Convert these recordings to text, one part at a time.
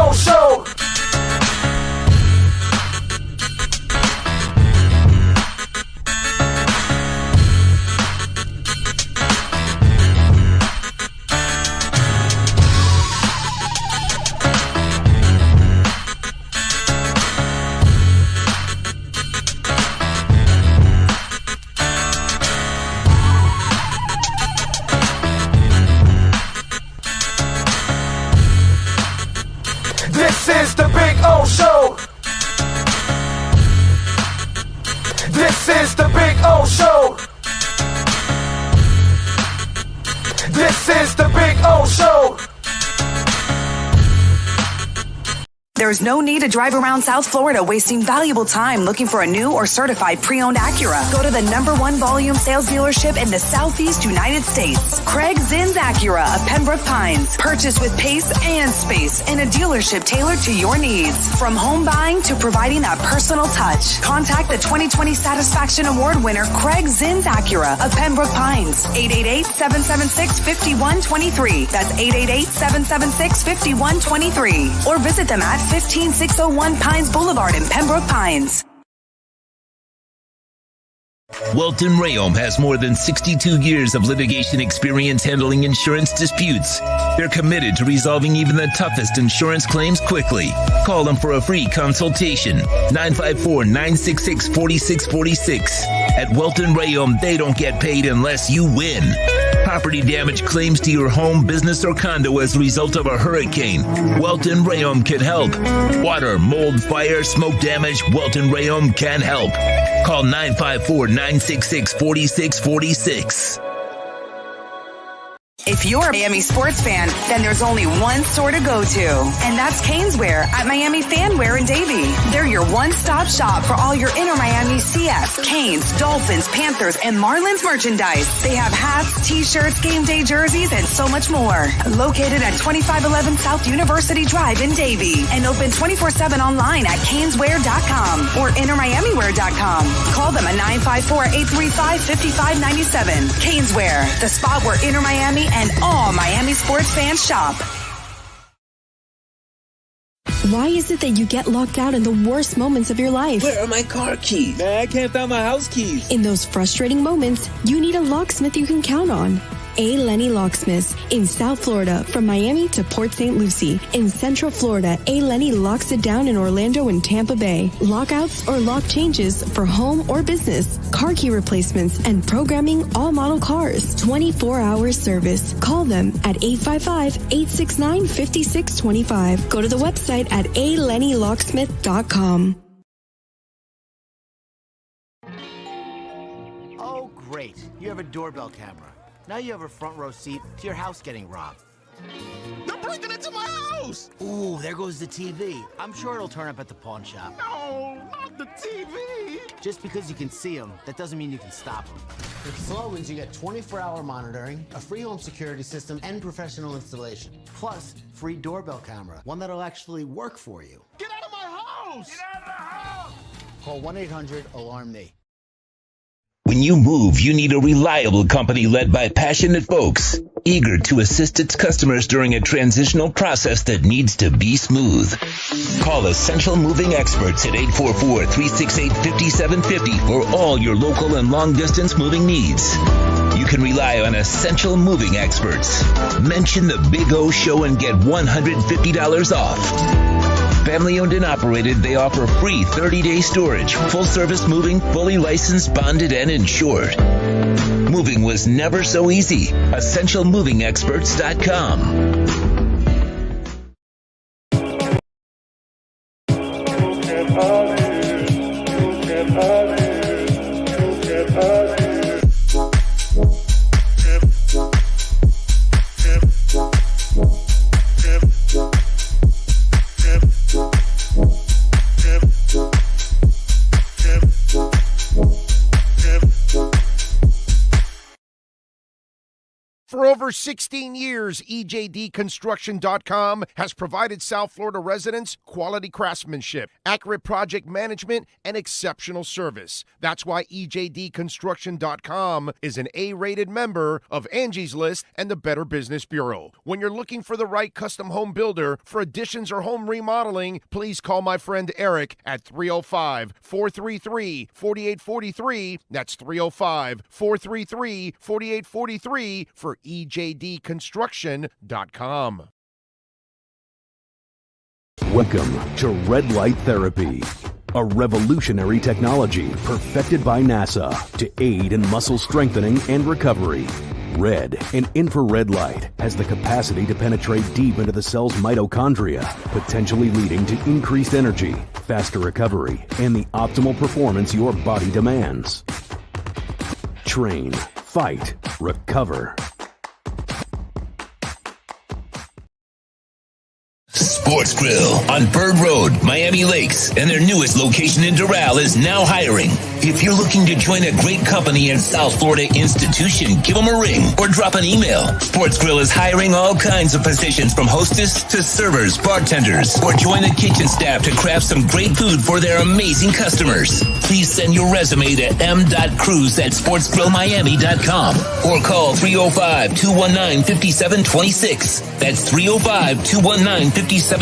O Show. This is the Big O Show. This is the Big O Show. This is the Big O Show. There's no need to drive around South Florida wasting valuable time looking for a new or certified pre-owned Acura. Go to the #1 volume sales dealership in the Southeast United States. Craig Zinn's Acura of Pembroke Pines. Purchase with pace and space in a dealership tailored to your needs. From home buying to providing that personal touch. Contact the 2020 Satisfaction Award winner Craig Zinn's Acura of Pembroke Pines. 888-776-5123. That's 888-776-5123. Or visit them at 15601 Pines Boulevard in Pembroke Pines. Welton Rayom has more than 62 years of litigation experience handling insurance disputes. They're committed to resolving even the toughest insurance claims quickly. Call them for a free consultation. 954-966-4646. At Welton Rayom, they don't get paid unless you win. Property damage claims to your home, business, or condo as a result of a hurricane. Welton Rayom can help. Water, mold, fire, smoke damage, Welton Rayom can help. Call 954-966-4646. If you're a Miami sports fan, then there's only one store to go to, and that's Caneswear at Miami Fanwear in Davie. They're your one-stop shop for all your Inter Miami CF, Canes, Dolphins, Panthers, and Marlins merchandise. They have hats, t-shirts, game day jerseys, and so much more. Located at 2511 South University Drive in Davie, and open 24/7 online at caneswear.com or intermiamiwear.com. Call them at 954-835-5597. Caneswear, the spot where Inter Miami and all Miami sports fans shop. Why is it that you get locked out in the worst moments of your life? Where are my car keys? Man, I can't find my house keys. In those frustrating moments, you need a locksmith you can count on. A. Lenny Locksmiths in South Florida, from Miami to Port St. Lucie. In Central Florida, A. Lenny locks it down in Orlando and Tampa Bay. Lockouts or lock changes for home or business, car key replacements, and programming all model cars. 24-hour service. Call them at 855-869-5625. Go to the website at alennylocksmith.com. Oh, great. You have a doorbell camera. Now you have a front row seat to your house getting robbed. They're breaking into my house! Ooh, there goes the TV. I'm sure it'll turn up at the pawn shop. No, not the TV! Just because you can see them, that doesn't mean you can stop them. With Slogans, you get 24-hour monitoring, a free home security system, and professional installation. Plus, free doorbell camera, one that'll actually work for you. Get out of my house! Get out of the house! Call 1-800-ALARM-ME. When you move, you need a reliable company led by passionate folks, eager to assist its customers during a transitional process that needs to be smooth. Call Essential Moving Experts at 844-368-5750 for all your local and long-distance moving needs. You can rely on Essential Moving Experts. Mention the Big O Show and get $150 off. Family owned and operated, they offer free 30-day storage, full-service moving, fully licensed, bonded, and insured. Moving was never so easy. EssentialMovingExperts.com. For over 16 years, EJDconstruction.com has provided South Florida residents quality craftsmanship, accurate project management, and exceptional service. That's why EJDconstruction.com is an A-rated member of Angie's List and the Better Business Bureau. When you're looking for the right custom home builder for additions or home remodeling, please call my friend Eric at 305-433-4843. That's 305-433-4843 for EJDconstruction.com. Welcome to Red Light Therapy, a revolutionary technology perfected by NASA to aid in muscle strengthening and recovery. Red and infrared light has the capacity to penetrate deep into the cell's mitochondria, potentially leading to increased energy, faster recovery, and the optimal performance your body demands. Train, fight, recover. Sports Grill on Bird Road, Miami Lakes, and their newest location in Doral is now hiring. If you're looking to join a great company and South Florida institution, give them a ring or drop an email. Sports Grill is hiring all kinds of positions from hostess to servers, bartenders, or join the kitchen staff to craft some great food for their amazing customers. Please send your resume to m.cruz@sportsgrillmiami.com or call 305-219-5726. That's 305-219-5726.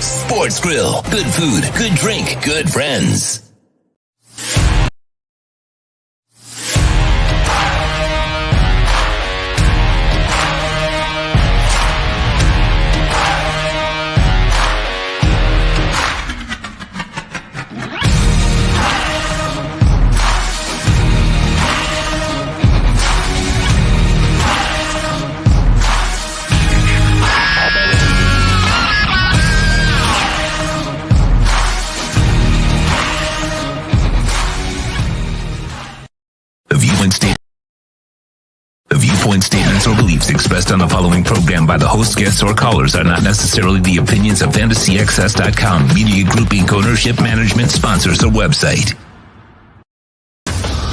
Sports Grill. Good food, good drink, good friends. The viewpoint statements or beliefs expressed on the following program by the host, guests, or callers are not necessarily the opinions of FantasyAccess.com, Media Group Inc. ownership, management, sponsors, or website.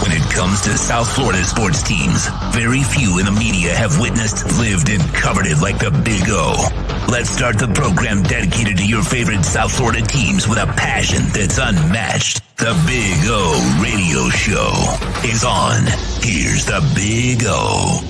When it comes to South Florida sports teams, very few in the media have witnessed, lived, and covered it like the Big O. Let's start the program dedicated to your favorite South Florida teams with a passion that's unmatched. The Big O Radio Show is on. Here's the Big O.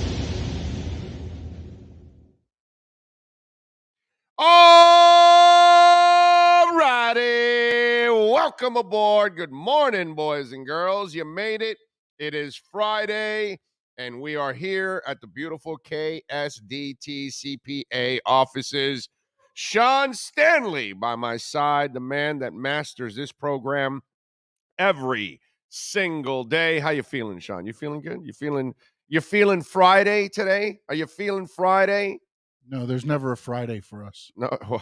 All righty. Welcome aboard. Good morning, boys and girls. You made it. It is Friday, and we are here at the beautiful KSDT CPA offices. Sean Stanley by my side, the man that masters this program every single day. How you feeling, Sean? You feeling good? You feeling Friday today? Are you feeling Friday? No, there's never a Friday for us. No.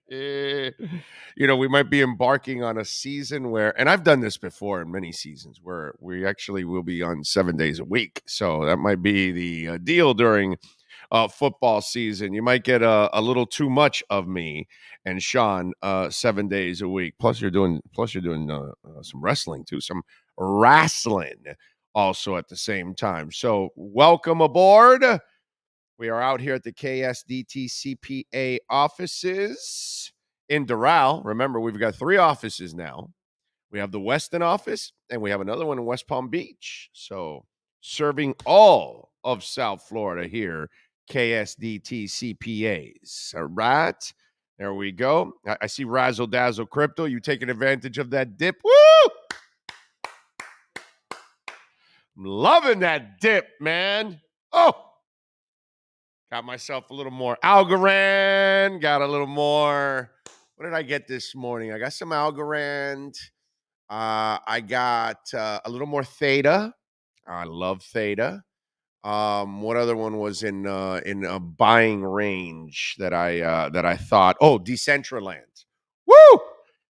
You know, we might be embarking on a season where, and I've done this before in many seasons, where we actually will be on 7 days a week. So that might be the deal during football season. You might get a little too much of me and Sean 7 days a week. Plus you're doing some wrestling too, some wrestling also at the same time. So welcome aboard. We are out here at the KSDT CPA offices in Doral. Remember, we've got 3 offices now. We have the Weston office, and we have another one in West Palm Beach. So serving all of South Florida here, KSDT CPAs. All right, there we go. I see Razzle Dazzle Crypto. You taking advantage of that dip? Woo! I'm loving that dip, man. Oh! Got myself a little more Algorand. Got a little more. What did I get this morning? I got some Algorand. I got a little more Theta. I love Theta. What other one was in a buying range that I thought? Oh, Decentraland. Woo!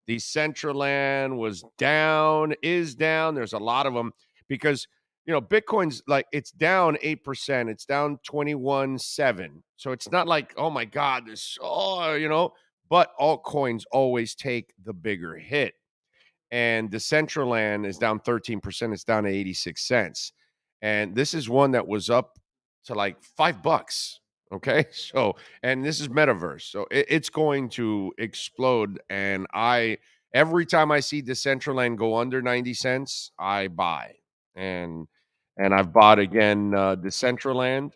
Decentraland was down, is down. There's a lot of them because, you know, Bitcoin's like, it's down 8%. It's down 21.7. So it's not like, oh my God, but altcoins always take the bigger hit. And Decentraland is down 13%. It's down to 86 cents. And this is one that was up to like $5. Okay. So, and this is metaverse. So it's going to explode. And every time I see Decentraland go under 90 cents, I buy. And I've bought again Decentraland.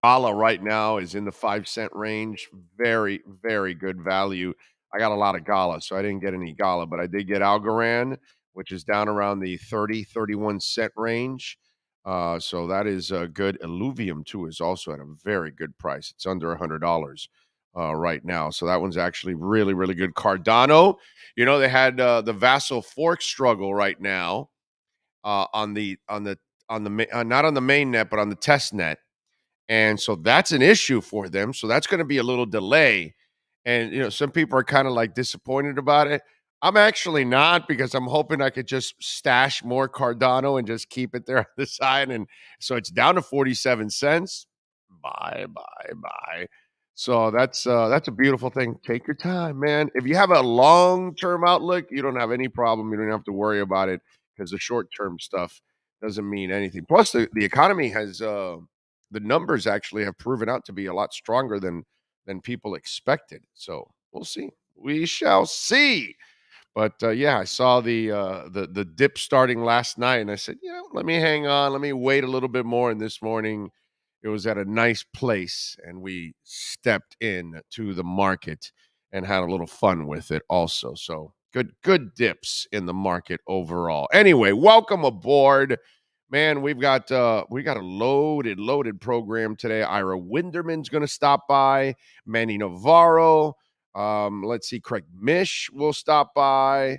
Gala right now is in the 5 cent range. Very, very good value. I got a lot of Gala, so I didn't get any Gala, but I did get Algorand, which is down around the 30, 31 cent range. So that is good. Illuvium, too, is also at a very good price. It's under $100 right now. So that one's actually really, really good. Cardano, they had the Vassal Fork struggle right now on the not on the main net, but on the test net. And so that's an issue for them. So that's going to be a little delay. And, some people are kind of like disappointed about it. I'm actually not, because I'm hoping I could just stash more Cardano and just keep it there on the side. And so it's down to 47 cents. Bye. So that's a beautiful thing. Take your time, man. If you have a long-term outlook, you don't have any problem. You don't have to worry about it, because the short-term stuff doesn't mean anything. Plus, the economy has the numbers actually have proven out to be a lot stronger than people expected. So we'll see. We shall see. But yeah, I saw the dip starting last night, and I said, let me hang on, let me wait a little bit more. And this morning, it was at a nice place, and we stepped in to the market and had a little fun with it also. So good dips in the market overall. Anyway, welcome aboard. Man, we've got a loaded program today. Ira Winderman's going to stop by. Manny Navarro. Let's see, Craig Mish will stop by,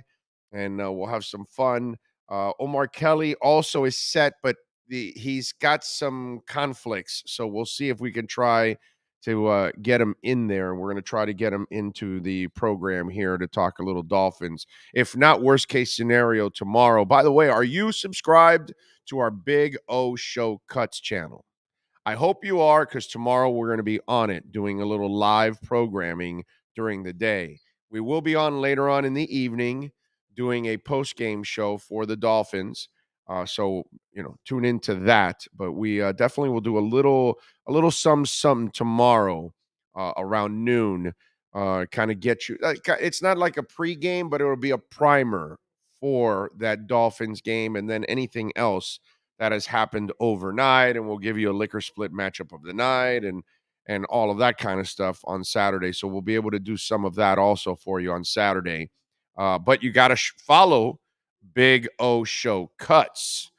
and we'll have some fun. Omar Kelly also is set, but he's got some conflicts, so we'll see if we can try to get him in there. We're going to try to get him into the program here to talk a little Dolphins. If not, worst case scenario, tomorrow. By the way, are you subscribed to our Big O Show Cuts channel? I hope you are, because tomorrow we're going to be on it doing a little live programming during the day. We will be on later on in the evening doing a post-game show for the Dolphins. So, tune into that. But we definitely will do a little something tomorrow around noon. Kind of get you. It's not like a pregame, but it will be a primer for that Dolphins game, and then anything else that has happened overnight, and we'll give you a liquor split matchup of the night and all of that kind of stuff on Saturday. So we'll be able to do some of that also for you on Saturday. But you got to follow Big O Show Cuts.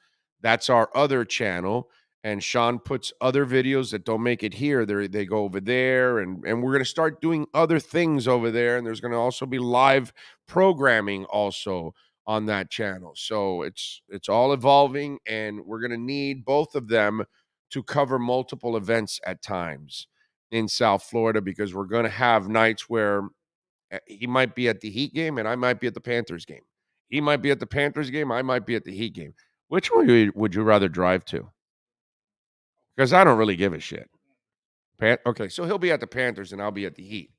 That's our other channel. And Sean puts other videos that don't make it here. They go over there, and we're going to start doing other things over there. And there's going to also be live programming also on that channel. So it's all evolving, and we're going to need both of them to cover multiple events at times in South Florida, because we're going to have nights where he might be at the Heat game and I might be at the Panthers game. He might be at the Panthers game. I might be at the Heat game. Which one would you rather drive to? Because I don't really give a shit. Okay, so he'll be at the Panthers and I'll be at the Heat.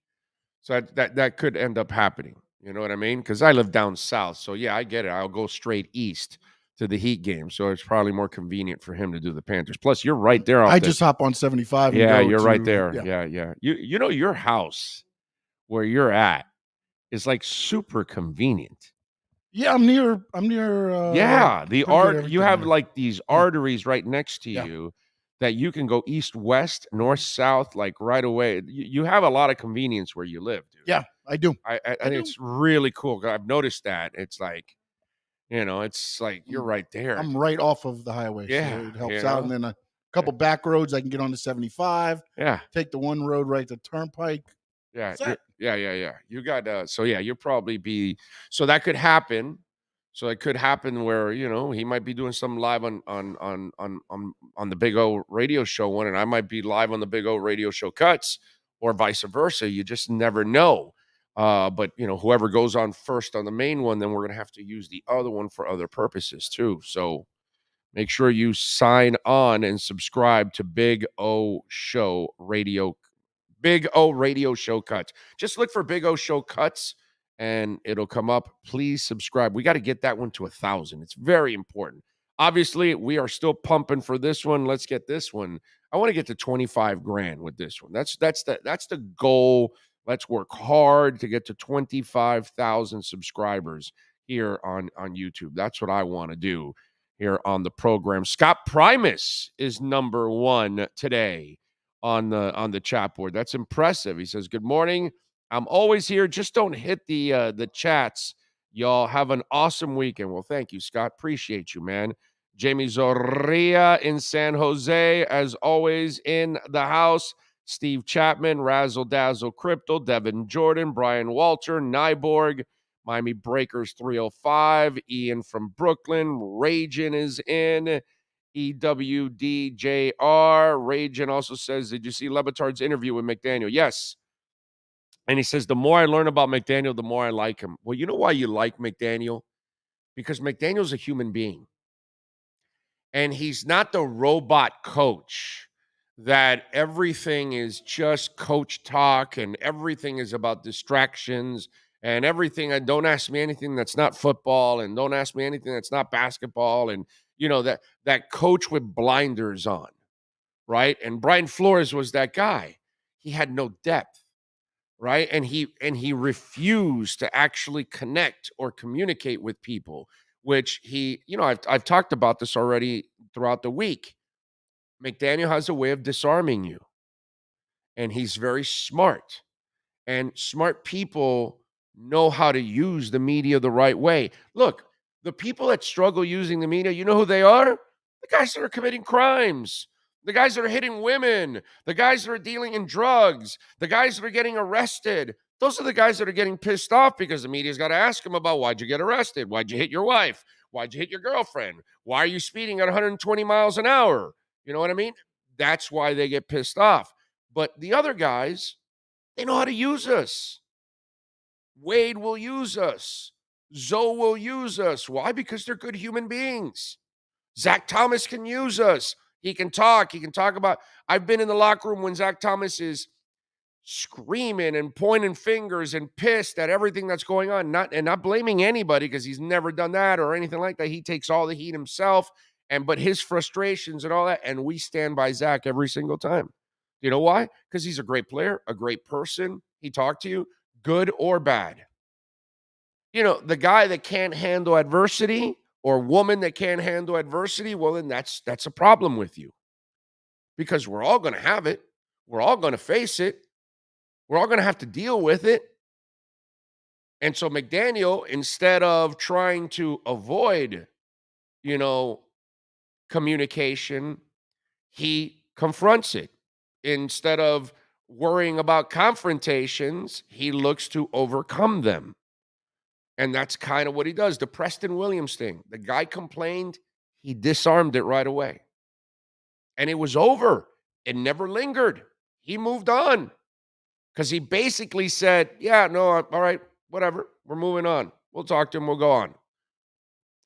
So that could end up happening. You know what I mean? Because I live down south. So, yeah, I get it. I'll go straight east to the Heat game. So it's probably more convenient for him to do the Panthers. Plus, you're right there. I just hop on 75. Yeah, you're right there. Yeah. Your house where you're at is like super convenient. Yeah, I'm near. You have like these arteries right next to you that you can go east, west, north, south, like right away. You have a lot of convenience where you live, dude. Yeah, I do. I think it's really cool. I've noticed that. It's like, it's like you're right there. I'm right off of the highway. Yeah, so it helps out. And then a couple back roads, I can get on to 75. Yeah. Take the one road right to Turnpike. Yeah. You got you'll probably be, so that could happen. So it could happen where, he might be doing something live on the Big O radio show one, and I might be live on the Big O radio show Cuts, or vice versa. You just never know. But whoever goes on first on the main one, then we're going to have to use the other one for other purposes too. So make sure you sign on and subscribe to Big O Radio Show Cuts. Just look for Big O Show Cuts and it'll come up. Please subscribe. We got to get that one to 1,000. It's very important. Obviously, we are still pumping for this one. Let's get this one. I want to get to 25 grand with this one. That's the goal. Let's work hard to get to 25,000 subscribers here on YouTube. That's what I want to do here on the program. Scott Primus is number 1 today on the chat board. That's impressive. He says, "Good morning. I'm always here. Just don't hit the chats. Y'all have an awesome weekend." Well, thank you, Scott. Appreciate you, man. Jamie Zorria in San Jose, as always, in the house. Steve Chapman, Razzle Dazzle Crypto, Devin Jordan, Brian Walter, Nyborg, Miami Breakers 305, Ian from Brooklyn, Ragin is in, EWDJR. Ragin also says, "Did you see Lebitard's interview with McDaniel?" Yes. And he says, "The more I learn about McDaniel, the more I like him." Well, you know why you like McDaniel? Because McDaniel's a human being. And he's not the robot coach that everything is just coach talk and everything is about distractions and everything. And don't ask me anything that's not football and don't ask me anything that's not basketball. And, that coach with blinders on, right? And Brian Flores was that guy. He had no depth, right? And he refused to actually connect or communicate with people, which I've talked about this already throughout the week. McDaniel has a way of disarming you, and he's very smart. And smart people know how to use the media the right way. Look, the people that struggle using the media, you know who they are? The guys that are committing crimes, the guys that are hitting women, the guys that are dealing in drugs, the guys that are getting arrested. Those are the guys that are getting pissed off because the media's got to ask them about, why'd you get arrested? Why'd you hit your wife? Why'd you hit your girlfriend? Why are you speeding at 120 miles an hour? You know what I mean? That's why they get pissed off. But the other guys, they know how to use us. Wade will use us. Zoe will use us. Why? Because they're good human beings. Zach Thomas can use us. He can talk. He can talk about, I've been in the locker room when Zach Thomas is screaming and pointing fingers and pissed at everything that's going on. Not blaming anybody because he's never done that or anything like that. He takes all the heat himself, but his frustrations and all that. And we stand by Zach every single time. You know why? Because he's a great player, a great person. He talked to you, good or bad. The guy that can't handle adversity or woman that can't handle adversity, well, then that's a problem with you. Because we're all going to have it. We're all going to face it. We're all going to have to deal with it. And so McDaniel, instead of trying to avoid, communication, he confronts it. Instead of worrying about confrontations, he looks to overcome them. And that's kind of what he does. The Preston Williams thing. The guy complained. He disarmed it right away. And it was over. It never lingered. He moved on. Because he basically said, yeah, no, all right, whatever. We're moving on. We'll talk to him. We'll go on.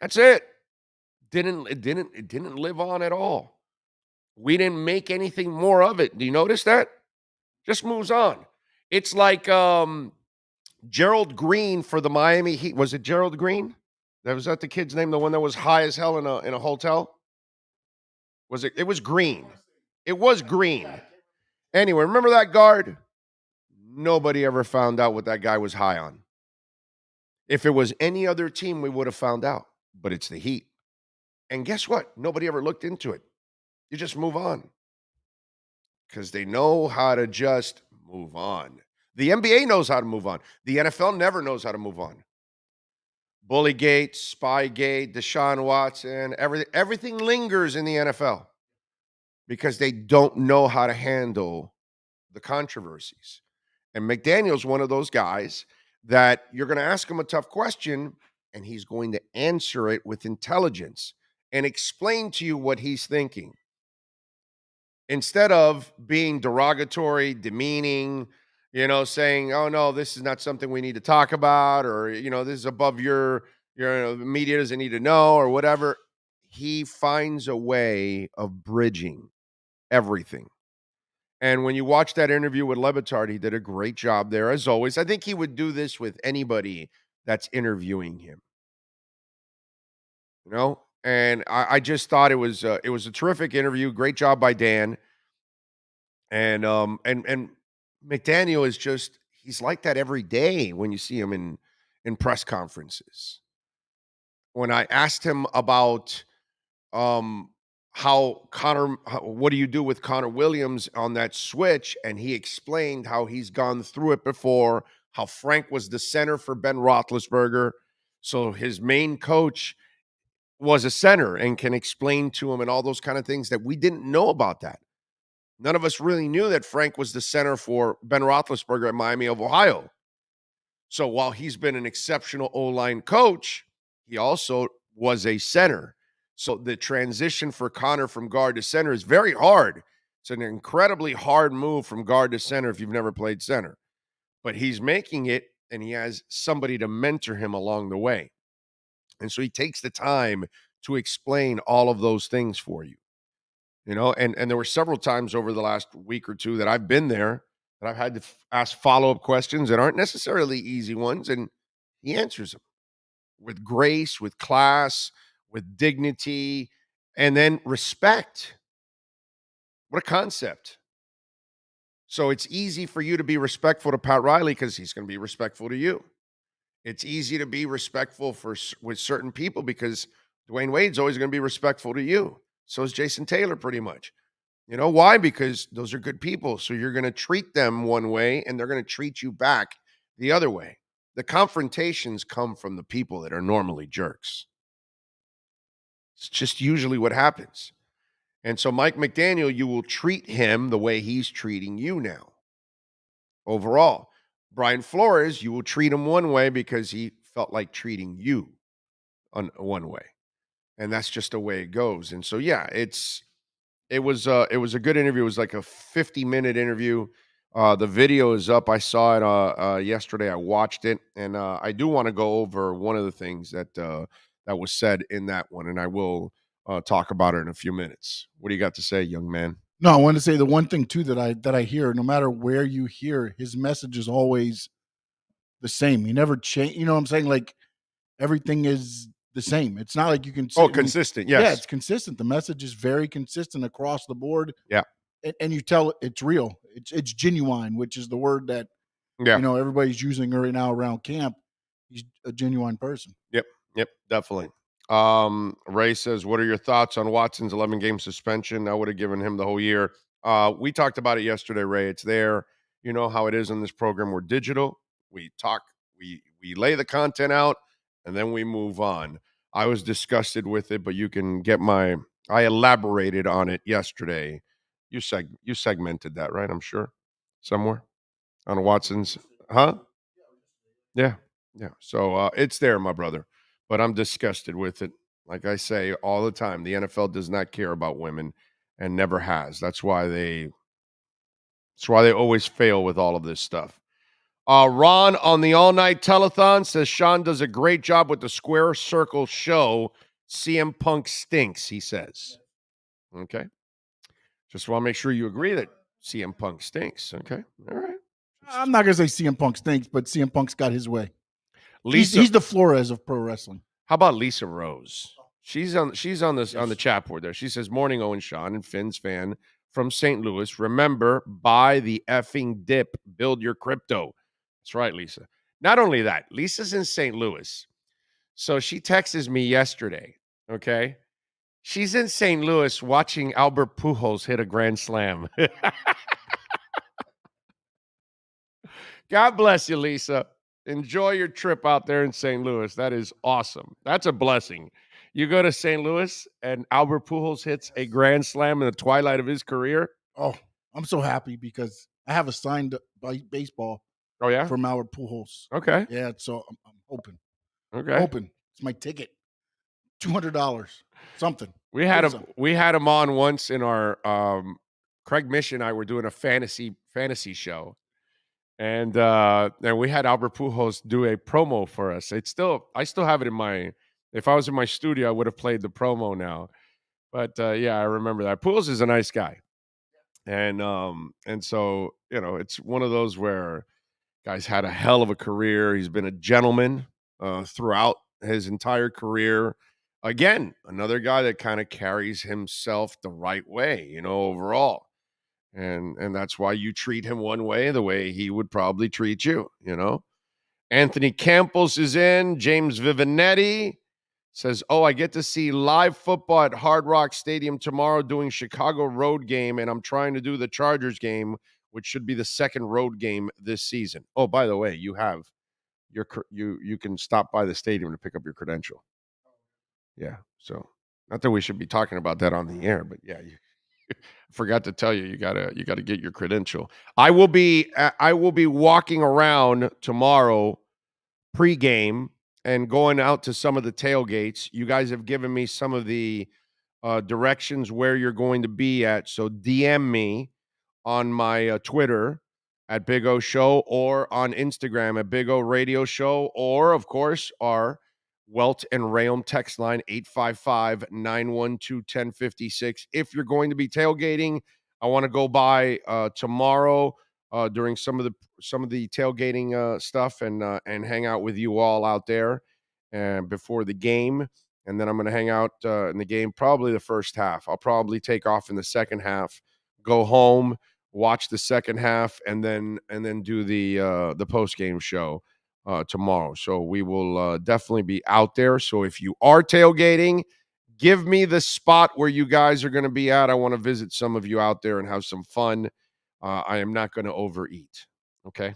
That's it. It didn't live on at all. We didn't make anything more of it. Do you notice that? Just moves on. It's like Gerald Green for the Miami Heat. Was it Gerald Green? Was that the kid's name? The one that was high as hell in a hotel? Was it? It was Green. It was Green. Anyway, remember that guard? Nobody ever found out what that guy was high on. If it was any other team, we would have found out. But it's the Heat. And guess what? Nobody ever looked into it. You just move on. Because they know how to just move on. The NBA knows how to move on. The NFL never knows how to move on. Bullygate, Spygate, Deshaun Watson, everything lingers in the NFL. Because they don't know how to handle the controversies. And McDaniel's one of those guys that you're going to ask him a tough question, and he's going to answer it with intelligence and explain to you what he's thinking. Instead of being derogatory, demeaning, saying, oh, no, this is not something we need to talk about, or, this is above your media doesn't need to know, or whatever. He finds a way of bridging everything. And when you watch that interview with Lebitard, he did a great job there, as always. I think he would do this with anybody that's interviewing him. And I just thought it was a terrific interview. Great job by Dan. And McDaniel is just, he's like that every day when you see him in press conferences. When I asked him about what do you do with Connor Williams on that switch, and he explained how he's gone through it before, how Frank was the center for Ben Roethlisberger, so his main coach was a center and can explain to him and all those kind of things that we didn't know about that. None of us really knew that Frank was the center for Ben Roethlisberger at Miami of Ohio. So while he's been an exceptional O-line coach, he also was a center. So the transition for Connor from guard to center is very hard. It's an incredibly hard move from guard to center if you've never played center. But he's making it, and he has somebody to mentor him along the way. And so he takes the time to explain all of those things for you. You know, and there were several times over the last week or two that I've been there that I've had to ask follow-up questions that aren't necessarily easy ones, and he answers them with grace, with class, with dignity, and then respect. What a concept. So it's easy for you to be respectful to Pat Riley because he's going to be respectful to you. It's easy to be respectful with certain people because Dwayne Wade's always going to be respectful to you. So is Jason Taylor pretty much. You know why? Because those are good people. So you're going to treat them one way and they're going to treat you back the other way. The confrontations come from the people that are normally jerks. It's just usually what happens. And so Mike McDaniel, you will treat him the way he's treating you now. Overall. Brian Flores, you will treat him one way because he felt like treating you one way. And that's just the way it goes. And so, yeah, it was a good interview. It was like a 50-minute interview. The video is up. I saw it yesterday. I watched it. And I do want to go over one of the things that was said in that one. And I will talk about it in a few minutes. What do you got to say, young man? No, I want to say the one thing too that I hear, no matter where you hear, his message is always the same. He never change. You know what I'm saying? Like everything is the same. It's not like you can. Consistent. Yes. Yeah, it's consistent. The message is very consistent across the board. Yeah, and you tell it's real. It's genuine, which is the word that everybody's using right now around camp. He's a genuine person. Yep, definitely. Ray says, what are your thoughts on Watson's 11-game suspension? I would have given him the whole year. We talked about it yesterday, Ray. It's there. You know how it is in this program. We're digital. We talk, we lay the content out, and then we move on. I was disgusted with it, but you can get I elaborated on it yesterday. You segmented that, right? I'm sure. Somewhere on Watson's. Huh? Yeah. So it's there, my brother. But I'm disgusted with it. Like I say all the time, the NFL does not care about women and never has. That's why they always fail with all of this stuff. Ron on the all-night telethon says Sean does a great job with the Square Circle show. CM Punk stinks, he says. Okay. Just want to make sure you agree that CM Punk stinks. Okay. All right. I'm not going to say CM Punk stinks, but CM Punk's got his way. He's the Flores of pro wrestling. How about Lisa Rose? She's on the chat board there. She says, morning, Owen, Sean, and Finn's fan from St. Louis. Remember, buy the effing dip. Build your crypto. That's right, Lisa. Not only that, Lisa's in St. Louis. So she texted me yesterday, okay? She's in St. Louis watching Albert Pujols hit a grand slam. God bless you, Lisa. Enjoy your trip out there in St. Louis. That is awesome. That's a blessing. You go to St. Louis and Albert Pujols hits a grand slam in the twilight of his career. Oh, I'm so happy because I have a signed baseball. Oh, yeah? From Albert Pujols. Okay. Yeah, so I'm hoping. Okay. Hoping. It's my ticket. $200. Something. We had him on once in our Craig Mish and I were doing a fantasy show. And we had Albert Pujols do a promo for us. I still have it if I was in my studio, I would have played the promo now. But yeah, I remember that. Pujols is a nice guy. And so, it's one of those where guy's had a hell of a career. He's been a gentleman throughout his entire career. again, another guy that kind of carries himself the right way, overall. And that's why you treat him one way, the way he would probably treat you, Anthony Campos is in. James Vivinetti says, I get to see live football at Hard Rock Stadium tomorrow doing Chicago road game, and I'm trying to do the Chargers game, which should be the second road game this season. Oh, by the way, you have you can stop by the stadium to pick up your credential. Yeah, so not that we should be talking about that on the air, but yeah, forgot to tell you, you gotta get your credential. I will be walking around tomorrow pregame and going out to some of the tailgates. You guys have given me some of the directions where you're going to be at, so DM me on my Twitter at Big O Show, or on Instagram at Big O Radio Show, or of course our Welt and Rayom text line 855-912-1056. If you're going to be tailgating, I want to go by tomorrow during some of the tailgating stuff and hang out with you all out there before the game. And then I'm going to hang out in the game probably the first half. I'll probably take off in the second half, go home, watch the second half, and then do the post game show tomorrow. So we will definitely be out there. So if you are tailgating, give me the spot where you guys are going to be at. I want to visit some of you out there and have some fun. I am not going to overeat. Okay.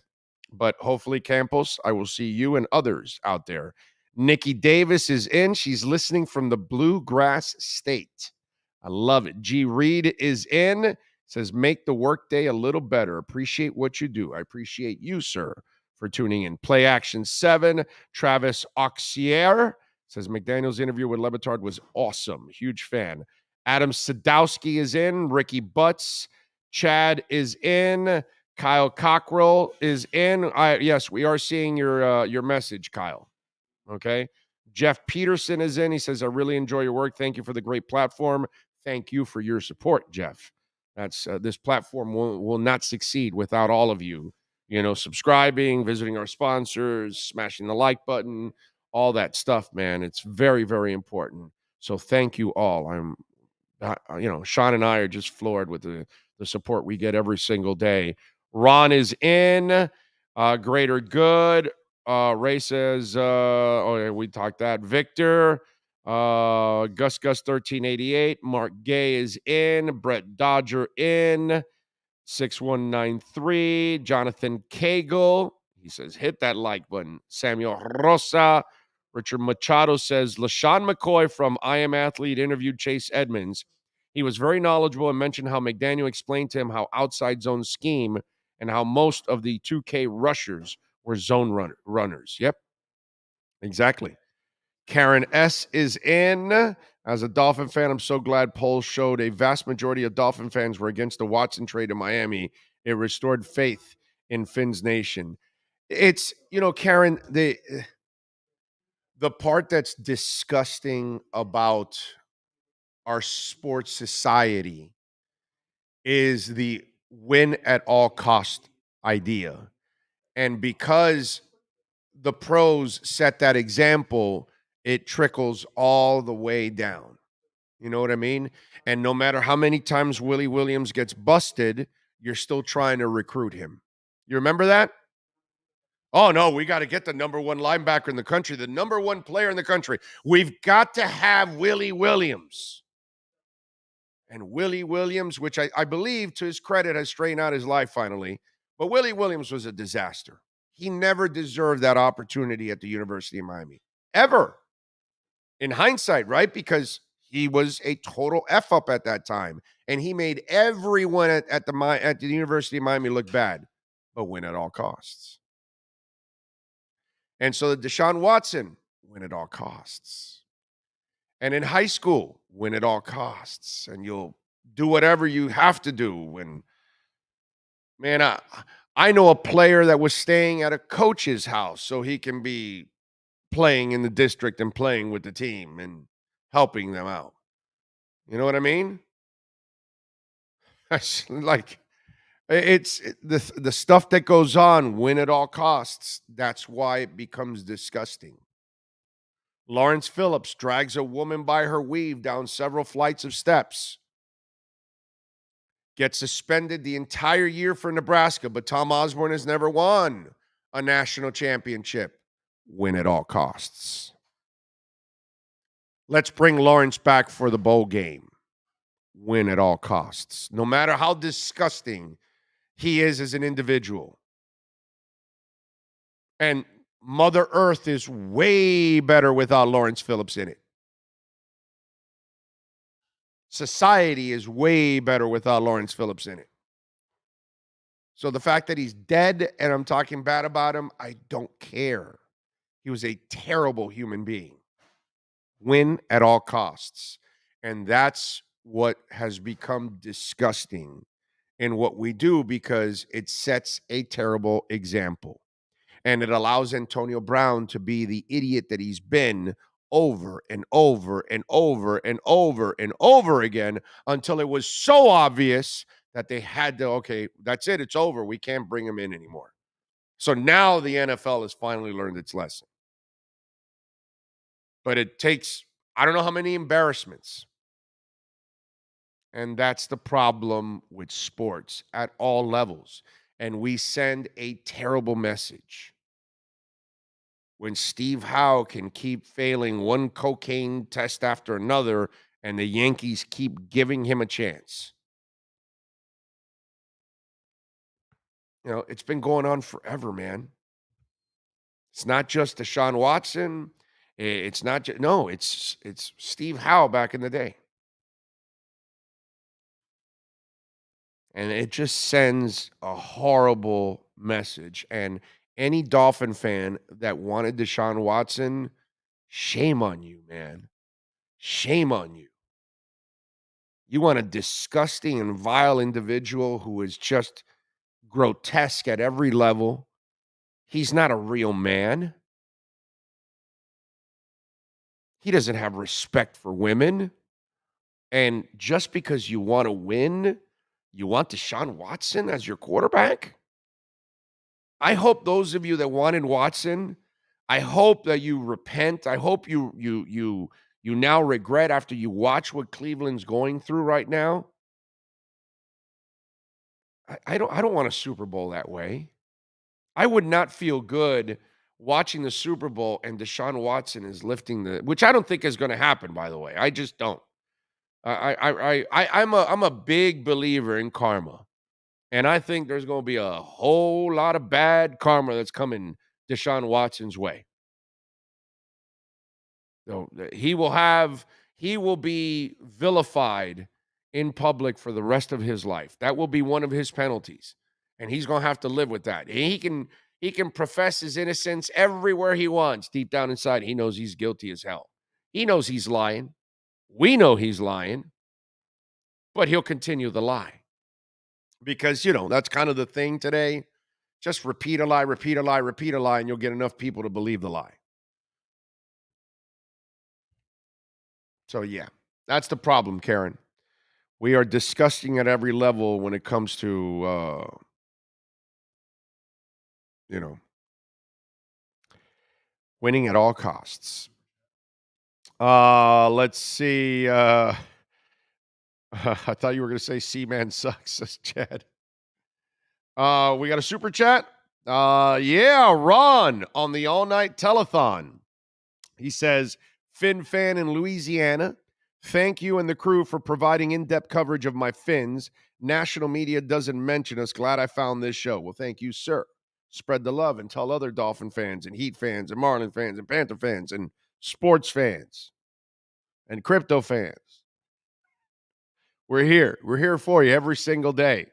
But hopefully, Campos, I will see you and others out there. Nikki Davis is in. She's listening from the Bluegrass State. I love it. G. Reed is in. Says, make the workday a little better. Appreciate what you do. I appreciate you, sir, for tuning in. Play Action 7. Travis Auxier says, McDaniel's interview with Lebitard was awesome. Huge fan. Adam Sadowski is in. Ricky Butts. Chad is in. Kyle Cockrell is in. Yes, we are seeing your message, Kyle. Okay. Jeff Peterson is in. He says, I really enjoy your work. Thank you for the great platform. Thank you for your support, Jeff. That's this platform will not succeed without all of you, subscribing, visiting our sponsors, smashing the like button, all that stuff, man. It's very, very important. So thank you all. Sean and I are just floored with the support we get every single day. Ron is in. Greater Good. Ray says, we talked that. Victor, Gus 1388. Mark Gay is in. Brett Dodger in. 6193. Jonathan Cagle. He says, hit that like button. Samuel Rosa. Richard Machado says, LaShawn McCoy from I Am Athlete interviewed Chase Edmonds. He was very knowledgeable and mentioned how McDaniel explained to him how outside zone scheme and how most of the 2K rushers were zone runners. Yep, exactly. Karen S. is in. As a Dolphin fan, I'm so glad polls showed a vast majority of Dolphin fans were against the Watson trade in Miami. It restored faith in Fins Nation. It's, Karen, the part that's disgusting about our sports society is the win at all cost idea. And because the pros set that example, it trickles all the way down. You know what I mean? And no matter how many times Willie Williams gets busted, you're still trying to recruit him. You remember that? Oh, no, we got to get the number one linebacker in the country, the number one player in the country. We've got to have Willie Williams. And Willie Williams, which I believe, to his credit, has straightened out his life finally. But Willie Williams was a disaster. He never deserved that opportunity at the University of Miami. Ever. In hindsight, right? Because he was a total F-up at that time. And he made everyone at the University of Miami look bad, but win at all costs. And so the Deshaun Watson, win at all costs. And in high school, win at all costs. And you'll do whatever you have to do. And, man, I know a player that was staying at a coach's house so he can be playing in the district and playing with the team and helping them out. You know what I mean? Like, it's the stuff that goes on, win at all costs. That's why it becomes disgusting. Lawrence Phillips drags a woman by her weave down several flights of steps. Gets suspended the entire year for Nebraska, but Tom Osborne has never won a national championship. Win at all costs. Let's bring Lawrence back for the bowl game. Win at all costs. No matter how disgusting he is as an individual. And Mother Earth is way better without Lawrence Phillips in it. Society is way better without Lawrence Phillips in it. So the fact that he's dead and I'm talking bad about him, I don't care. He was a terrible human being. Win at all costs. And that's what has become disgusting in what we do because it sets a terrible example. And it allows Antonio Brown to be the idiot that he's been over and over and over and over and over again until it was so obvious that they had to, okay, that's it, it's over. We can't bring him in anymore. So now the NFL has finally learned its lesson. But it takes, I don't know how many embarrassments. And that's the problem with sports at all levels. And we send a terrible message. When Steve Howe can keep failing one cocaine test after another and the Yankees keep giving him a chance. You know, it's been going on forever, man. It's not just Deshaun Watson. It's not just, no, it's Steve Howe back in the day. And it just sends a horrible message. And any Dolphin fan that wanted Deshaun Watson, shame on you, man. Shame on you. You want a disgusting and vile individual who is just grotesque at every level. He's not a real man. He doesn't have respect for women. And just because you want to win, you want Deshaun Watson as your quarterback? I hope those of you that wanted Watson, I hope that you repent. I hope you now regret after you watch what Cleveland's going through right now. I don't want a Super Bowl that way. I would not feel good watching the Super Bowl and Deshaun Watson is lifting which I don't think is going to happen, by the way. I just don't. I'm a big believer in karma. And I think there's going to be a whole lot of bad karma that's coming Deshaun Watson's way. So he will be vilified in public for the rest of his life. That will be one of his penalties. And he's going to have to live with that. He can profess his innocence everywhere he wants. Deep down inside, he knows he's guilty as hell. He knows he's lying. We know he's lying. But he'll continue the lie. Because, that's kind of the thing today. Just repeat a lie, repeat a lie, repeat a lie, and you'll get enough people to believe the lie. So, yeah, that's the problem, Karen. We are disgusting at every level when it comes to, winning at all costs. Let's see. I thought you were going to say C-Man sucks, says Chad. We got a super chat. Yeah, Ron on the all-night telethon. He says, Fin fan in Louisiana, thank you and the crew for providing in-depth coverage of my Fins. National media doesn't mention us. Glad I found this show. Well, thank you, sir. Spread the love and tell other Dolphin fans and Heat fans and Marlin fans and Panther fans and sports fans and crypto fans. We're here. We're here for you every single day.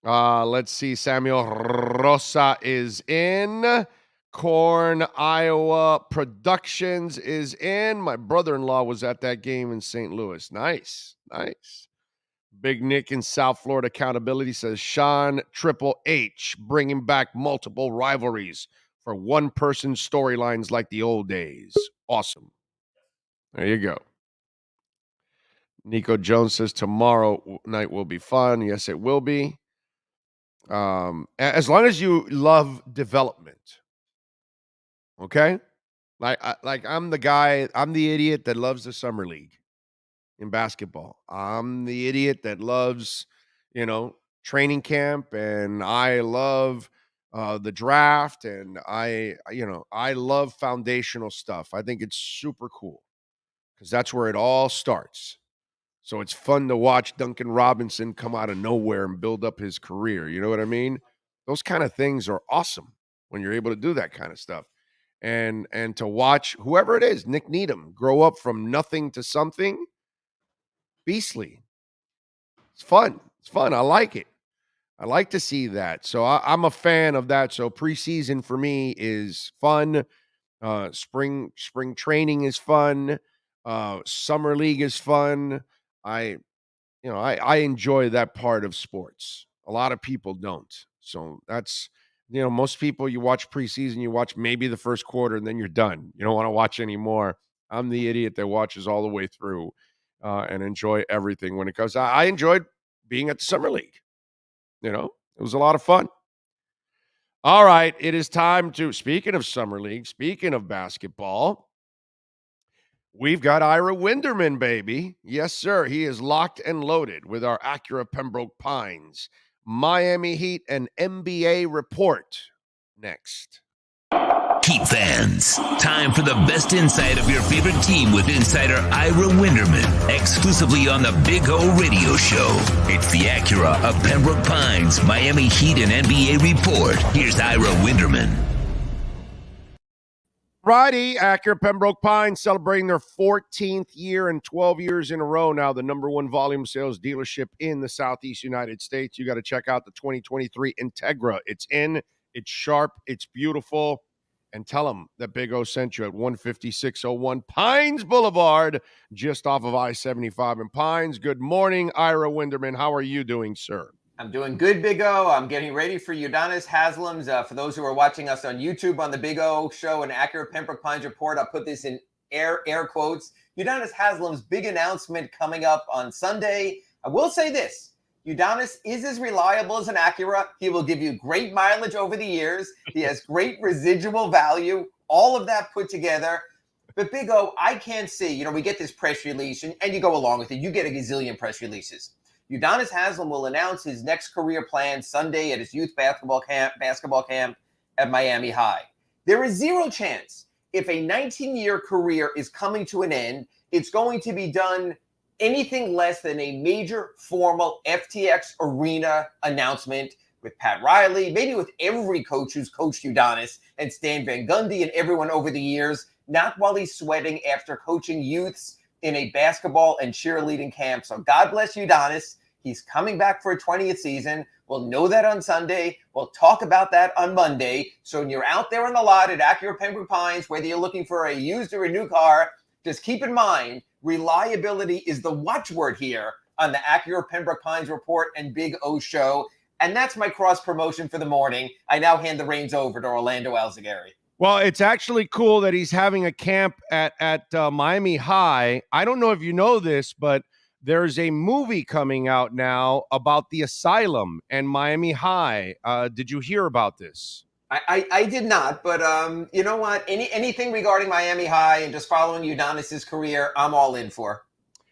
Let's see. Samuel Rosa is in. Corn, Iowa Productions is in. My brother-in-law was at that game in St. Louis. Nice. Big Nick in South Florida Accountability says, Sean Triple H bringing back multiple rivalries for one-person storylines like the old days. Awesome. There you go. Nico Jones says, tomorrow night will be fun. Yes, it will be. As long as you love development. Okay? Like I'm the idiot that loves the summer league in basketball. I'm the idiot that loves, training camp, and I love the draft, and I love foundational stuff. I think it's super cool because that's where it all starts. So it's fun to watch Duncan Robinson come out of nowhere and build up his career. You know what I mean? Those kind of things are awesome when you're able to do that kind of stuff. And to watch whoever it is, Nick Needham, grow up from nothing to something beastly. It's fun. It's fun. I like it. I like to see that. So I'm a fan of that. So preseason for me is fun. Spring training is fun. Summer league is fun. I enjoy that part of sports. A lot of people don't. So that's, most people, you watch preseason, you watch maybe the first quarter, and then you're done. You don't want to watch anymore. I'm the idiot that watches all the way through and enjoy everything when it comes. I enjoyed being at the summer league. It was a lot of fun. All right, it is time to, speaking of summer league, speaking of basketball, we've got Ira Winderman, baby. Yes, sir. He is locked and loaded with our Acura Pembroke Pines Miami Heat and NBA report next. Heat fans, time for the best insight of your favorite team with insider Ira Winderman, exclusively on the Big O Radio Show. It's the Acura of Pembroke Pines Miami Heat and NBA report. Here's Ira Winderman. Friday, Acura Pembroke Pines celebrating their 14th year and 12 years in a row now, the number one volume sales dealership in the Southeast United States. You got to check out the 2023 Integra. It's in, it's sharp, it's beautiful. And tell them that Big O sent you at 15601 Pines Boulevard, just off of I-75 in Pines. Good morning, Ira Winderman. How are you doing, sir? I'm doing good, Big O. I'm getting ready for Udonis Haslam's. For those who are watching us on YouTube on the Big O Show and Acura Pembroke Pines report, I'll put this in air quotes. Udonis Haslam's big announcement coming up on Sunday. I will say this. Udonis is as reliable as an Acura. He will give you great mileage over the years. He has great residual value, all of that put together. But Big O, I can't see, we get this press release and you go along with it. You get a gazillion press releases. Udonis Haslam will announce his next career plan Sunday at his youth basketball camp at Miami High. There is zero chance if a 19-year career is coming to an end, it's going to be done anything less than a major formal FTX Arena announcement with Pat Riley, maybe with every coach who's coached Udonis and Stan Van Gundy and everyone over the years, not while he's sweating after coaching youths in a basketball and cheerleading camp. So God bless Udonis. He's coming back for a 20th season. We'll know that on Sunday. We'll talk about that on Monday. So when you're out there on the lot at Acura Pembroke Pines, whether you're looking for a used or a new car, just keep in mind, reliability is the watchword here on the Acura Pembroke Pines report and Big O Show. And that's my cross promotion for the morning. I now hand the reins over to Orlando Alzagari. Well, it's actually cool that he's having a camp at Miami High. I don't know if you know this, but there's a movie coming out now about the asylum and Miami High. Did you hear about this? I did not, but you know what? Anything regarding Miami High and just following Udonis's career, I'm all in for.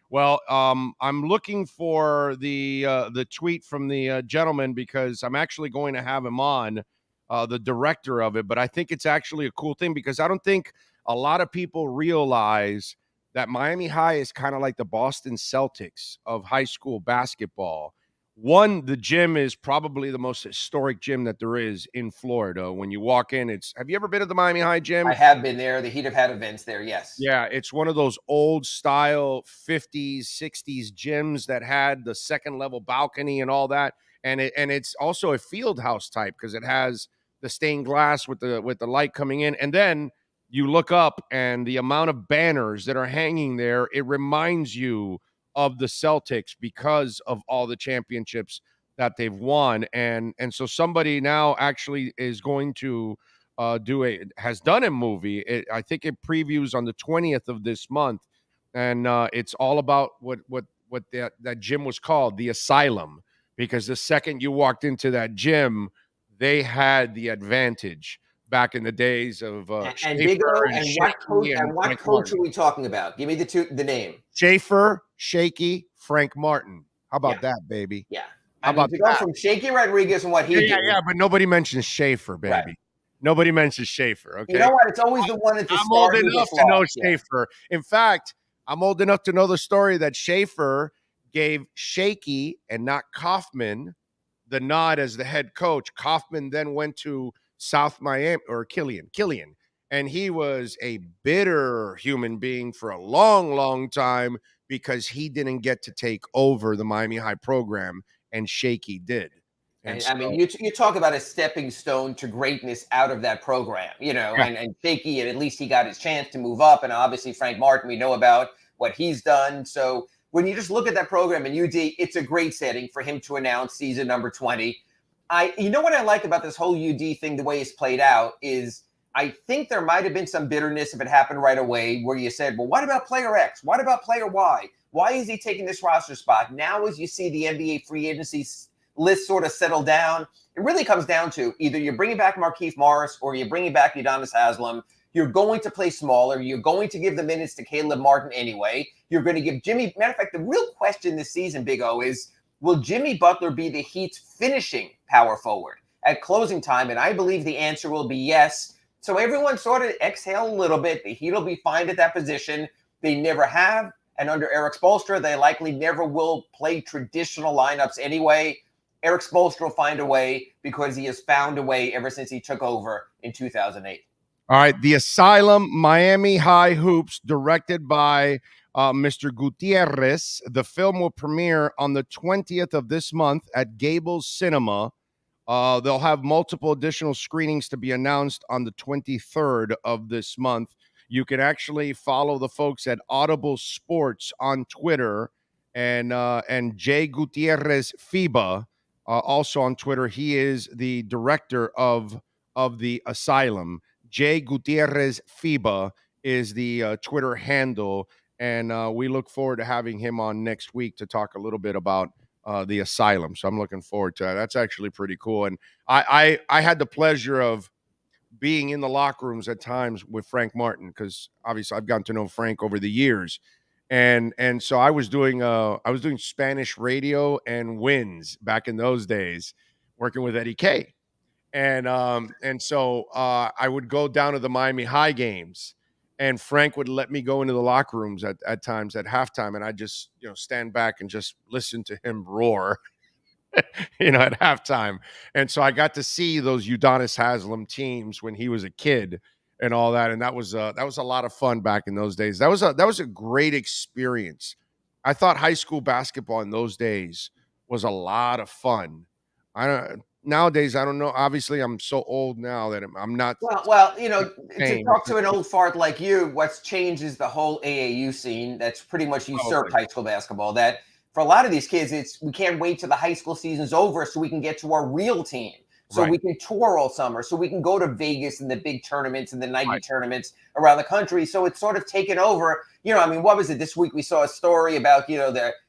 Well, I'm looking for the tweet from the gentleman because I'm actually going to have him on, the director of it. But I think it's actually a cool thing because I don't think a lot of people realize that Miami High is kind of like the Boston Celtics of high school basketball. One, the gym is probably the most historic gym that there is in Florida. When you walk in, have you ever been to the Miami High gym? I have been there. The Heat have had events there, yes. Yeah, it's one of those old style 50s, 60s gyms that had the second level balcony and all that. And it's also a field house type because it has the stained glass with the light coming in. And then you look up and the amount of banners that are hanging there, it reminds you of the Celtics because of all the championships that they've won. And so somebody now actually is going to has done a movie. I think it previews on the 20th of this month. And it's all about what that gym was called, the Asylum, because the second you walked into that gym, they had the advantage back in the days of And Big O, Schaefer and and Shaky and what Mike coach Martin. are we talking about? Give me the two the name. Schaefer, Shaky, Frank Martin. How about Yeah. that, baby? Yeah. How about to go that? from Shaky Rodriguez and what he did. Yeah, but nobody mentions Schaefer, baby. Right. Nobody mentions Schaefer, okay? You know what? It's always the one at the I'm start old who enough gets to know lost. Yeah. Schaefer. In fact, I'm old enough to know the story that Schaefer gave Shaky and not Kaufman the nod as the head coach. Kaufman then went to South Miami, or Killian, and he was a bitter human being for a long, long time because he didn't get to take over the Miami High program, and Shaky did. And so, I mean, you talk about a stepping stone to greatness out of that program, and Shaky, and at least he got his chance to move up. And obviously Frank Martin, we know about what he's done. So when you just look at that program in UD, it's a great setting for him to announce season number 20. You know what I like about this whole UD thing, the way it's played out, is I think there might have been some bitterness if it happened right away, where you said, well, what about player X? What about player Y? Why is he taking this roster spot? Now, as you see the NBA free agency list sort of settle down, it really comes down to either you're bringing back Markieff Morris or you're bringing back Udonis Haslem. You're going to play smaller. You're going to give the minutes to Caleb Martin anyway. You're going to give Jimmy. Matter of fact, the real question this season, Big O, is will Jimmy Butler be the Heat's finishing power forward at closing time? And I believe the answer will be yes. So everyone sort of exhale a little bit. The Heat will be fine at that position. They never have. And under Eric Spoelstra, they likely never will play traditional lineups anyway. Eric Spoelstra will find a way because he has found a way ever since he took over in 2008. All right, The Asylum, Miami High Hoops, directed by Mr. Gutierrez. The film will premiere on the 20th of this month at Gables Cinema. They'll have multiple additional screenings to be announced on the 23rd of this month. You can actually follow the folks at Audible Sports on Twitter, and Jay Gutierrez FIBA also on Twitter. He is the director of The Asylum. Jay Gutierrez FIBA is the Twitter handle, and we look forward to having him on next week to talk a little bit about The Asylum. So I'm looking forward to that. That's actually pretty cool. And I had the pleasure of being in the locker rooms at times with Frank Martin, because obviously I've gotten to know Frank over the years. And so I was doing Spanish radio and wins back in those days, working with Eddie K. And so I would go down to the Miami High games, and Frank would let me go into the locker rooms at times at halftime, and I just stand back and just listen to him roar, at halftime. And so I got to see those Udonis Haslem teams when he was a kid and all that, and that was a lot of fun back in those days. That was a great experience. I thought high school basketball in those days was a lot of fun. Nowadays, I don't know. Obviously, I'm so old now that I'm not. Well, to talk to an old fart like you, what's changed is the whole AAU scene that's pretty much usurped high school basketball. That for a lot of these kids, we can't wait till the high school season's over so we can get to our real team. So we can tour all summer. So we can go to Vegas and the big tournaments and the Nike tournaments around the country. So it's sort of taken over. What was it? This week we saw a story about,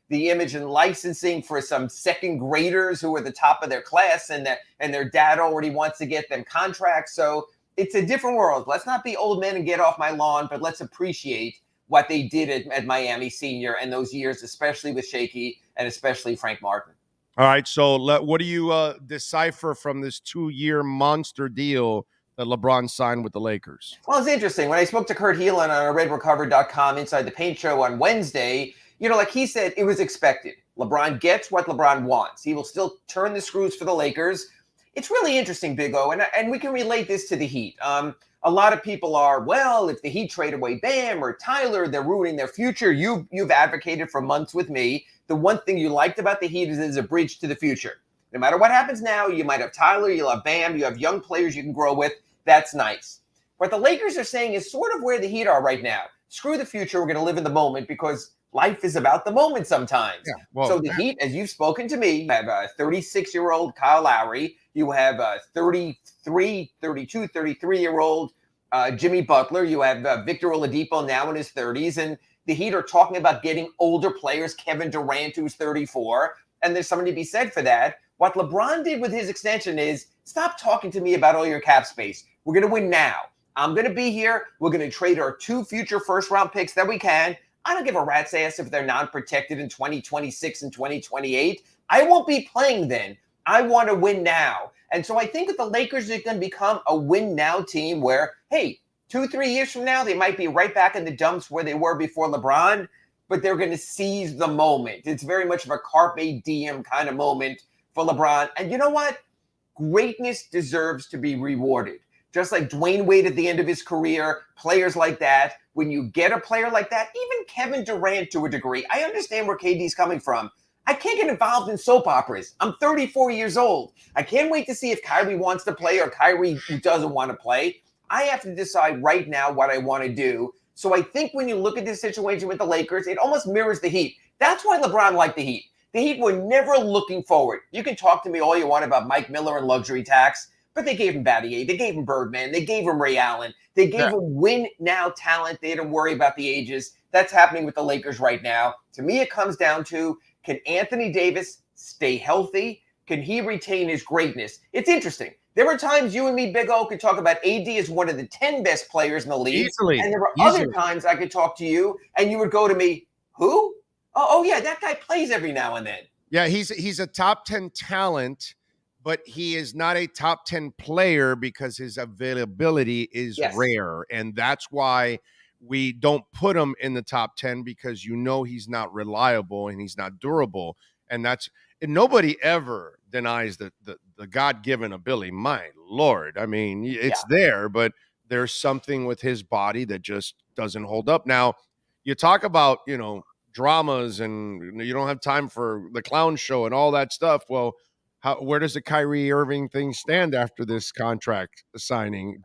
the image and licensing for some second graders who were the top of their class, and their dad already wants to get them contracts. So it's a different world. Let's not be old men and get off my lawn, but let's appreciate what they did at Miami Senior and those years, especially with Shaky and especially Frank Martin. All right. So what do you decipher from this 2-year monster deal that LeBron signed with the Lakers? Well, it's interesting. When I spoke to Kurt Heelan on our RedRecover.com Inside the Paint show on Wednesday, like he said, it was expected. LeBron gets what LeBron wants. He will still turn the screws for the Lakers. It's really interesting, Big O, and we can relate this to the Heat. A lot of people are, well, if the Heat trade away Bam or Tyler, they're ruining their future. You've advocated for months with me. The one thing you liked about the Heat is it's a bridge to the future. No matter what happens now, you might have Tyler, you'll have Bam, you have young players you can grow with. That's nice. What the Lakers are saying is sort of where the Heat are right now. Screw the future. We're going to live in the moment because life is about the moment sometimes. Yeah, so the Heat, as you've spoken to me, you have a 36-year-old Kyle Lowry. You have a 33, 32, 33-year-old Jimmy Butler. You have Victor Oladipo now in his 30s. And the Heat are talking about getting older players, Kevin Durant, who's 34. And there's something to be said for that. What LeBron did with his extension is stop talking to me about all your cap space. We're going to win now. I'm going to be here. We're going to trade our 2 future first-round picks that we can. I don't give a rat's ass if they're non-protected in 2026 and 2028. I won't be playing then. I want to win now. And so I think that the Lakers are going to become a win-now team where, hey, 2-3 years from now, they might be right back in the dumps where they were before LeBron, but they're going to seize the moment. It's very much of a carpe diem kind of moment for LeBron. And you know what? Greatness deserves to be rewarded. Just like Dwayne Wade at the end of his career, players like that, when you get a player like that, even Kevin Durant to a degree, I understand where KD's coming from. I can't get involved in soap operas. I'm 34 years old. I can't wait to see if Kyrie wants to play or Kyrie doesn't want to play. I have to decide right now what I want to do. So I think when you look at this situation with the Lakers, it almost mirrors the Heat. That's why LeBron liked the Heat. The Heat were never looking forward. You can talk to me all you want about Mike Miller and luxury tax, but they gave him Battier. They gave him Birdman. They gave him Ray Allen. They gave him win-now talent. They didn't worry about the ages. That's happening with the Lakers right now. To me, it comes down to, can Anthony Davis stay healthy? Can he retain his greatness? It's interesting. There were times you and me, Big O, could talk about AD as one of the 10 best players in the league. Easily. And there were other times I could talk to you, and you would go to me, who? Oh, yeah, that guy plays every now and then. Yeah, he's a top 10 talent, but he is not a top 10 player because his availability is rare. And that's why we don't put him in the top 10, because he's not reliable and he's not durable. And nobody ever denies the God-given ability. My Lord. I mean, it's there, but there's something with his body that just doesn't hold up. Now, you talk about, dramas and you don't have time for the clown show and all that stuff. Well, where does the Kyrie Irving thing stand after this contract signing?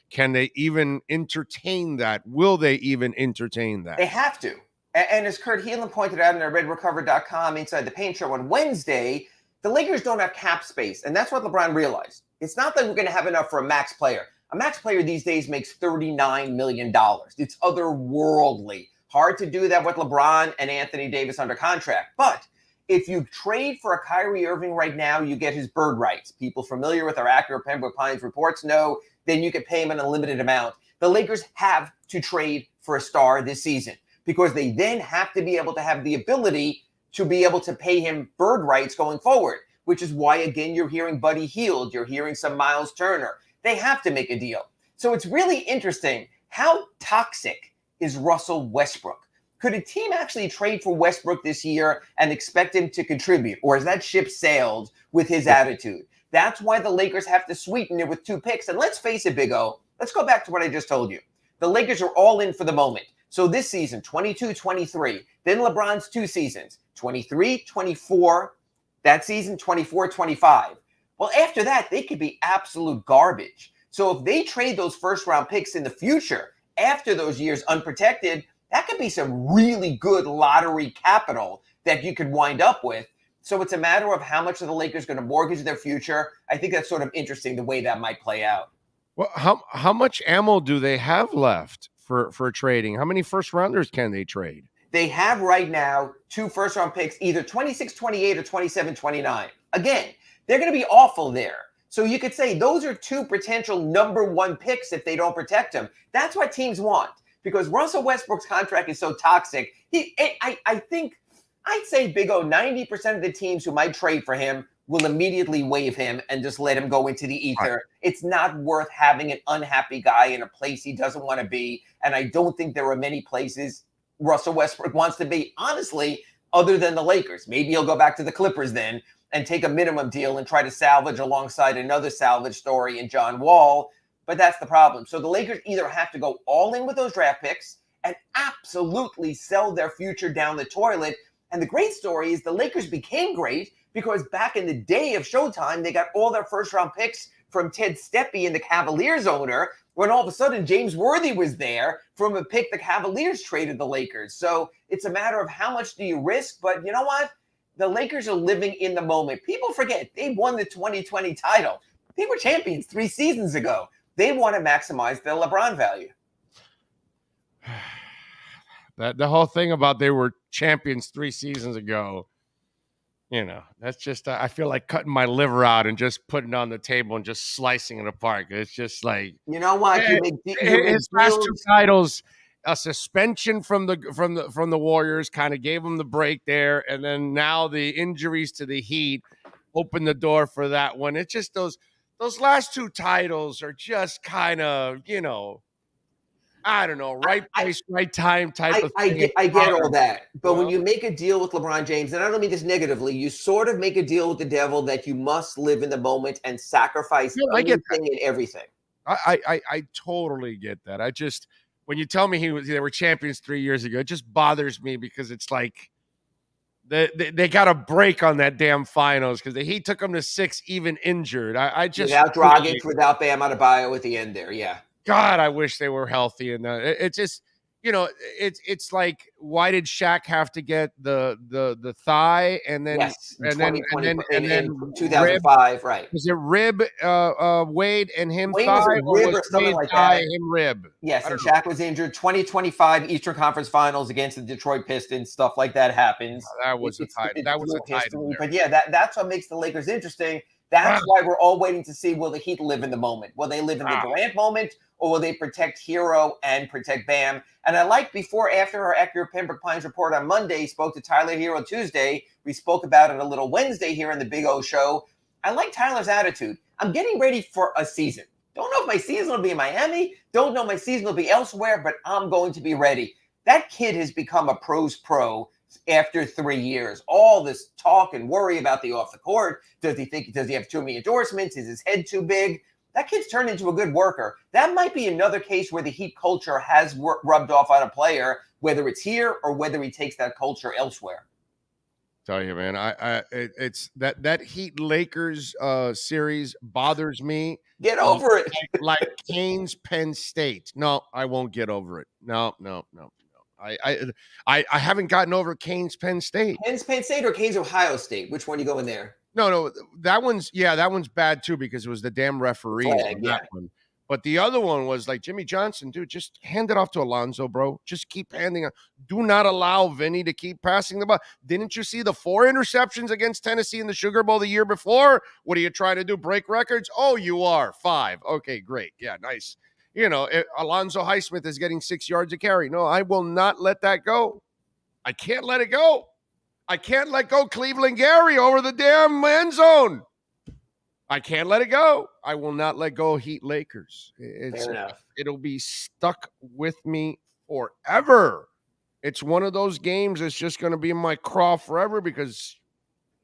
Can they even entertain that? Will they even entertain that? They have to. And as Kurt Heelan pointed out in our RedRecover.com Inside the Paint show on Wednesday, the Lakers don't have cap space. And that's what LeBron realized. It's not that we're going to have enough for a max player. A max player these days makes $39 million. It's otherworldly. Hard to do that with LeBron and Anthony Davis under contract. But if you trade for a Kyrie Irving right now, you get his bird rights. People familiar with our Acura Pembroke Pines reports know then you could pay him an unlimited amount. The Lakers have to trade for a star this season because they then have to be able to have the ability to be able to pay him bird rights going forward, which is why, again, you're hearing Buddy Hield, you're hearing some Miles Turner. They have to make a deal. So it's really interesting. How toxic is Russell Westbrook? Could a team actually trade for Westbrook this year and expect him to contribute? Or has that ship sailed with his attitude? That's why the Lakers have to sweeten it with 2 picks. And let's face it, Big O, let's go back to what I just told you. The Lakers are all in for the moment. So this season, 22-23, then LeBron's 2 seasons, 23-24, that season, 24-25. Well, after that, they could be absolute garbage. So if they trade those first-round picks in the future, after those years unprotected, that could be some really good lottery capital that you could wind up with. So it's a matter of how much are the Lakers going to mortgage their future. I think that's sort of interesting the way that might play out. Well, how much ammo do they have left for trading? How many first rounders can they trade? They have right now 2 first-round picks, either 26-28 or 27-29. Again, they're going to be awful there. So you could say those are 2 potential number 1 picks if they don't protect him. That's what teams want, because Russell Westbrook's contract is so toxic. I think I'd say, Big O, 90% of the teams who might trade for him will immediately waive him and just let him go into the ether. Right. It's not worth having an unhappy guy in a place he doesn't want to be. And I don't think there are many places Russell Westbrook wants to be, honestly, other than the Lakers. Maybe he'll go back to the Clippers then and take a minimum deal and try to salvage alongside another salvage story in John Wall. But that's the problem. So the Lakers either have to go all in with those draft picks and absolutely sell their future down the toilet. And the great story is the Lakers became great because back in the day of Showtime, they got all their first-round picks from Ted Steppe and the Cavaliers owner, when all of a sudden James Worthy was there from a pick the Cavaliers traded the Lakers. So it's a matter of how much do you risk. But you know what? The Lakers are living in the moment. People forget they won the 2020 title. They were champions 3 seasons ago. They want to maximize their LeBron value. The whole thing about they were champions 3 seasons ago. You know, that's just I feel like cutting my liver out and just putting it on the table and just slicing it apart. It's just like, You know what? hey, You make his last two deals. titles, a suspension from the Warriors kind of gave him the break there, and then now the injuries to the Heat opened the door for that one. It's just those last two titles are just kind of, you know, I don't know, right place, right time type of thing. I get all that. But when you make a deal with LeBron James, and I don't mean this negatively, you sort of make a deal with the devil that you must live in the moment and sacrifice anything and everything. I totally get that. I just, when you tell me they were champions 3 years ago, it just bothers me because it's like they got a break on that damn finals because the Heat took them to 6 even injured. I just without Dragic, without Bam Adebayo at the end there, yeah. God, I wish they were healthy. And it just, you know, it's like, why did Shaq have to get the thigh and then and then 2005, right? Was it rib Wade and him Wade thigh, was or rib was or something Wade like thigh that? him rib? Yes, and Shaq was injured. 2025 Eastern Conference Finals against the Detroit Pistons. Stuff like that happens. That was a title. That was a title. But yeah, that's what makes the Lakers interesting. That's why we're all waiting to see, will the Heat live in the moment? Will they live in the Durant moment, or will they protect Hero and protect Bam? And I like after our Acura Pembroke Pines report on Monday, spoke to Tyler Hero Tuesday. We spoke about it a little Wednesday here in the Big O Show. I like Tyler's attitude. I'm getting ready for a season. Don't know if my season will be in Miami. Don't know if my season will be elsewhere, but I'm going to be ready. That kid has become a pro's pro after 3 years. All this talk and worry about the off the court. Does he have too many endorsements? Is his head too big? That kid's turned into a good worker. That might be another case where the Heat culture has rubbed off on a player, whether it's here or whether he takes that culture elsewhere. Tell you, man, it's that Heat Lakers series bothers me. Get over it. Like Kane's Penn State. No, I won't get over it. No. I haven't gotten over Kane's Penn State. Kane's Penn State or Kane's Ohio State? Which one you go in there? No, that one's bad too because it was the damn referee on that one. But the other one was like Jimmy Johnson, dude, just hand it off to Alonzo, bro. Just keep handing it. Do not allow Vinny to keep passing the ball. Didn't you see the 4 interceptions against Tennessee in the Sugar Bowl the year before? What are you trying to do, break records? Oh, you are. 5. Okay, great. Yeah, nice. You know, Alonzo Highsmith is getting 6 yards a carry. No, I will not let that go. I can't let it go. I can't let go Cleveland Gary over the damn end zone. I can't let it go. I will not let go Heat Lakers. Fair enough. It'll be stuck with me forever. It's one of those games that's just going to be in my craw forever because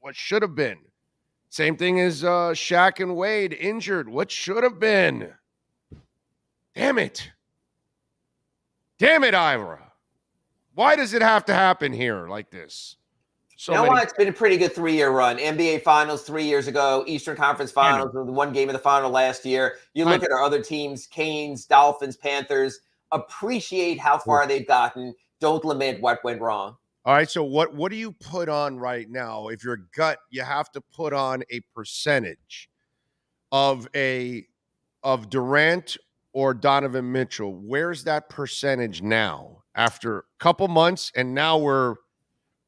what should have been. Same thing as Shaq and Wade injured. What should have been? Damn it. Damn it, Ira. Why does it have to happen here like this? You know what? It's been a pretty good 3-year run. NBA Finals 3 years ago, Eastern Conference Finals, the one game of the final last year. You look at our other teams, Canes, Dolphins, Panthers, appreciate how far they've gotten. Don't lament what went wrong. All right, so what do you put on right now? If your gut, you have to put on a percentage of Durant or Donovan Mitchell. Where's that percentage now after a couple months, and now we're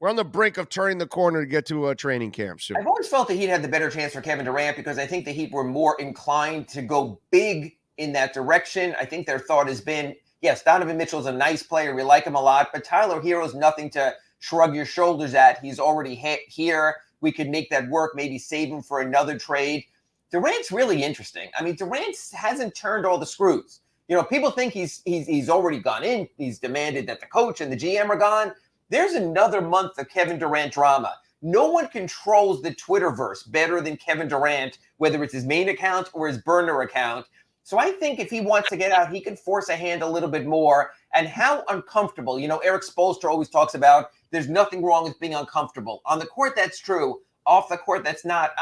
on the brink of turning the corner to get to a training camp soon. I've always felt the Heat had the better chance for Kevin Durant because I think the Heat were more inclined to go big in that direction. I think their thought has been, yes, Donovan Mitchell's a nice player. We like him a lot, but Tyler Hero's nothing to shrug your shoulders at. He's already here. We could make that work, maybe save him for another trade. Durant's really interesting. I mean, Durant hasn't turned all the screws. You know, people think he's already gone in. He's demanded that the coach and the GM are gone. There's another month of Kevin Durant drama. No one controls the Twitterverse better than Kevin Durant, whether it's his main account or his burner account. So I think if he wants to get out, he can force a hand a little bit more. And how uncomfortable, you know, Eric Spoelstra always talks about there's nothing wrong with being uncomfortable. On the court, that's true. Off the court, that's not.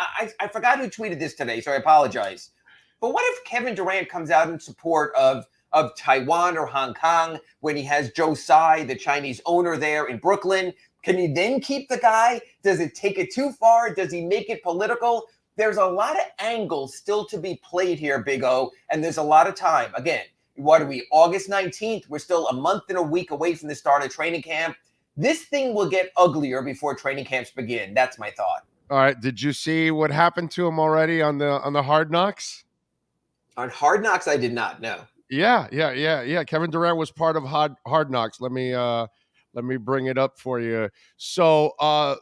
I forgot who tweeted this today, so I apologize. But what if Kevin Durant comes out in support of Taiwan or Hong Kong when he has Joe Tsai, the Chinese owner there in Brooklyn? Can he then keep the guy? Does it take it too far? Does he make it political? There's a lot of angles still to be played here, Big O, and there's a lot of time. Again, what are we, August 19th? We're still a month and a week away from the start of training camp. This thing will get uglier before training camps begin. That's my thought. All right. Did you see what happened to him already on the Hard Knocks? On Hard Knocks, I did not know. Yeah. Kevin Durant was part of Hard Knocks. Let me bring it up for you. So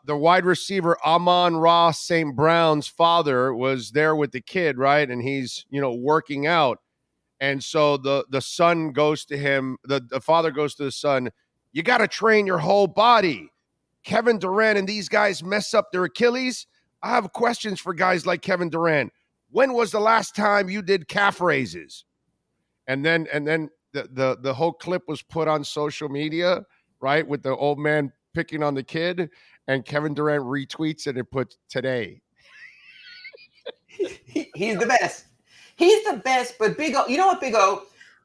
the wide receiver Amon-Ra St. Brown's father was there with the kid, right? And he's, working out. And so the son goes to him, the father goes to the son, you got to train your whole body. Kevin Durant and these guys mess up their Achilles. I have questions for guys like Kevin Durant. When was the last time you did calf raises? And then the whole clip was put on social media, right, with the old man picking on the kid, and Kevin Durant retweets it and puts today. He's the best. He's the best. But Big O, you know what, Big O?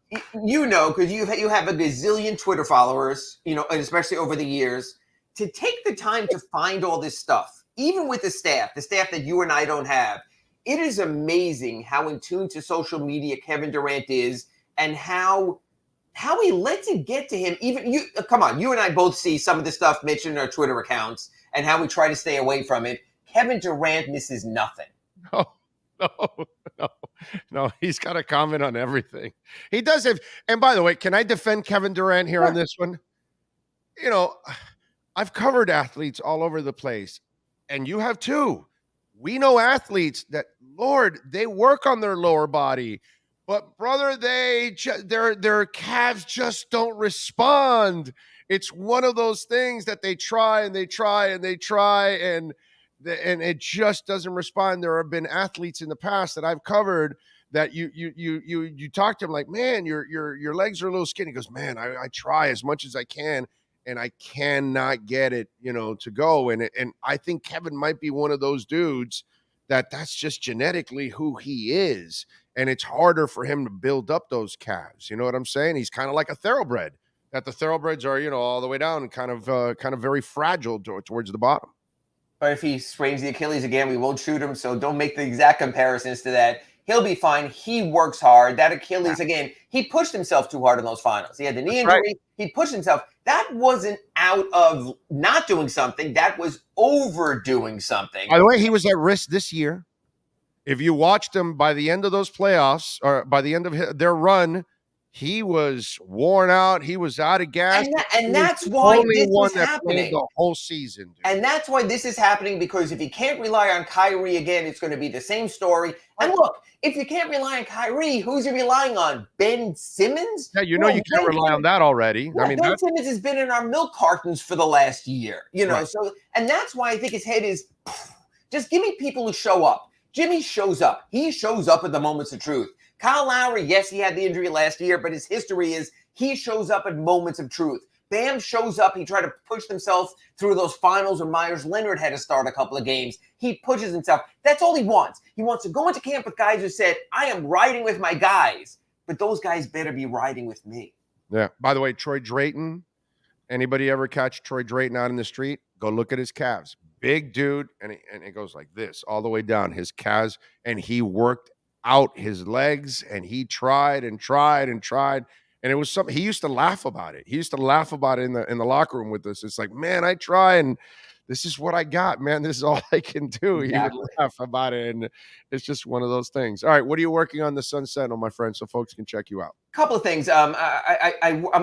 Because you have a gazillion Twitter followers, and especially over the years, to take the time to find all this stuff, even with the staff that you and I don't have. It is amazing how in tune to social media Kevin Durant is, and how he lets it get to him. Even you, come on, you and I both see some of the stuff mentioned in our Twitter accounts and how we try to stay away from it. Kevin Durant misses nothing. No, he's got a comment on everything. He does have, and by the way, can I defend Kevin Durant here on this one? I've covered athletes all over the place, and you have too. We know athletes that, Lord, they work on their lower body, but brother, their calves just don't respond. It's one of those things that they try and they try and they try, and it just doesn't respond. There have been athletes in the past that I've covered that you talk to them like, man, your legs are a little skinny. He goes, man, I try as much as I can, and I cannot get it, to go. And I think Kevin might be one of those dudes that's just genetically who he is. And it's harder for him to build up those calves. You know what I'm saying? He's kind of like a thoroughbred, that the thoroughbreds are, all the way down and kind of very fragile towards the bottom. But if he sprains the Achilles again, we won't shoot him. So don't make the exact comparisons to that. He'll be fine. He works hard. That Achilles, again, he pushed himself too hard in those finals. He had the knee injury. Right. He pushed himself. That wasn't out of not doing something. That was overdoing something. By the way, he was at risk this year. If you watched him by the end of those playoffs, or by the end of their run, he was worn out. He was out of gas. And that's why this is happening. The whole season. Dude. And that's why this is happening, because if you can't rely on Kyrie again, it's going to be the same story. And look, if you can't rely on Kyrie, who's you relying on? Ben Simmons? Yeah, you can't rely on that already. Well, Ben Simmons has been in our milk cartons for the last year, Right. So, and that's why I think his head is just give me people who show up. Jimmy shows up. He shows up at the moments of truth. Kyle Lowry, yes, he had the injury last year, but his history is he shows up at moments of truth. Bam shows up. He tried to push himself through those finals when Myers Leonard had to start a couple of games. He pushes himself. That's all he wants. He wants to go into camp with guys who said, I am riding with my guys, but those guys better be riding with me. Yeah. By the way, Troy Drayton, anybody ever catch Troy Drayton out in the street? Go look at his calves. Big dude, and it goes like this all the way down his calves, and he worked out his legs, and he tried and tried and tried, and it was something he used to laugh about it. He used to laugh about it in the locker room with us. It's like, man, I try, and this is what I got, man. This is all I can do. Exactly. He would laugh about it, and it's just one of those things. All right, what are you working on the Sun Sentinel, my friend, so folks can check you out? Couple of things. I'm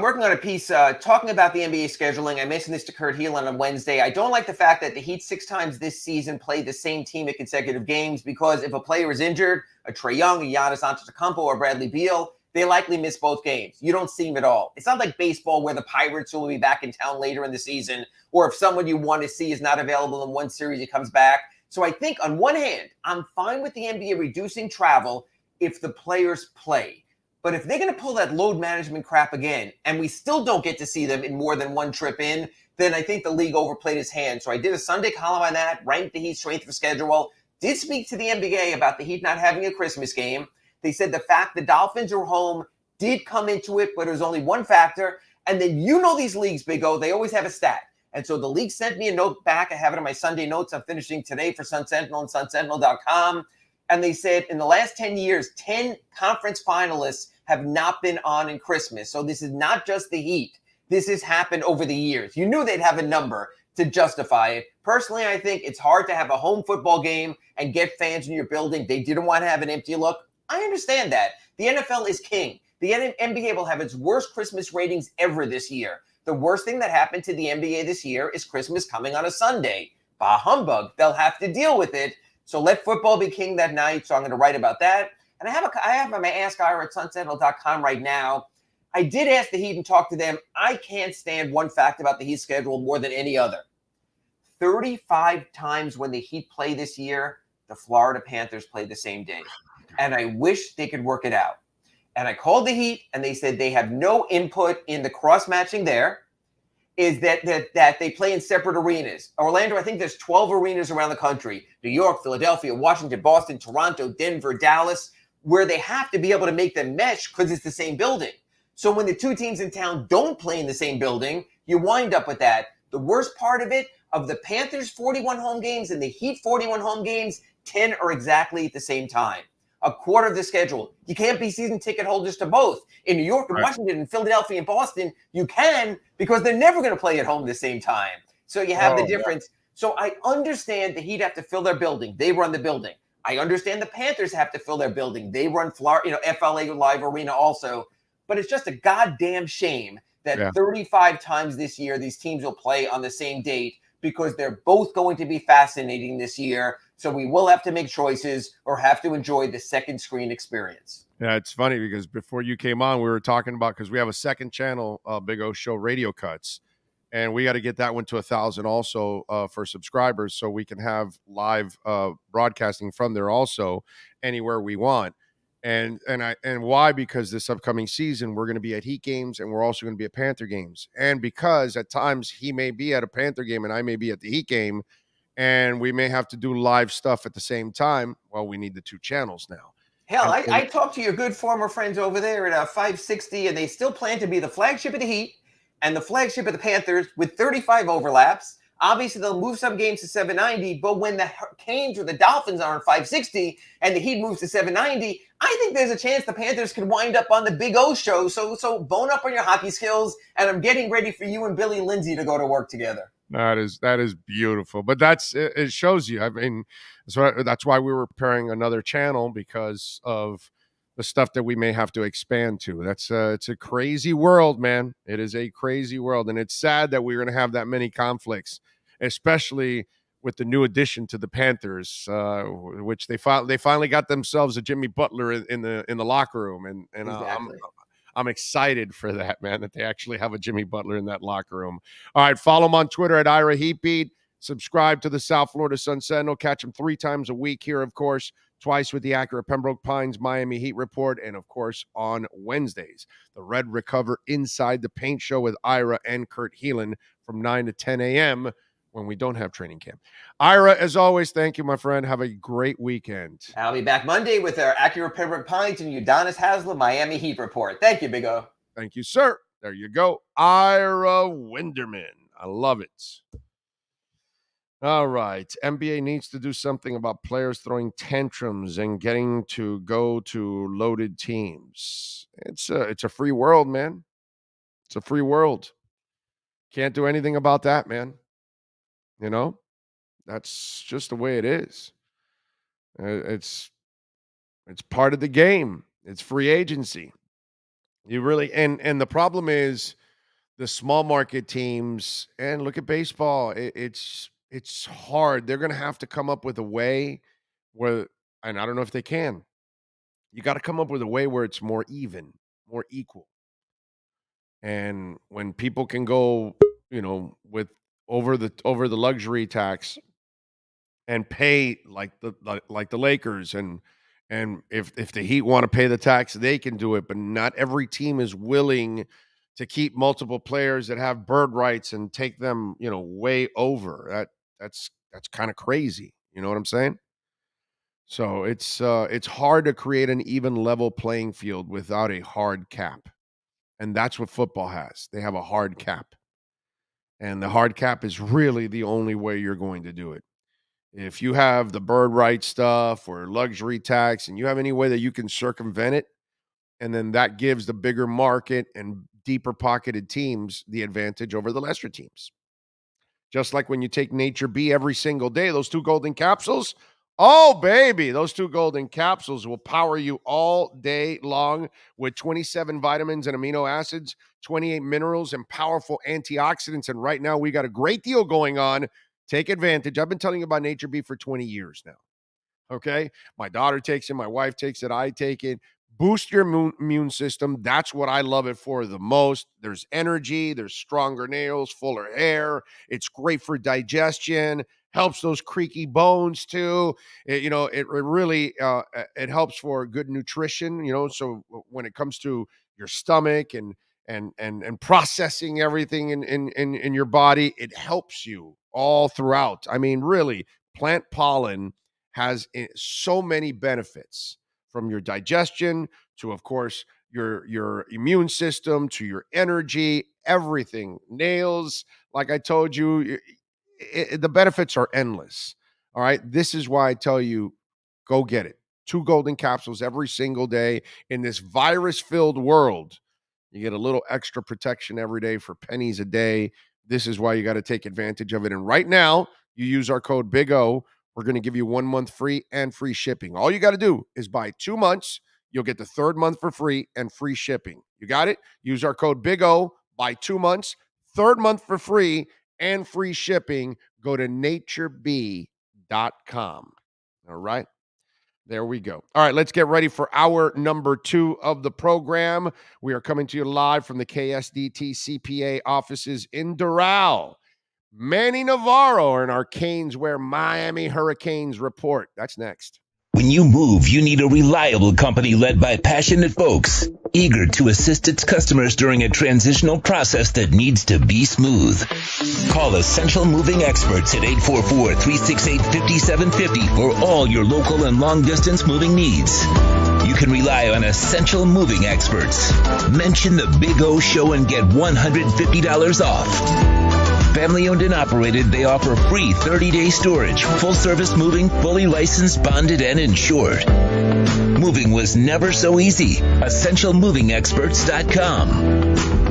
working on a piece talking about the NBA scheduling. I mentioned this to Kurt Heelan on Wednesday. I don't like the fact that the Heat 6 times this season played the same team at consecutive games, because if a player is injured, a Trae Young, a Giannis Antetokounmpo, or Bradley Beal, they likely miss both games. You don't see them at all. It's not like baseball where the Pirates will be back in town later in the season, or if someone you want to see is not available in one series, he comes back. So I think on one hand, I'm fine with the NBA reducing travel if the players play. But if they're going to pull that load management crap again, and we still don't get to see them in more than one trip in, then I think the league overplayed its hand. So I did a Sunday column on that, ranked the Heat's strength of schedule, did speak to the NBA about the Heat not having a Christmas game. They said the fact the Dolphins are home did come into it, but it was only one factor. And then these leagues, Big O, they always have a stat. And so the league sent me a note back. I have it in my Sunday notes. I'm finishing today for Sun Sentinel and sunsentinel.com. And they said in the last 10 years, 10 conference finalists have not been on in Christmas. So this is not just the Heat. This has happened over the years. You knew they'd have a number to justify it. Personally, I think it's hard to have a home football game and get fans in your building. They didn't want to have an empty look. I understand that. The NFL is king. The NBA will have its worst Christmas ratings ever this year. The worst thing that happened to the NBA this year is Christmas coming on a Sunday. Bah humbug. They'll have to deal with it. So let football be king that night. So I'm going to write about that. And I have my Ask Ira at sunsentinel.com right now. I did ask the Heat and talk to them. I can't stand one fact about the Heat schedule more than any other. 35 times when the Heat play this year, the Florida Panthers play the same day. And I wish they could work it out. And I called the Heat, and they said they have no input in the cross-matching there, is that they play in separate arenas. Orlando, I think there's 12 arenas around the country. New York, Philadelphia, Washington, Boston, Toronto, Denver, Dallas, where they have to be able to make them mesh because it's the same building. So when the two teams in town don't play in the same building, you wind up with that. The worst part of it, of the Panthers' 41 home games and the Heat 41 home games, 10 are exactly at the same time. A quarter of the schedule. You can't be season ticket holders to both. In New York and Washington and Philadelphia and Boston, you can because they're never going to play at home at the same time. So you have the difference. Yeah. So I understand the Heat have to fill their building. They run the building. I understand the Panthers have to fill their building. They run Florida, FLA Live Arena also. But it's just a goddamn shame that 35 times this year these teams will play on the same date because they're both going to be fascinating this year. So we will have to make choices or have to enjoy the second screen experience. Yeah, it's funny because before you came on, we were talking about, because we have a second channel, Big O Show Radio Cuts, and we got to get that one to 1,000 also for subscribers so we can have live broadcasting from there also anywhere we want. And why? Because this upcoming season, we're going to be at Heat games and we're also going to be at Panther games. And because at times he may be at a Panther game and I may be at the Heat game, and we may have to do live stuff at the same time. Well, we need the two channels now. Hell, I talked to your good former friends over there at 560, and they still plan to be the flagship of the Heat and the flagship of the Panthers with 35 overlaps. Obviously, they'll move some games to 790, but when the Canes or the Dolphins are on 560 and the Heat moves to 790, I think there's a chance the Panthers could wind up on the Big O Show. So bone up on your hockey skills, and I'm getting ready for you and Billy Lindsay to go to work together. That is beautiful, but it shows you. I mean, that's why we were preparing another channel, because of the stuff that we may have to expand to. It's a crazy world, man. It is a crazy world, and it's sad that we're going to have that many conflicts, especially with the new addition to the Panthers, which they finally got themselves a Jimmy Butler in the locker room, and exactly. I'm excited for that, man, that they actually have a Jimmy Butler in that locker room. All right, follow him on Twitter at Ira Heatbeat. Subscribe to the South Florida Sun Sentinel. Catch him 3 times a week here, of course, twice with the Acura Pembroke Pines Miami Heat Report, and, of course, on Wednesdays, the Red Recover Inside the Paint Show with Ira and Kurt Heelan from 9 to 10 a.m. when we don't have training camp. Ira, as always, thank you, my friend. Have a great weekend. I'll be back Monday with our Acura Pembroke Pines and Udonis Haslem Miami Heat Report. Thank you, Big O. Thank you, sir. There you go. Ira Winderman. I love it. All right. NBA needs to do something about players throwing tantrums and getting to go to loaded teams. It's a free world, man. It's a free world. Can't do anything about that, man. You know, that's just the way it is. It's part of the game. It's free agency. You really, and the problem is the small market teams, and look at baseball. It's hard. They're going to have to come up with a way where, and I don't know if they can. You got to come up with a way where it's more even, more equal. And when people can go, with over the luxury tax and pay like the Lakers, and if the Heat want to pay the tax, they can do it, but not every team is willing to keep multiple players that have bird rights and take them, way over. That's kind of crazy. You know what I'm saying? So it's hard to create an even level playing field without a hard cap. And that's what football has. They have a hard cap. And the hard cap is really the only way you're going to do it. If you have the bird right stuff or luxury tax and you have any way that you can circumvent it, and then that gives the bigger market and deeper pocketed teams the advantage over the lesser teams. Just like when you take Nature B every single day, those 2 golden capsules, oh, baby, those 2 golden capsules will power you all day long with 27 vitamins and amino acids, 28 minerals, and powerful antioxidants. And right now, we got a great deal going on. Take advantage. I've been telling you about Nature B for 20 years now. Okay? My daughter takes it. My wife takes it. I take it. Boost your immune system. That's what I love it for the most. There's energy. There's stronger nails, fuller hair. It's great for digestion. Helps those creaky bones too. It really it helps for good nutrition. So when it comes to your stomach and processing everything in your body, it helps you all throughout. I mean, really, plant pollen has so many benefits, from your digestion to, of course, your immune system, to your energy, everything. Nails, like I told you, the benefits are endless. All right. This is why I tell you, go get it. 2 golden capsules every single day in this virus-filled world. You get a little extra protection every day for pennies a day. This is why you got to take advantage of it. And right now, you use our code Big O. We're going to give you 1 month free and free shipping. All you got to do is buy 2 months. You'll get the 3rd month for free and free shipping. You got it? Use our code Big O. Buy 2 months, 3rd month for free and free shipping. Go to natureb.com. All right. There we go. All right, let's get ready for hour number 2 of the program. We are coming to you live from the KSDT CPA offices in Doral. Manny Navarro in our Canes Wear Miami Hurricanes report. That's next. When you move, you need a reliable company led by passionate folks, eager to assist its customers during a transitional process that needs to be smooth. Call Essential Moving Experts at 844-368-5750 for all your local and long-distance moving needs. You can rely on Essential Moving Experts. Mention the Big O Show and get $150 off. Family owned and operated, they offer free 30-day storage, full-service moving, fully licensed, bonded, and insured. Moving was never so easy. EssentialMovingExperts.com.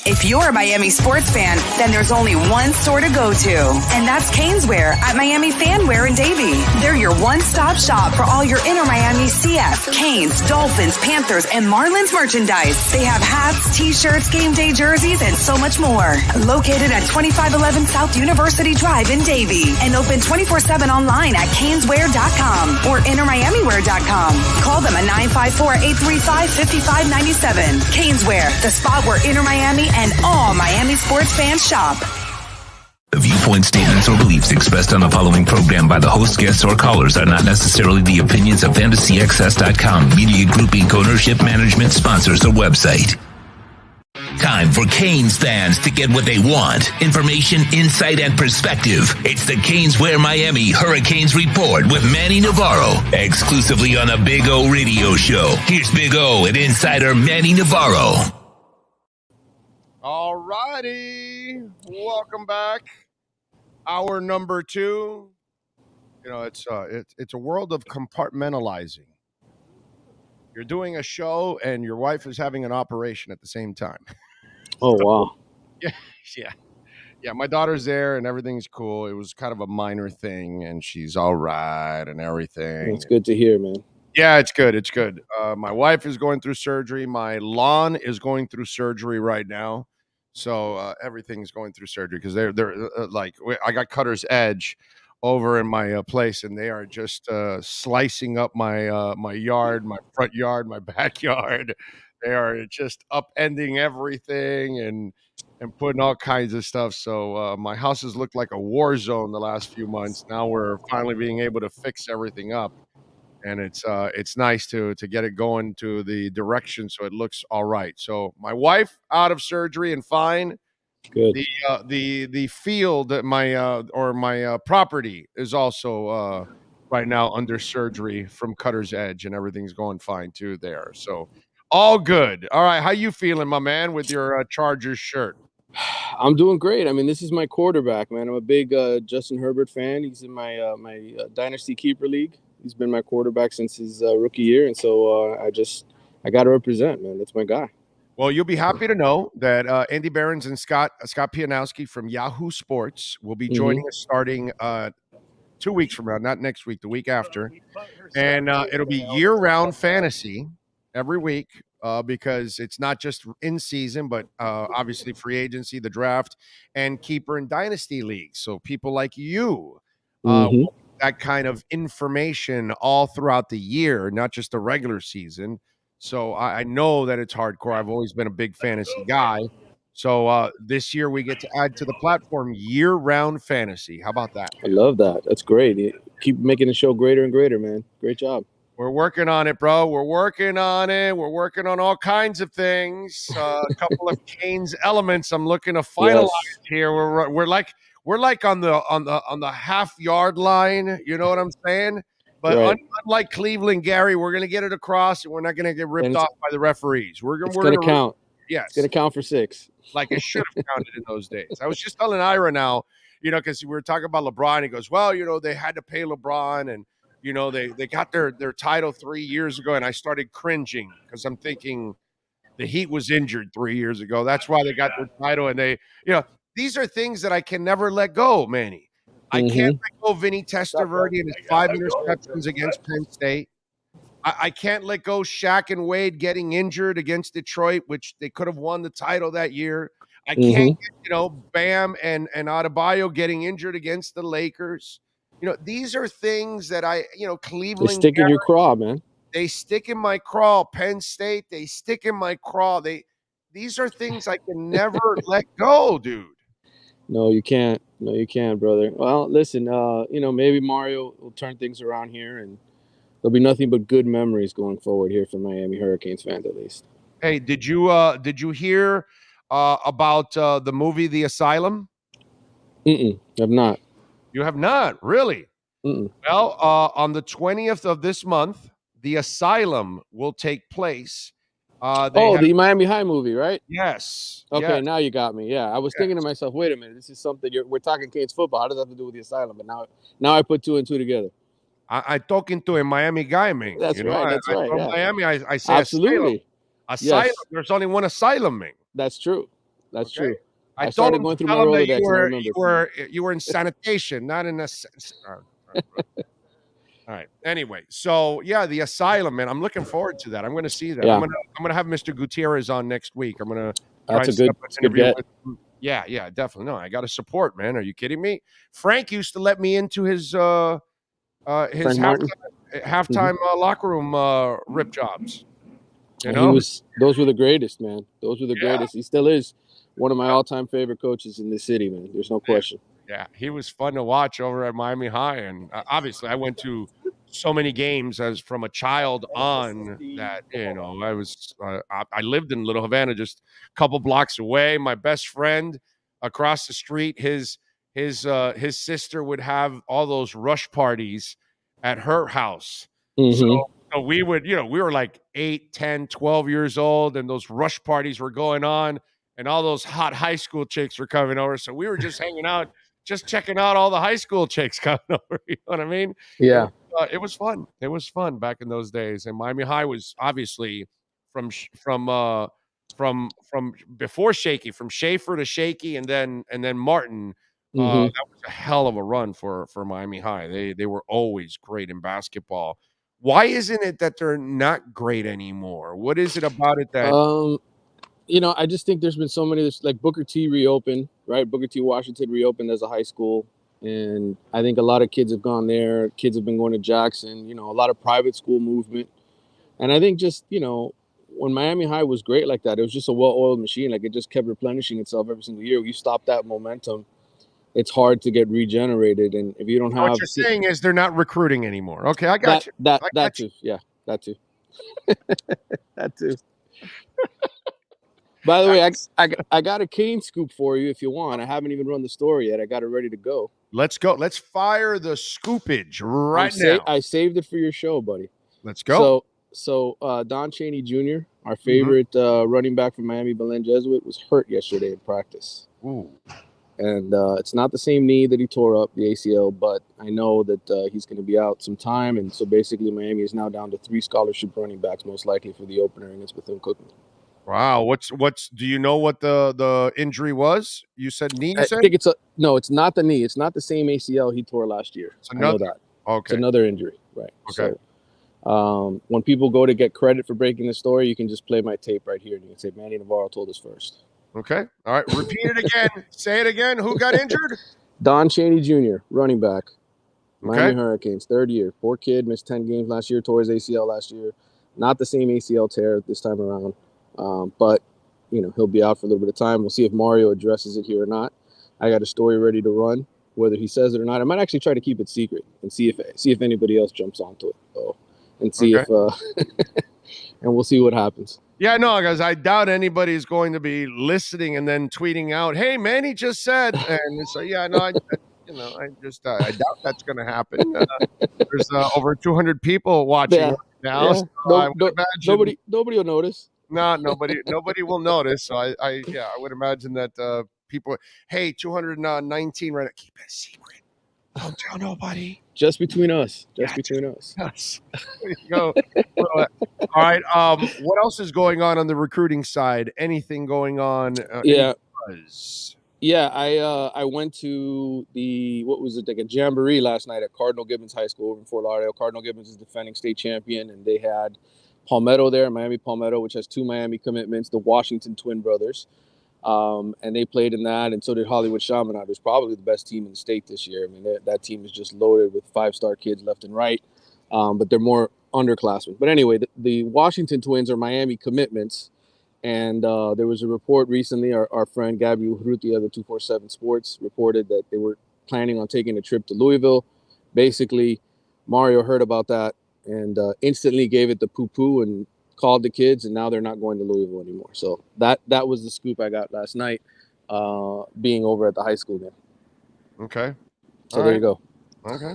If you're a Miami sports fan, then there's only one store to go to, and that's Caneswear at Miami Fanwear in Davie. They're your one-stop shop for all your inner Miami CF, Canes, Dolphins, Panthers, and Marlins merchandise. They have hats, t-shirts, game day jerseys, and so much more. Located at 2511 South University Drive in Davie, and open 24/7 online at caneswear.com or innermiamiwear.com. Call them at 954-835-5597. Caneswear, the spot where inner Miami and all Miami sports fans shop. The viewpoint statements or beliefs expressed on the following program by the host, guests, or callers are not necessarily the opinions of FantasyXS.com, Media Group Inc. ownership, management, sponsors, or website. Time for Canes fans to get what they want. Information, insight, and perspective. It's the Canes Wear Miami Hurricanes Report with Manny Navarro, exclusively on the Big O Radio Show. Here's Big O and insider Manny Navarro. All righty. Welcome back. Hour number 2. You know, it's a world of compartmentalizing. You're doing a show and your wife is having an operation at the same time. Oh, wow. Yeah. My daughter's there and everything's cool. It was kind of a minor thing and she's all right and everything. It's good to hear, man. Yeah, it's good. It's good. My wife is going through surgery. My lawn is going through surgery right now. So everything's going through surgery because they're like, I got cutter's edge over in my place, and they are just slicing up my my yard, my front yard, my backyard. They are just upending everything and putting all kinds of stuff. So my house has looked like a war zone the last few months. Now we're finally being able to fix everything up, and it's nice to get it going to the direction so it looks all right. So my wife out of surgery and fine. Good. The field that my property is also right now under surgery from cutter's edge, and everything's going fine too there. So all good. All right, how you feeling, my man, with your Chargers shirt? I'm doing great. I mean, this is my quarterback, man. I'm a big Justin Herbert fan. He's in my Dynasty Keeper League. He's been my quarterback since his rookie year, and so I got to represent, man. That's my guy. Well, you'll be happy to know that Andy Behrens and Scott Pianowski from Yahoo Sports will be joining us starting 2 weeks from now, not next week, the week after. And it'll be year-round fantasy every week because it's not just in season, but obviously free agency, the draft, and keeper and dynasty leagues. So people like you want that kind of information all throughout the year, not just the regular season. So I know that it's hardcore. I've always been a big fantasy guy. So this year we get to add to the platform year-round fantasy. How about that? I love that. That's great. You keep making the show greater and greater, man. Great job. We're working on it, bro. We're working on it. We're working on all kinds of things. A couple of Kane's elements I'm looking to finalize here. We're like on the half-yard line. You know what I'm saying? But unlike Cleveland, Gary, we're going to get it across, and we're not going to get ripped off by the referees. We're going to count. Yes. It's going to count for 6. Like it should have counted in those days. I was just telling Ira now, because we were talking about LeBron. He goes, well, they had to pay LeBron, and, they got their title 3 years ago, and I started cringing because I'm thinking the Heat was injured 3 years ago. That's why they got their title, and they, these are things that I can never let go, Manny. I can't let go Vinny Testaverde and his 5 interceptions against Penn State. I can't let go Shaq and Wade getting injured against Detroit, which they could have won the title that year. I can't get, Bam and Adebayo getting injured against the Lakers. These are things that Cleveland. They stick in your craw, man. They stick in my craw. Penn State, they stick in my craw. These are things I can never let go, dude. No, you can't. No, you can't, brother. Well, listen, maybe Mario will turn things around here, and there'll be nothing but good memories going forward here for Miami Hurricanes fans, at least. Hey, did you hear about the movie The Asylum? I've not. You have not, really? Well, on the 20th of this month, The Asylum will take place. The Miami High movie, right? Yes. Okay, yes. Now you got me. Yeah, I was thinking to myself, wait a minute, this is something we're talking Canes football. How does that have to do with The Asylum? But now I put 2 and 2 together. I talking to a Miami guy, man. That's right. That's right. From yeah. Miami, I say absolutely. Asylum. Yes. There's only one asylum, man. That's true. That's true. I started going through my Rolodex. You were in sanitation, not in a. All right. Anyway, so yeah, The Asylum, man. I'm looking forward to that. I'm going to see that. Yeah. I'm gonna have Mr. Gutierrez on next week. I'm going to. That's a good bet. Yeah, definitely. No, I got to support, man. Are you kidding me? Frank used to let me into his halftime locker room rip jobs. Those were the greatest, man. Those were the greatest. He still is one of my all-time favorite coaches in the city, man. There's no question. Yeah, he was fun to watch over at Miami High, and obviously I went to so many games as from a child on that I lived in Little Havana, just a couple blocks away. My best friend across the street, his sister would have all those rush parties at her house. So we would, we were like 8, 10, 12 years old, and those rush parties were going on, and all those hot high school chicks were coming over. So we were just hanging out, just checking out all the high school chicks coming over. You know what I mean? Yeah. It was fun. It was fun back in those days. And Miami High was obviously from before Shaky, from Schaefer to Shaky, and then Martin. That was a hell of a run for Miami High. They were always great in basketball. Why isn't it that they're not great anymore? What is it about it that? I just think there's been so many. Like Booker T reopened, right? Booker T Washington reopened as a high school, and I think a lot of kids have gone there. Kids have been going to Jackson. A lot of private school movement, and I think just when Miami High was great like that, it was just a well-oiled machine. Like, it just kept replenishing itself every single year. You stop that momentum, it's hard to get regenerated. And if you don't have, what you're saying is they're not recruiting anymore. Okay, I got you. That too. Yeah, that too. That too. By the way, I got a Kane scoop for you if you want. I haven't even run the story yet. I got it ready to go. Let's go. Let's fire the scoopage now. I saved it for your show, buddy. Let's go. So Don Chaney Jr., our favorite running back from Miami, Belen Jesuit, was hurt yesterday in practice. Ooh. And it's not the same knee that he tore up, the ACL, but I know that he's going to be out some time. And so basically Miami is now down to 3 scholarship running backs, most likely for the opener, and it's Bethune-Cookman. Wow. What's do you know what the injury was? You said knee, I think it's not the knee. It's not the same ACL he tore last year. I know that. Okay. It's another injury, right? Okay. So when people go to get credit for breaking the story, you can just play my tape right here and you can say Manny Navarro told us first. Okay. All right. Repeat it again. Say it again. Who got injured? Don Chaney Jr., running back. Miami Hurricanes, 3rd year. Poor kid, missed 10 games last year, tore his ACL last year. Not the same ACL tear this time around. But, he'll be out for a little bit of time. We'll see if Mario addresses it here or not. I got a story ready to run, whether he says it or not. I might actually try to keep it secret and see if anybody else jumps onto it, though, and see if and we'll see what happens. Yeah, no, guys, I doubt anybody's going to be listening and then tweeting out, "Hey, Manny just said," and so I doubt that's going to happen. There's over 200 people watching right now. Yeah. So Nobody will notice. No, nobody will notice. So I would imagine that people. Hey, 219 right now. Keep it secret. Don't tell nobody. Just between us. Between us. Yes. There you go. All right. What else is going on the recruiting side? Anything going on? Yeah, I went to like a jamboree last night at Cardinal Gibbons High School over in Fort Lauderdale. Cardinal Gibbons is defending state champion, and they had Palmetto there, Miami Palmetto, which has 2 Miami commitments, the Washington twin brothers. And they played in that, and so did Hollywood Chaminade, who's probably the best team in the state this year. I mean, that team is just loaded with 5-star kids left and right, but they're more underclassmen. But anyway, the Washington twins are Miami commitments, and there was a report recently. Our friend Gabby Urrutia of the 247 Sports reported that they were planning on taking a trip to Louisville. Basically, Mario heard about that and instantly gave it the poo-poo and called the kids, and now they're not going to Louisville anymore. So that was the scoop I got last night, being over at the high school game. Okay. So there you go. Okay.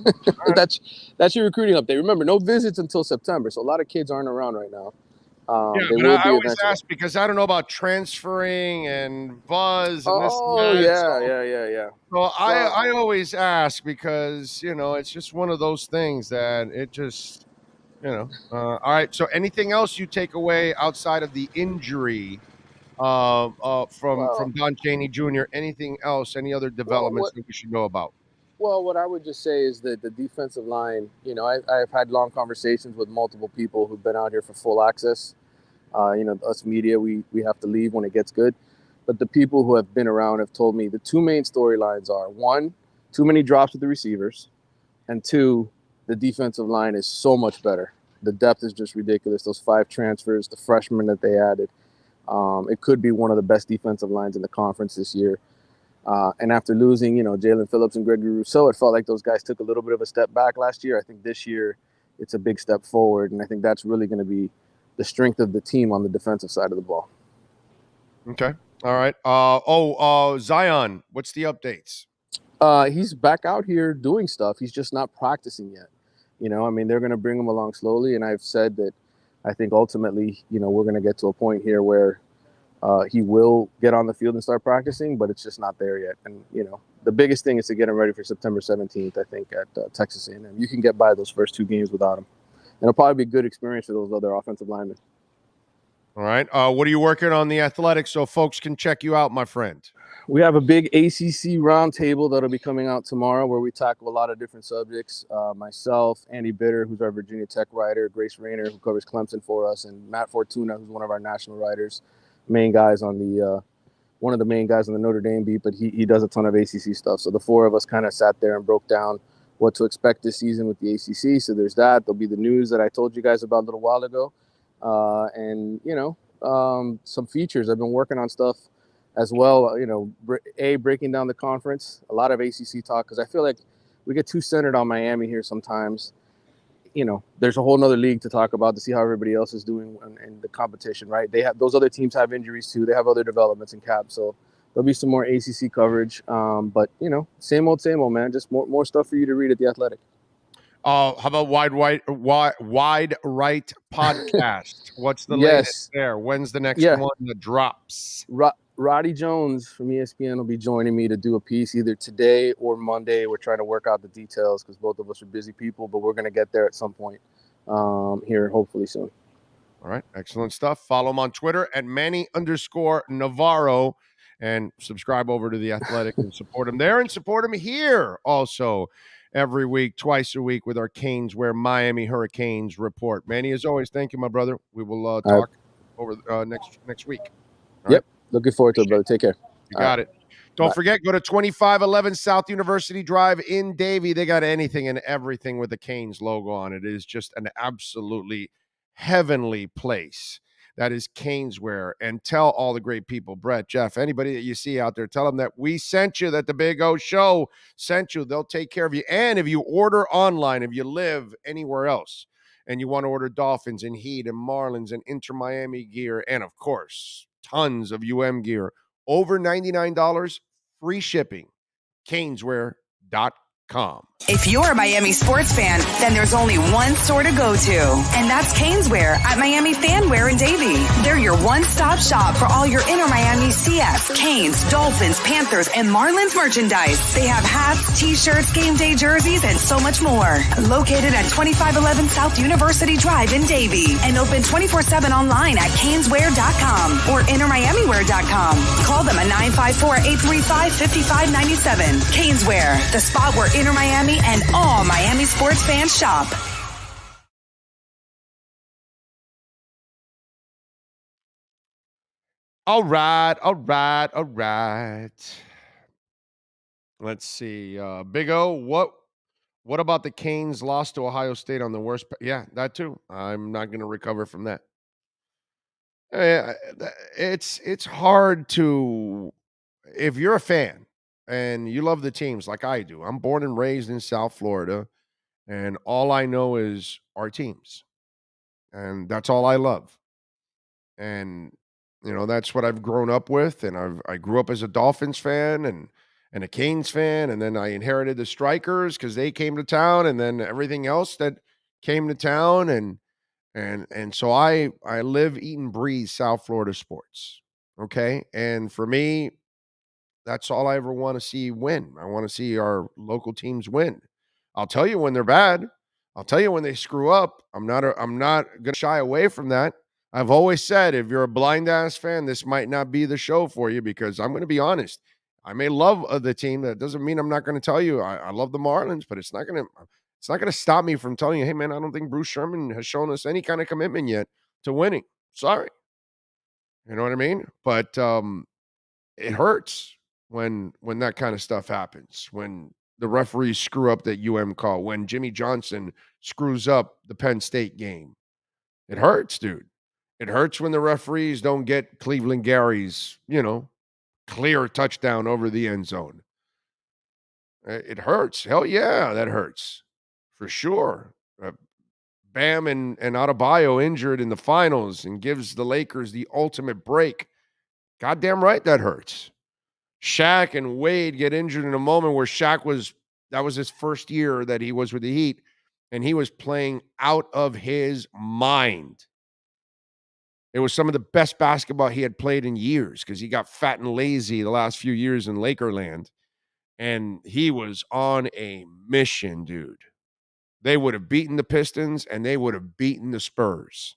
That's your recruiting update. Remember, no visits until September, so a lot of kids aren't around right now. I always ask because I don't know about transferring and buzz and this and that. Yeah. So I always ask because, it's just one of those things that it just, all right. So anything else you take away outside of the injury from Don Chaney Jr., anything else, any other developments that we should know about? Well, what I would just say is that the defensive line, I've had long conversations with multiple people who've been out here for full access. Us media, we have to leave when it gets good. But the people who have been around have told me the 2 main storylines are, 1, too many drops with the receivers, and 2, the defensive line is so much better. The depth is just ridiculous. Those 5 transfers, the freshmen that they added. It could be one of the best defensive lines in the conference this year. And after losing, Jalen Phillips and Gregory Rousseau, it felt like those guys took a little bit of a step back last year. I think this year it's a big step forward, and I think that's really going to be the strength of the team on the defensive side of the ball. Okay. All right. Zion, what's the updates? He's back out here doing stuff. He's just not practicing yet. They're going to bring him along slowly, and I've said that I think ultimately, we're going to get to a point here where he will get on the field and start practicing, but it's just not there yet. And, the biggest thing is to get him ready for September 17th, I think, at Texas A&M. You can get by those first 2 games without him. And it'll probably be a good experience for those other offensive linemen. All right. What are you working on the athletics so folks can check you out, my friend? We have a big ACC roundtable that'll be coming out tomorrow where we tackle a lot of different subjects. Myself, Andy Bitter, who's our Virginia Tech writer, Grace Rayner, who covers Clemson for us, and Matt Fortuna, who's one of our national writers, main guys on the one of the main guys on the Notre Dame beat, but he does a ton of ACC stuff. So the 4 of us kind of sat there and broke down what to expect this season with the ACC. So there's that. There'll be the news that I told you guys about a little while ago. and some features. I've been working on stuff as well. Breaking down the conference, a lot of ACC talk, because I feel like we get too centered on Miami here sometimes. There's a whole nother league to talk about to see how everybody else is doing in the competition, right? Those other teams have injuries too. They have other developments in cap, so there'll be some more ACC coverage. But same old, man. Just more stuff for you to read at The Athletic. How about Wide Right podcast? What's the latest there? When's the next one that drops? Roddy Jones from ESPN will be joining me to do a piece either today or Monday. We're trying to work out the details because both of us are busy people, but we're going to get there at some point here, hopefully soon. All right. Excellent stuff. Follow him on Twitter at Manny_Navarro and subscribe over to The Athletic and support him there and support him here also every week, twice a week with our Canes Wear Miami Hurricanes report. Manny, as always, thank you, my brother. We will talk over next week. All right. Looking forward to it, brother. Take care. You got it. Don't forget, go to 2511 South University Drive in Davie. They got anything and everything with the Canes logo on it. It is just an absolutely heavenly place. That is Caneswear. And tell all the great people, Brett, Jeff, anybody that you see out there, tell them that we sent you, that the Big O Show sent you. They'll take care of you. And if you order online, if you live anywhere else, and you want to order Dolphins and Heat and Marlins and Inter Miami gear, and of course, tons of UM gear, over $99, free shipping. Caneswear.com. If you're a Miami sports fan, then there's only one store to go to, and that's Caneswear at Miami Fanwear in Davie. They're your one-stop shop for all your inner Miami CF, Canes, Dolphins, Panthers, and Marlins merchandise. They have hats, t-shirts, game day jerseys, and so much more. Located at 2511 South University Drive in Davie, and open 24/7 online at Caneswear.com or InnerMiamiWear.com. Call them at 954-835-5597. Caneswear, the spot where Inner Miami and all Miami sports fans shop. All right. Let's see. Big O, what about the Canes lost to Ohio State on the worst? Yeah, that too. I'm not going to recover from that. It's hard to, if you're a fan and you love the teams like I do. I'm born and raised in South Florida, and all I know is our teams. And that's all I love. And, that's what I've grown up with. And I grew up as a Dolphins fan and a Canes fan. And then I inherited the Strikers because they came to town, and then everything else that came to town. And so I live, eat, and breathe South Florida sports. Okay. And for me, that's all I ever want to see win. I want to see our local teams win. I'll tell you when they're bad. I'll tell you when they screw up. I'm not going to shy away from that. I've always said, if you're a blind ass fan, this might not be the show for you, because I'm going to be honest. I may love the team. That doesn't mean I'm not going to tell you I love the Marlins, but it's not going to stop me from telling you, hey man, I don't think Bruce Sherman has shown us any kind of commitment yet to winning. Sorry. You know what I mean? But it hurts when that kind of stuff happens, when the referees screw up that call, when Jimmy Johnson screws up the Penn State game. It hurts, dude. It hurts when the referees don't get Cleveland Gary's, clear touchdown over the end zone. It hurts. Hell yeah, that hurts. For sure. Bam and Adebayo injured in the finals and gives the Lakers the ultimate break. Goddamn right that hurts. Shaq and Wade get injured in a moment where that was his first year that he was with the Heat, and he was playing out of his mind. It was some of the best basketball he had played in years because he got fat and lazy the last few years in Lakerland, and he was on a mission, dude. They would have beaten the Pistons, and they would have beaten the Spurs,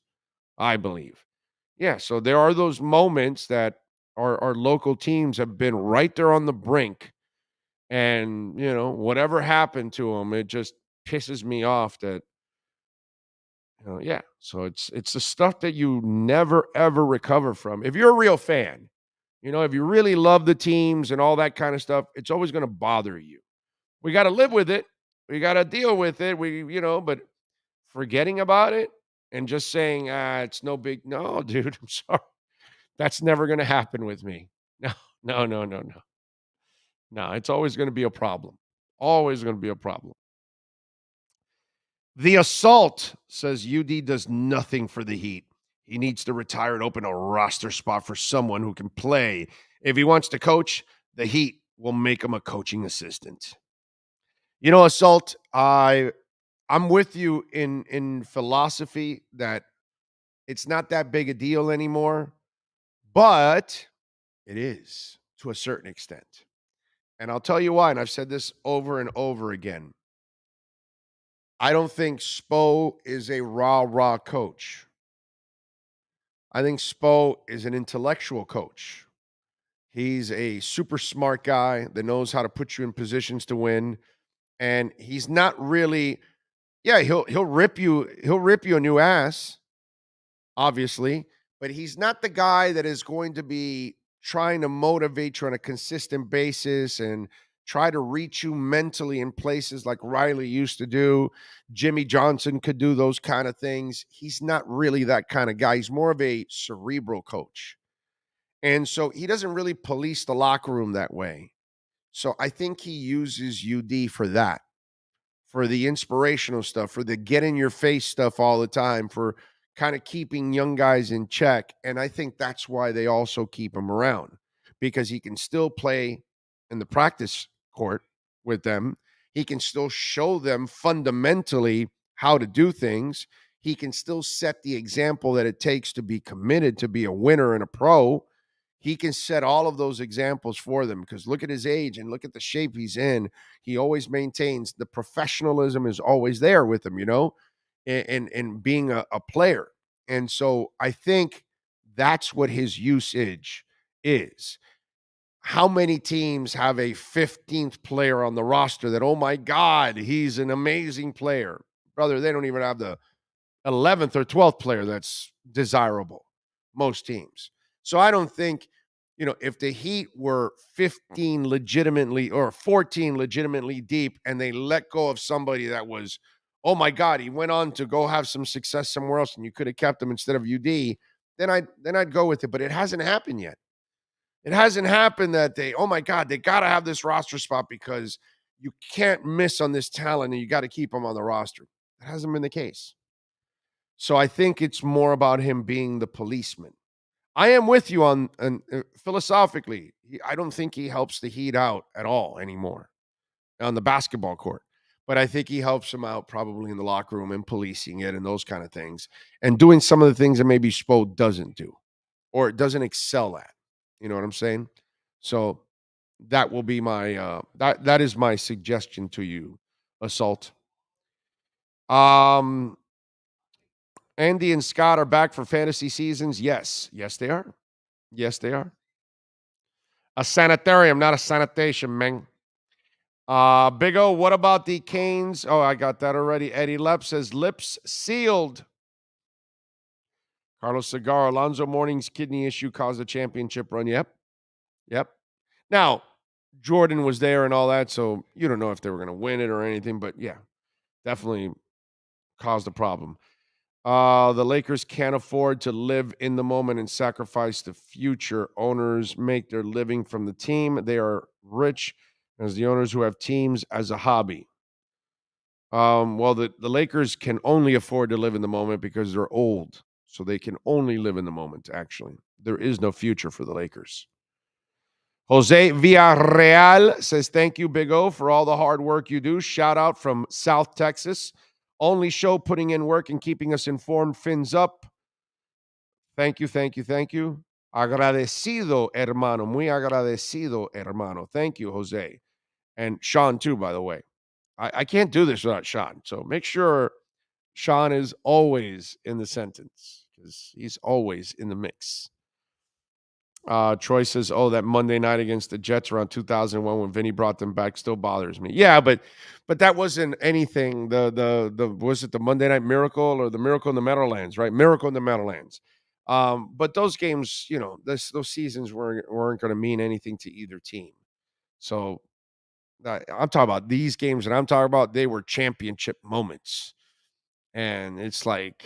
I believe. Yeah, so there are those moments that our local teams have been right there on the brink. And, whatever happened to them, it just pisses me off that, yeah. So it's the stuff that you never, ever recover from. If you're a real fan, if you really love the teams and all that kind of stuff, it's always going to bother you. We got to live with it. We got to deal with it. But forgetting about it and just saying, it's no big, no, dude, I'm sorry. That's never going to happen with me. No, no, no, no, no. No, it's always going to be a problem. Always going to be a problem. The Assault says UD does nothing for the Heat. He needs to retire and open a roster spot for someone who can play. If he wants to coach, the Heat will make him a coaching assistant. You know, Assault, I'm with you in philosophy that it's not that big a deal anymore, but it is to a certain extent. And I'll tell you why, and I've said this over and over again. I don't think Spo is a rah-rah coach. I think Spo is an intellectual coach. He's a super smart guy that knows how to put you in positions to win. And he's not really, he'll rip you a new ass, obviously, but he's not the guy that is going to be trying to motivate you on a consistent basis and try to reach you mentally in places like Riley used to do. Jimmy Johnson could do those kind of things. He's not really that kind of guy. He's more of a cerebral coach. And so he doesn't really police the locker room that way. So I think he uses UD for that, for the inspirational stuff, for the get in your face stuff all the time, for kind of keeping young guys in check. And I think that's why they also keep him around, because he can still play in the practice court with them. He can still show them fundamentally how to do things. He can still set the example that it takes to be committed, to be a winner and a pro. He can set all of those examples for them, because look at his age and look at the shape he's in. He always maintains the professionalism is always there with him, and being a player. And so I think that's what his usage is. How many teams have a 15th player on the roster that, oh my God, he's an amazing player? Brother, they don't even have the 11th or 12th player that's desirable, most teams. So I don't think, if the Heat were 15 legitimately or 14 legitimately deep and they let go of somebody that was, oh my God, he went on to go have some success somewhere else and you could have kept him instead of UD, then I'd go with it. But it hasn't happened yet. It hasn't happened that oh my God, they got to have this roster spot because you can't miss on this talent and you got to keep him on the roster. That hasn't been the case. So I think it's more about him being the policeman. I am with you on philosophically. I don't think he helps the Heat out at all anymore on the basketball court. But I think he helps them out probably in the locker room and policing it and those kind of things and doing some of the things that maybe Spo doesn't do or doesn't excel at. You know what I'm saying? So that will be my that is my suggestion to you, Assault. Andy and Scott are back for fantasy seasons. Yes, they are. Yes, they are. A sanitarium, not a sanitation, man. Big O, what about the Canes? Oh, I got that already. Eddie Lepp says lips sealed. Carlos Segar, Alonzo Mourning's kidney issue caused a championship run. Yep. Now, Jordan was there and all that, so you don't know if they were going to win it or anything, but yeah, definitely caused a problem. The Lakers can't afford to live in the moment and sacrifice the future. Owners make their living from the team. They are rich as the owners who have teams as a hobby. Well, the Lakers can only afford to live in the moment because they're old. So they can only live in the moment, actually. There is no future for the Lakers. Jose Villarreal says, thank you, Big O, for all the hard work you do. Shout out from South Texas. Only show putting in work and keeping us informed. Fins up. Thank you. Agradecido, hermano. Muy agradecido, hermano. Thank you, Jose. And Sean, too, by the way. I can't do this without Sean. So make sure Sean is always in the sentence because he's always in the mix. Troy says, that Monday night against the Jets around 2001 when Vinny brought them back still bothers me. Yeah, but that wasn't anything. The was it the Monday Night Miracle or the Miracle in the Meadowlands, right? Miracle in the Meadowlands. But those games, those seasons weren't going to mean anything to either team. So I'm talking about these games that I'm talking about. They were championship moments. And it's like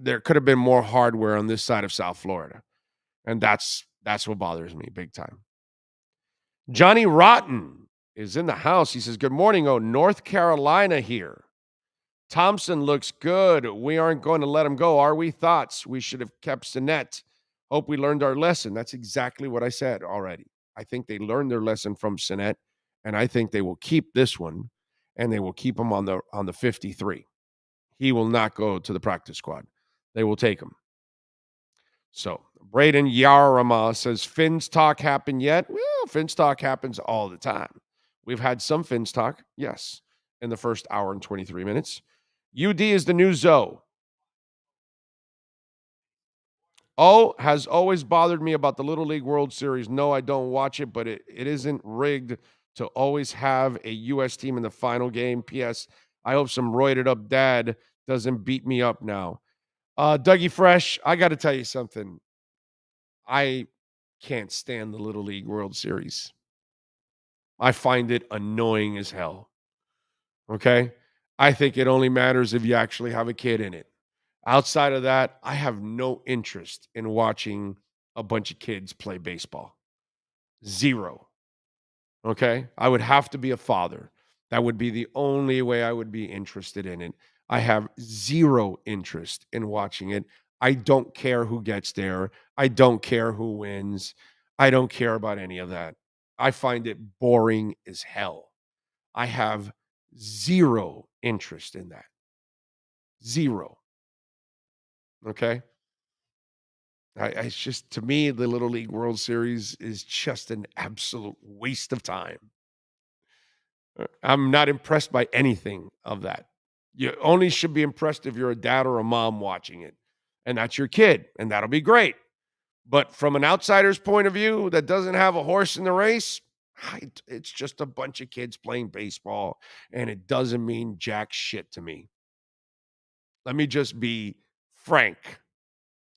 there could have been more hardware on this side of South Florida. And that's what bothers me big time. Johnny Rotten is in the house. He says, good morning, North Carolina here. Thompson looks good. We aren't going to let him go, are we? Thoughts? We should have kept Sinet. Hope we learned our lesson. That's exactly what I said already. I think they learned their lesson from Sinet, and I think they will keep this one, and they will keep him on the 53. He will not go to the practice squad. They will take him. So Braden Yarama says, Fins talk happen yet? Well, Fins talk happens all the time. We've had some Fins talk, yes, in the first hour and 23 minutes. UD is the new Zoe. Has always bothered me about the Little League World Series. No, I don't watch it, but it isn't rigged to always have a U.S. team in the final game. P.S. I hope some roided up dad doesn't beat me up now. Dougie Fresh, I got to tell you something. I can't stand the Little League World Series. I find it annoying as hell. Okay? I think it only matters if you actually have a kid in it. Outside of that, I have no interest in watching a bunch of kids play baseball. Zero. Okay? I would have to be a father. That would be the only way I would be interested in it. I have zero interest in watching it. I don't care who gets there. I don't care who wins. I don't care about any of that. I find it boring as hell. I have zero interest in that. Zero. Okay? It's just, to me, the Little League World Series is just an absolute waste of time. I'm not impressed by anything of that. You only should be impressed if you're a dad or a mom watching it, and that's your kid, and that'll be great. But from an outsider's point of view that doesn't have a horse in the race, it's just a bunch of kids playing baseball, and it doesn't mean jack shit to me. Let me just be frank.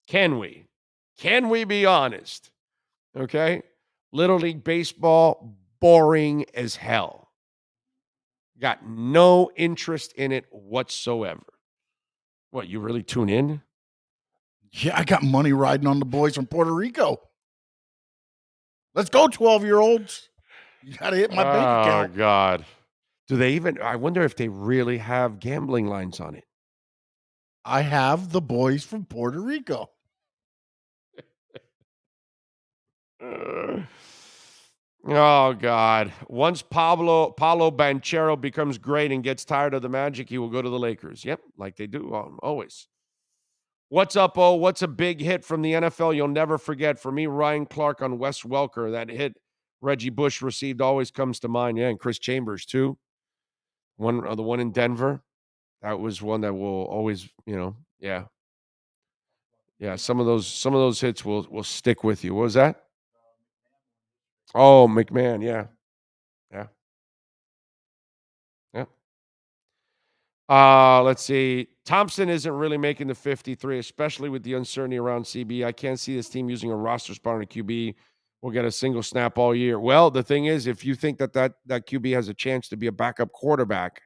Can we? Can we be honest? Okay? Little League Baseball, boring as hell. Got no interest in it whatsoever. What, you really tune in? Yeah, I got money riding on the boys from Puerto Rico. Let's go, 12-year-olds. You got to hit my bank account. Oh, God. Do they even, I wonder if they really have gambling lines on it. I have the boys from Puerto Rico. Oh, God. Once Paulo Banchero becomes great and gets tired of the Magic, he will go to the Lakers. Yep, like they do always. What's up, What's a big hit from the NFL you'll never forget? For me, Ryan Clark on Wes Welker. That hit Reggie Bush received always comes to mind. Yeah, and Chris Chambers, too. The one in Denver. That was one that will always, yeah. Yeah, some of those hits will stick with you. What was that? Oh, McMahon, yeah. Yeah. Yeah. Let's see. Thompson isn't really making the 53, especially with the uncertainty around CB. I can't see this team using a roster spot on a QB. We'll get a single snap all year. Well, the thing is, if you think that QB has a chance to be a backup quarterback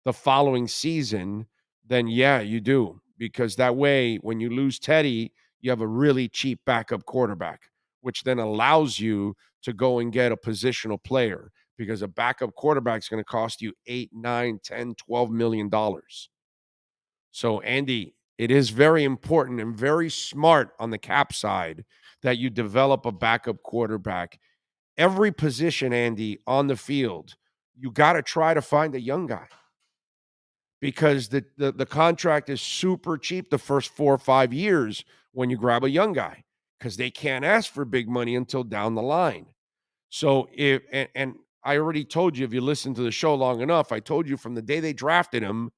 the following season, then yeah, you do. Because that way, when you lose Teddy, you have a really cheap backup quarterback, which then allows you to go and get a positional player, because a backup quarterback is going to cost you $8, $9, $10, $12 million. So, Andy, it is very important and very smart on the cap side that you develop a backup quarterback. Every position, Andy, on the field, you got to try to find a young guy, because the contract is super cheap the first 4 or 5 years when you grab a young guy, because they can't ask for big money until down the line. So and I already told you, if you listen to the show long enough, I told you from the day they drafted him,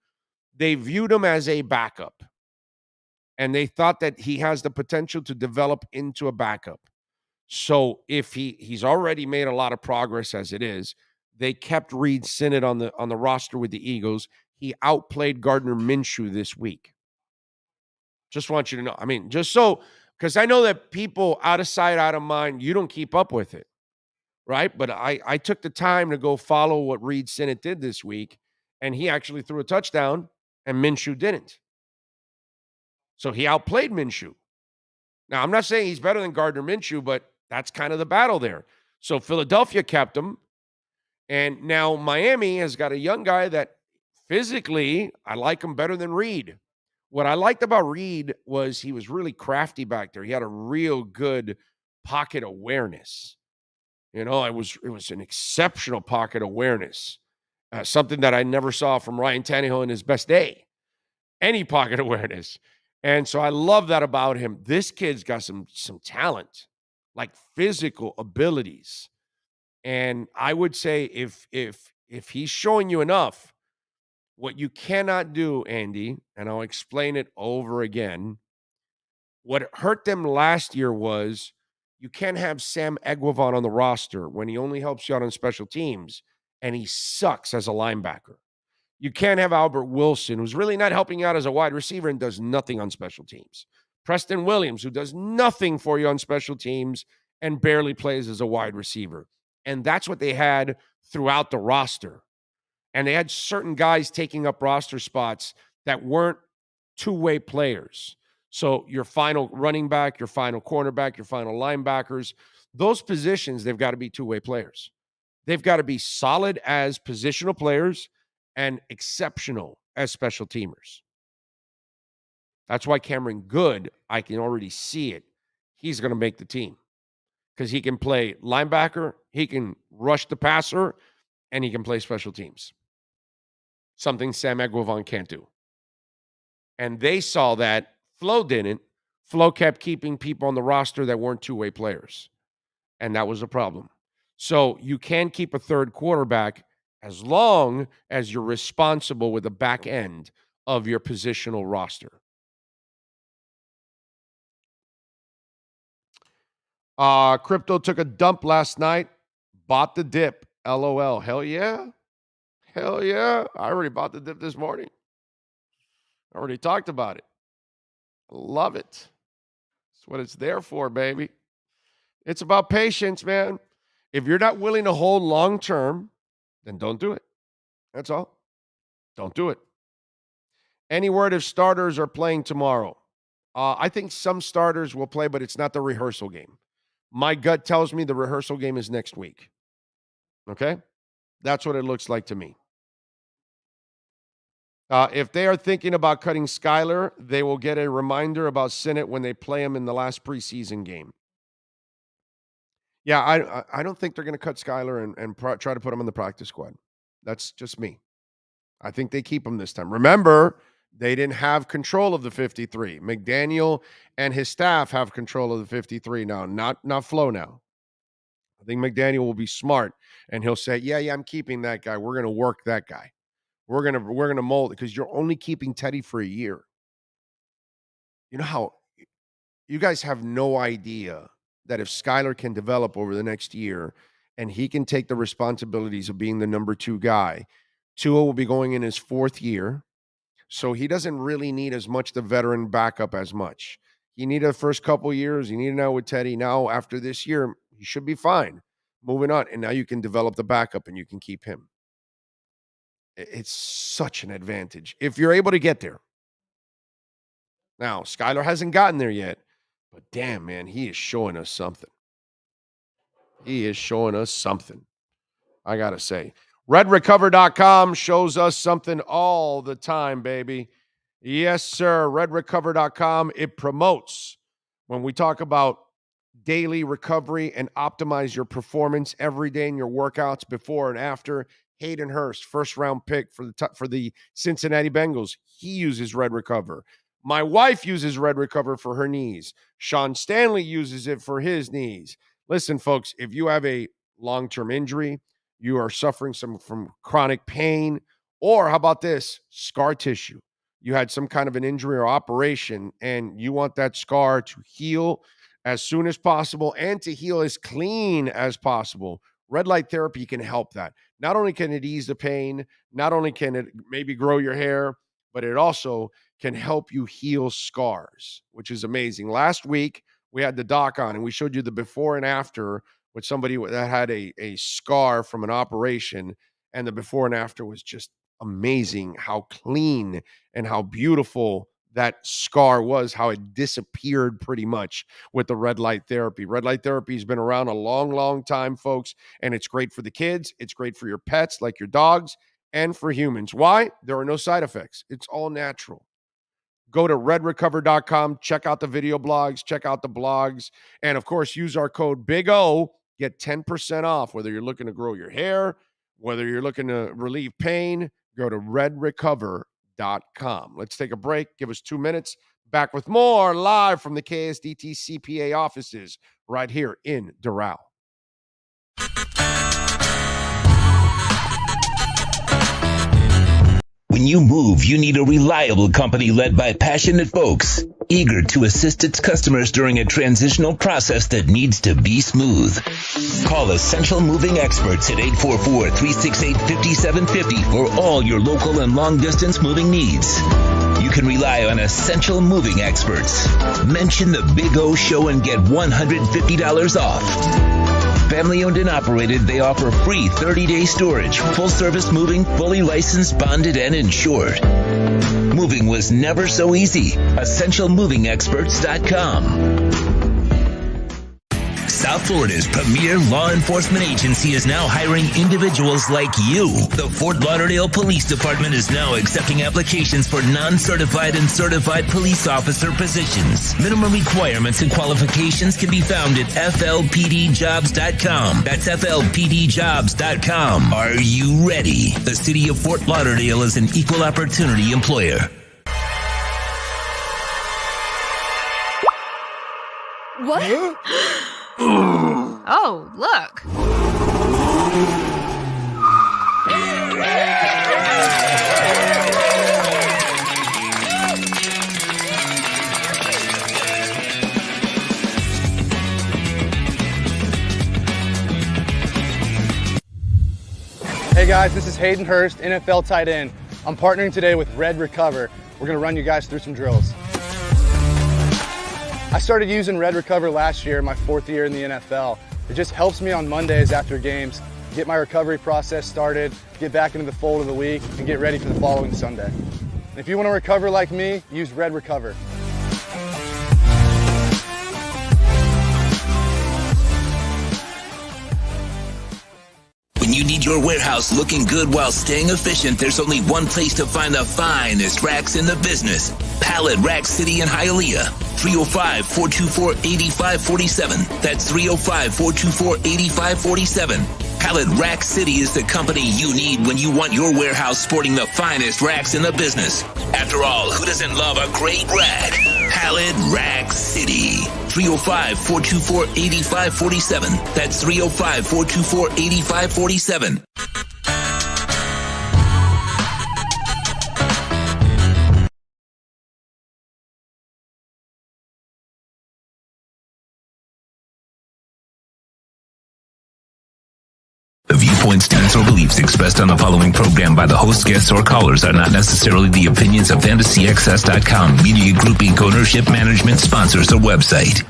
they viewed him as a backup, and they thought that he has the potential to develop into a backup. So if he's already made a lot of progress as it is, they kept Reed Sinnett on the roster with the Eagles. He outplayed Gardner Minshew this week. Just want you to know. I mean, just so, because I know that people out of sight, out of mind, you don't keep up with it, right? But I took the time to go follow what Reed Sinnett did this week, and he actually threw a touchdown, and Minshew didn't. So he outplayed Minshew. Now, I'm not saying he's better than Gardner Minshew, but that's kind of the battle there. So Philadelphia kept him. And now Miami has got a young guy that physically, I like him better than Reed. What I liked about Reed was he was really crafty back there. He had a real good pocket awareness. You know, it was an exceptional pocket awareness, something that I never saw from Ryan Tannehill in his best day. Any pocket awareness. And so I love that about him. This kid's got some talent, like physical abilities. And I would say if he's showing you enough, what you cannot do, Andy, and I'll explain it over again, what hurt them last year was you can't have Sam Egwavon on the roster when he only helps you out on special teams and he sucks as a linebacker. You can't have Albert Wilson, who's really not helping you out as a wide receiver and does nothing on special teams. Preston Williams, who does nothing for you on special teams and barely plays as a wide receiver. And that's what they had throughout the roster. And they had certain guys taking up roster spots that weren't two-way players. So your final running back, your final cornerback, your final linebackers, those positions, they've got to be two-way players. They've got to be solid as positional players and exceptional as special teamers. That's why Cameron Good, I can already see it. He's going to make the team because he can play linebacker, he can rush the passer, and he can play special teams. Something Sam Egwavon can't do. And they saw that. Flo didn't. Flo kept keeping people on the roster that weren't two-way players. And that was a problem. So you can keep a third quarterback as long as you're responsible with the back end of your positional roster. Crypto took a dump last night. Bought the dip. LOL. Hell yeah. Hell yeah. I already bought the dip this morning. I already talked about it. Love it. That's what it's there for, baby. It's about patience, man. If you're not willing to hold long term, then don't do it. That's all. Don't do it. Any word if starters are playing tomorrow? I think some starters will play, but it's not the rehearsal game. My gut tells me the rehearsal game is next week. Okay? That's what it looks like to me. If they are thinking about cutting Skyler, they will get a reminder about Sinnott when they play him in the last preseason game. Yeah, I don't think they're going to cut Skyler and try to put him in the practice squad. That's just me. I think they keep him this time. Remember, they didn't have control of the 53. McDaniel and his staff have control of the 53 now, not Flo now. I think McDaniel will be smart, and he'll say, yeah, I'm keeping that guy. We're going to work that guy. We're gonna mold it because you're only keeping Teddy for a year. You know how you guys have no idea that if Skyler can develop over the next year and he can take the responsibilities of being the number 2 guy, Tua will be going in his 4th year. So he doesn't really need as much the veteran backup as much. He needed the first couple years. He needed now with Teddy. Now after this year, he should be fine. Moving on. And now you can develop the backup and you can keep him. It's such an advantage if you're able to get there. Now, Skyler hasn't gotten there yet, but damn, man, he is showing us something. He is showing us something, I got to say. RedRecover.com shows us something all the time, baby. Yes, sir. RedRecover.com, it promotes when we talk about daily recovery and optimize your performance every day in your workouts before and after. Hayden Hurst, first-round pick for the Cincinnati Bengals. He uses Red Recover. My wife uses Red Recover for her knees. Sean Stanley uses it for his knees. Listen, folks, if you have a long-term injury, you are suffering from chronic pain, or how about this, scar tissue? You had some kind of an injury or operation, and you want that scar to heal as soon as possible and to heal as clean as possible. Red light therapy can help that. Not only can it ease the pain, not only can it maybe grow your hair, but it also can help you heal scars, which is amazing. Last week, we had the doc on, and we showed you the before and after with somebody that had a scar from an operation, and the before and after was just amazing how clean and how beautiful that scar was, how it disappeared pretty much with the red light therapy. Red light therapy has been around a long, long time, folks, and it's great for the kids. It's great for your pets, like your dogs, and for humans. Why? There are no side effects. It's all natural. Go to redrecover.com, check out the video blogs, check out the blogs, and of course, use our code BIG-O, get 10% off, whether you're looking to grow your hair, whether you're looking to relieve pain, go to redrecover.com. Let's take a break. Give us 2 minutes. Back with more live from the KSDT CPA offices right here in Doral. When you move, you need a reliable company led by passionate folks, eager to assist its customers during a transitional process that needs to be smooth. Call Essential Moving Experts at 844-368-5750 for all your local and long-distance moving needs. You can rely on Essential Moving Experts. Mention the Big O Show and get $150 off. Family owned and operated, they offer free 30-day storage, full-service moving, fully licensed, bonded, and insured. Moving was never so easy. EssentialMovingExperts.com. South Florida's premier law enforcement agency is now hiring individuals like you. The Fort Lauderdale Police Department is now accepting applications for non-certified and certified police officer positions. Minimum requirements and qualifications can be found at FLPDjobs.com. That's FLPDjobs.com. Are you ready? The city of Fort Lauderdale is an equal opportunity employer. What? Oh, look. Hey guys, this is Hayden Hurst, NFL tight end. I'm partnering today with Red Recover. We're going to run you guys through some drills. I started using Red Recover last year, my 4th year in the NFL. It just helps me on Mondays after games, get my recovery process started, get back into the fold of the week, and get ready for the following Sunday. And if you want to recover like me, use Red Recover. When you need your warehouse looking good while staying efficient, there's only one place to find the finest racks in the business. Pallet Rack City in Hialeah. 305-424-8547. That's 305-424-8547. Pallet Rack City is the company you need when you want your warehouse sporting the finest racks in the business. After all, who doesn't love a great rack? Pallet Rack City. 305-424-8547. That's 305-424-8547. The viewpoints, stance, or beliefs expressed on the following program by the host, guests, or callers are not necessarily the opinions of FantasyXS.com, Media Group Inc., ownership, management, sponsors, or website.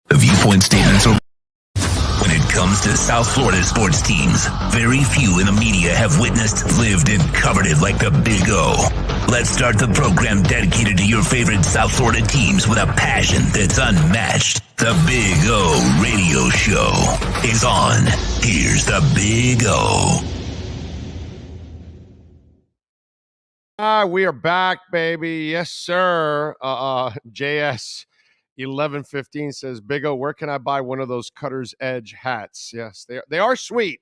The viewpoint statements are... When it comes to South Florida sports teams, very few in the media have witnessed, lived, and covered it like the Big O. Let's start the program dedicated to your favorite South Florida teams with a passion that's unmatched. The Big O Radio Show is on. Here's the Big O. We are back, baby. Yes, sir. JS 1115 says, Big O, where can I buy one of those Cutter's Edge hats? Yes, they are sweet.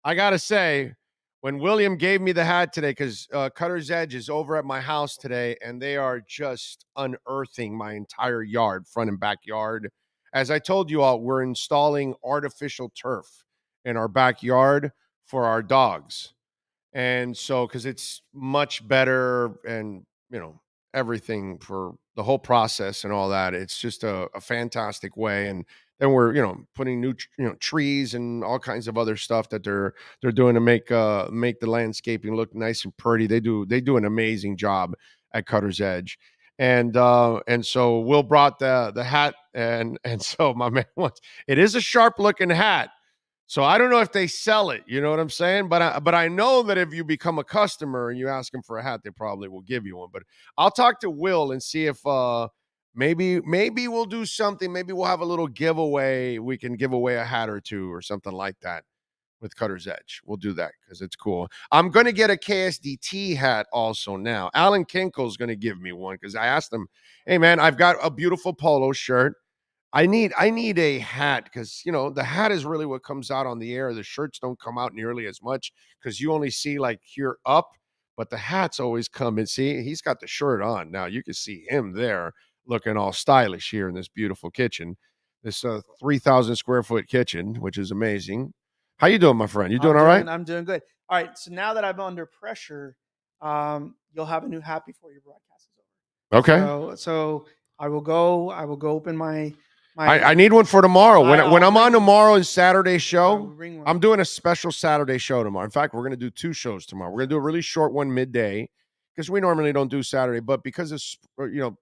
I got to say, when William gave me the hat today, because Cutter's Edge is over at my house today, and they are just unearthing my entire yard, front and backyard. As I told you all, we're installing artificial turf in our backyard for our dogs. And so, because it's much better and, you know, everything for the whole process and all that, it's just a fantastic way. And then we're, you know, putting new, trees and all kinds of other stuff that they're doing to make the landscaping look nice and pretty. They do an amazing job at Cutter's Edge. And so Will brought the hat, and so my man wants, it is a sharp looking hat. So I don't know if they sell it. You know what I'm saying? But I know that if you become a customer and you ask them for a hat, they probably will give you one. But I'll talk to Will and see if maybe we'll do something. Maybe we'll have a little giveaway. We can give away a hat or two or something like that with Cutter's Edge. We'll do that because it's cool. I'm going to get a KSDT hat also now. Alan Kinkel's going to give me one because I asked him, hey, man, I've got a beautiful polo shirt. I need a hat because, you know, the hat is really what comes out on the air. The shirts don't come out nearly as much because you only see like here up, but the hats always come in. See, he's got the shirt on. Now you can see him there looking all stylish here in this beautiful kitchen, this 3,000 square foot kitchen, which is amazing. How you doing, my friend? You doing all right? I'm doing good. All right. So now that I'm under pressure, you'll have a new hat before your broadcast is over. Okay. So I will go open my I need one for tomorrow. When I'm on tomorrow and Saturday show, I'm doing a special Saturday show tomorrow. In fact, we're going to do 2 shows tomorrow. We're going to do a really short one midday because we normally don't do Saturday, but because it's preseason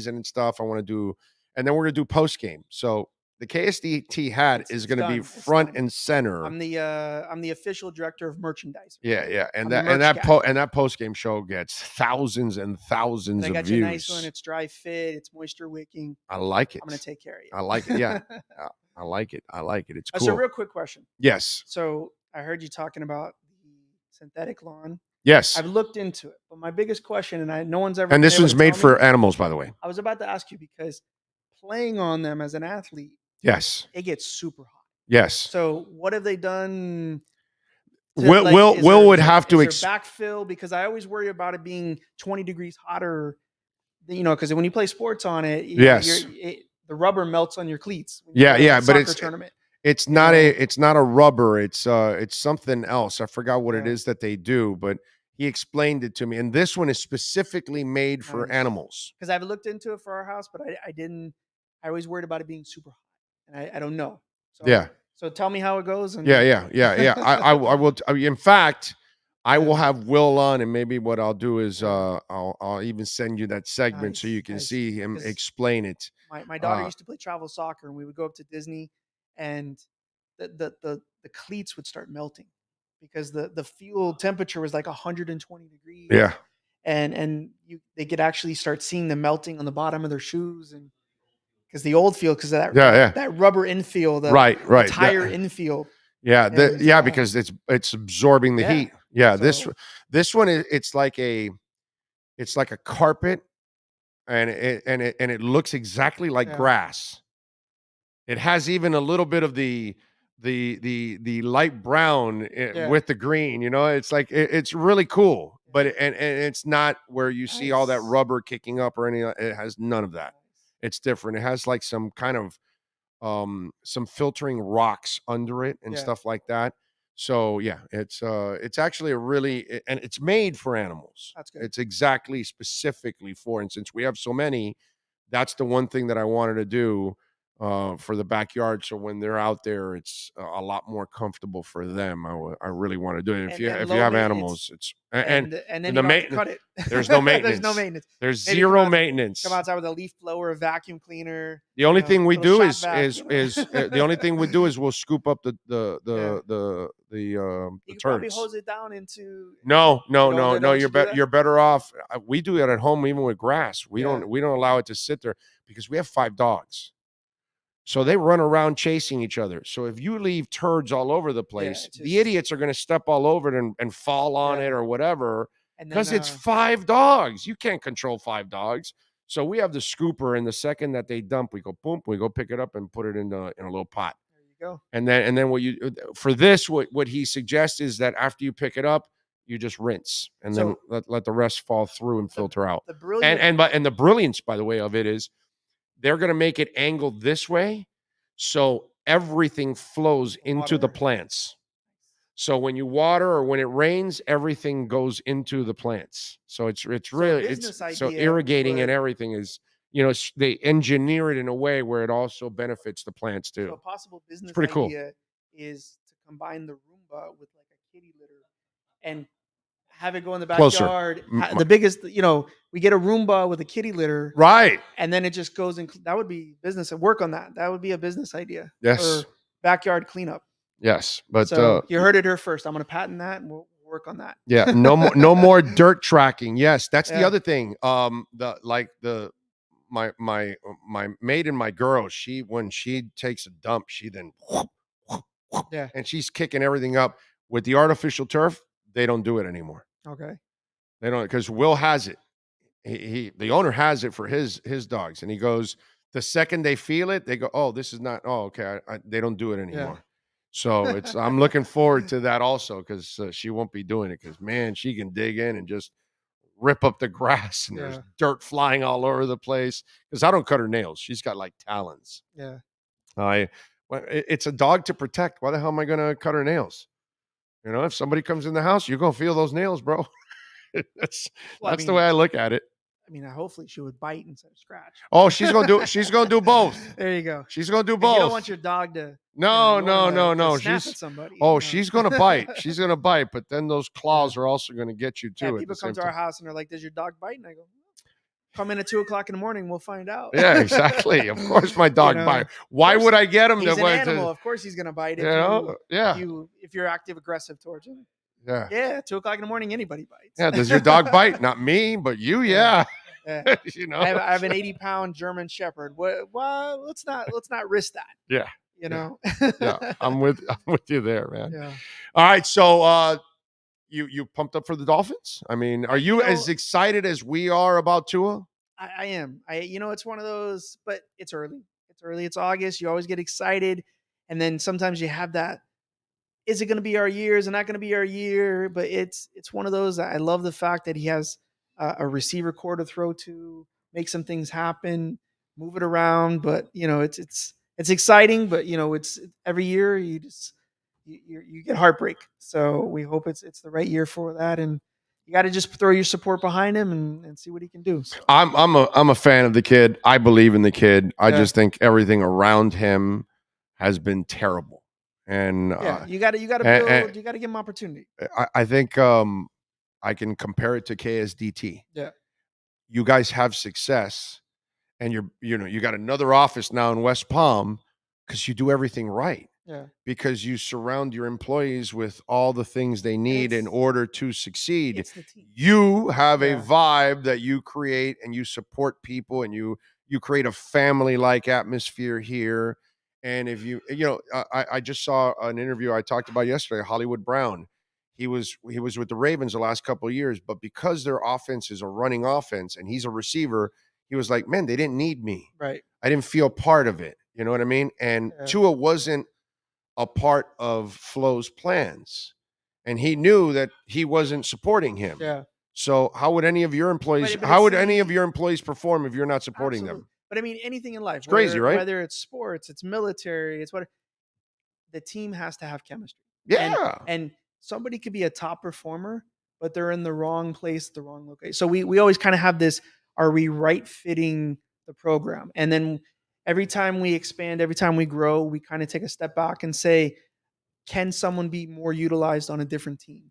and stuff, I want to do, and then we're going to do post game. So the KSDT hat is going to be front and center. I'm the official director of merchandise. Yeah, and that post game show gets thousands and thousands of views. I got you a nice one. It's dry fit. It's moisture wicking. I like it. I'm going to take care of you. I like it. Yeah, I like it. It's cool. So, real quick question. Yes. So I heard you talking about the synthetic lawn. Yes. I've looked into it, but my biggest question, and no one's ever. And this one's made for animals, by the way. I was about to ask you because playing on them as an athlete. Yes. It gets super hot. Yes. So what have they done? Will would have to backfill because I always worry about it being 20 degrees hotter. You know, because when you play sports on it, the rubber melts on your cleats. Yeah, but it's not a rubber. It's something else. I forgot what it is that they do, but he explained it to me. And this one is specifically made for animals. Because I've looked into it for our house, but I didn't. I always worried about it being super hot. And I don't know. So tell me how it goes. And Yeah. I will. In fact, I will have Will on, and maybe what I'll do is I'll even send you that segment so you can see him explain it. My daughter used to play travel soccer, and we would go up to Disney, and the cleats would start melting because the fuel temperature was like 120 degrees. Yeah, and they could actually start seeing the melting on the bottom of their shoes and. Because the old field, because of that rubber infield, the tire infield. Yeah, because it's absorbing the heat. Yeah, so, this one it's like a carpet, and it looks exactly like grass. It has even a little bit of the light brown with the green. You know, it's like it's really cool, but and it's not where you see all that rubber kicking up or anything. It has none of that. It's different. It has like some kind of some filtering rocks under it and stuff like that. So yeah, it's actually a really, and it's made for animals. That's good. It's exactly specifically for, and since we have so many, that's the one thing that I wanted to do for the backyard. So when they're out there, it's a lot more comfortable for them. I really want to do it. If you have animals, it's and then the maintenance, cut it. There's no maintenance. There's no maintenance. There's maybe zero maintenance. Come outside with a leaf blower, a vacuum cleaner. The only thing we do is the only thing we do is we'll scoop up the turds. Probably hose it down into. No. You're better off. We do it at home even with grass. We don't allow it to sit there because we have 5 dogs. So they run around chasing each other. So if you leave turds all over the place, the idiots are going to step all over it and fall on it or whatever because it's 5 dogs. You can't control 5 dogs. So we have the scooper, and the second that they dump, we go boom, we go pick it up and put it in a little pot. There you go. And then what he suggests is that after you pick it up, you just rinse and then let the rest fall through and filter out. And the brilliance, by the way, of it is they're going to make it angled this way so everything flows into the plants. So when you water or when it rains, everything goes into the plants. So it's really so irrigating and everything is, they engineer it in a way where it also benefits the plants too. So a possible business pretty cool. idea is to combine the Roomba with like a kitty litter and have it go in the backyard. Closer. The biggest, we get a Roomba with a kitty litter. Right. And then it just goes in. That would be business and work on that. That would be a business idea. Yes. backyard cleanup. Yes, but So you heard it here first. I'm going to patent that, and we'll work on that. Yeah, no more dirt tracking. Yes, that's the Yeah. other thing. My maid and my girl, when she takes a dump, she then Yeah. and she's kicking everything up. With the artificial turf, they don't do it anymore. Okay. They don't, because Will has it. The owner has it for his dogs, and he goes, the second they feel it, they go, oh, this is not. Oh, okay. They don't do it anymore. So I'm looking forward to that also, because she won't be doing it, because man, she can dig in and just rip up the grass, and there's dirt flying all over the place. Because I don't cut her nails. She's got like talons. Yeah. It's a dog to protect. Why the hell am I going to cut her nails? You know, if somebody comes in the house, you're going to feel those nails, bro. that's the way I look at it. I mean, hopefully she would bite instead of scratch. Oh, she's gonna do both. There you go. She's gonna do If both. You don't want your dog to no. snap She's at somebody. she's gonna bite. She's gonna bite, but then those claws are also gonna get you too. Yeah, people come to our house and they're like, "Does your dog bite?" And I go, "Come in at 2:00 in the morning. We'll find out." Yeah, exactly. Of course, my dog bite. Why would I get him? He's an animal. Of course, he's gonna bite. If you're active aggressive towards him. Yeah. Yeah. 2:00 in the morning, anybody bites. Yeah. Does your dog bite? Not me, but you. Yeah. Yeah. You know, I have an 80-pound German Shepherd. Well, let's not risk that. Yeah. You know. Yeah. I'm with you there, man. Yeah. All right. So, you pumped up for the Dolphins? I mean, are you as excited as we are about Tua? I am. It's one of those, but it's early. It's August. You always get excited, and then sometimes you have that. Is it going to be our year? Is it not going to be our year? But it's one of those. I love the fact that he has a receiver core to throw to, make some things happen, move it around. But it's exciting. But it's every year you get heartbreak. So we hope it's the right year for that, and you got to just throw your support behind him and see what he can do. So. I'm a fan of the kid. I believe in the kid. I just think everything around him has been terrible. And you got to build. You got to give him opportunity. I think I can compare it to KSDT. Yeah, you guys have success, and you got another office now in West Palm because you do everything right. Yeah, because you surround your employees with all the things they need in order to succeed. It's the team. You have a vibe that you create, and you support people, and you create a family-like atmosphere here. And if I just saw an interview I talked about yesterday, Hollywood Brown. He was with the Ravens the last couple of years, but because their offense is a running offense and he's a receiver, he was like, man, they didn't need me. Right. I didn't feel part of it. You know what I mean? And Tua wasn't a part of Flo's plans, and he knew that he wasn't supporting him. Yeah. So how would any of your employees? How would any of your employees perform if you're not supporting them? But I mean, anything in life. It's crazy, right? Whether it's sports, it's military, it's what the team has to have chemistry. Yeah. And somebody could be a top performer, but they're in the wrong place, the wrong location. So we always kind of have this: are we right fitting the program? And then every time we expand, every time we grow, we kind of take a step back and say, can someone be more utilized on a different team?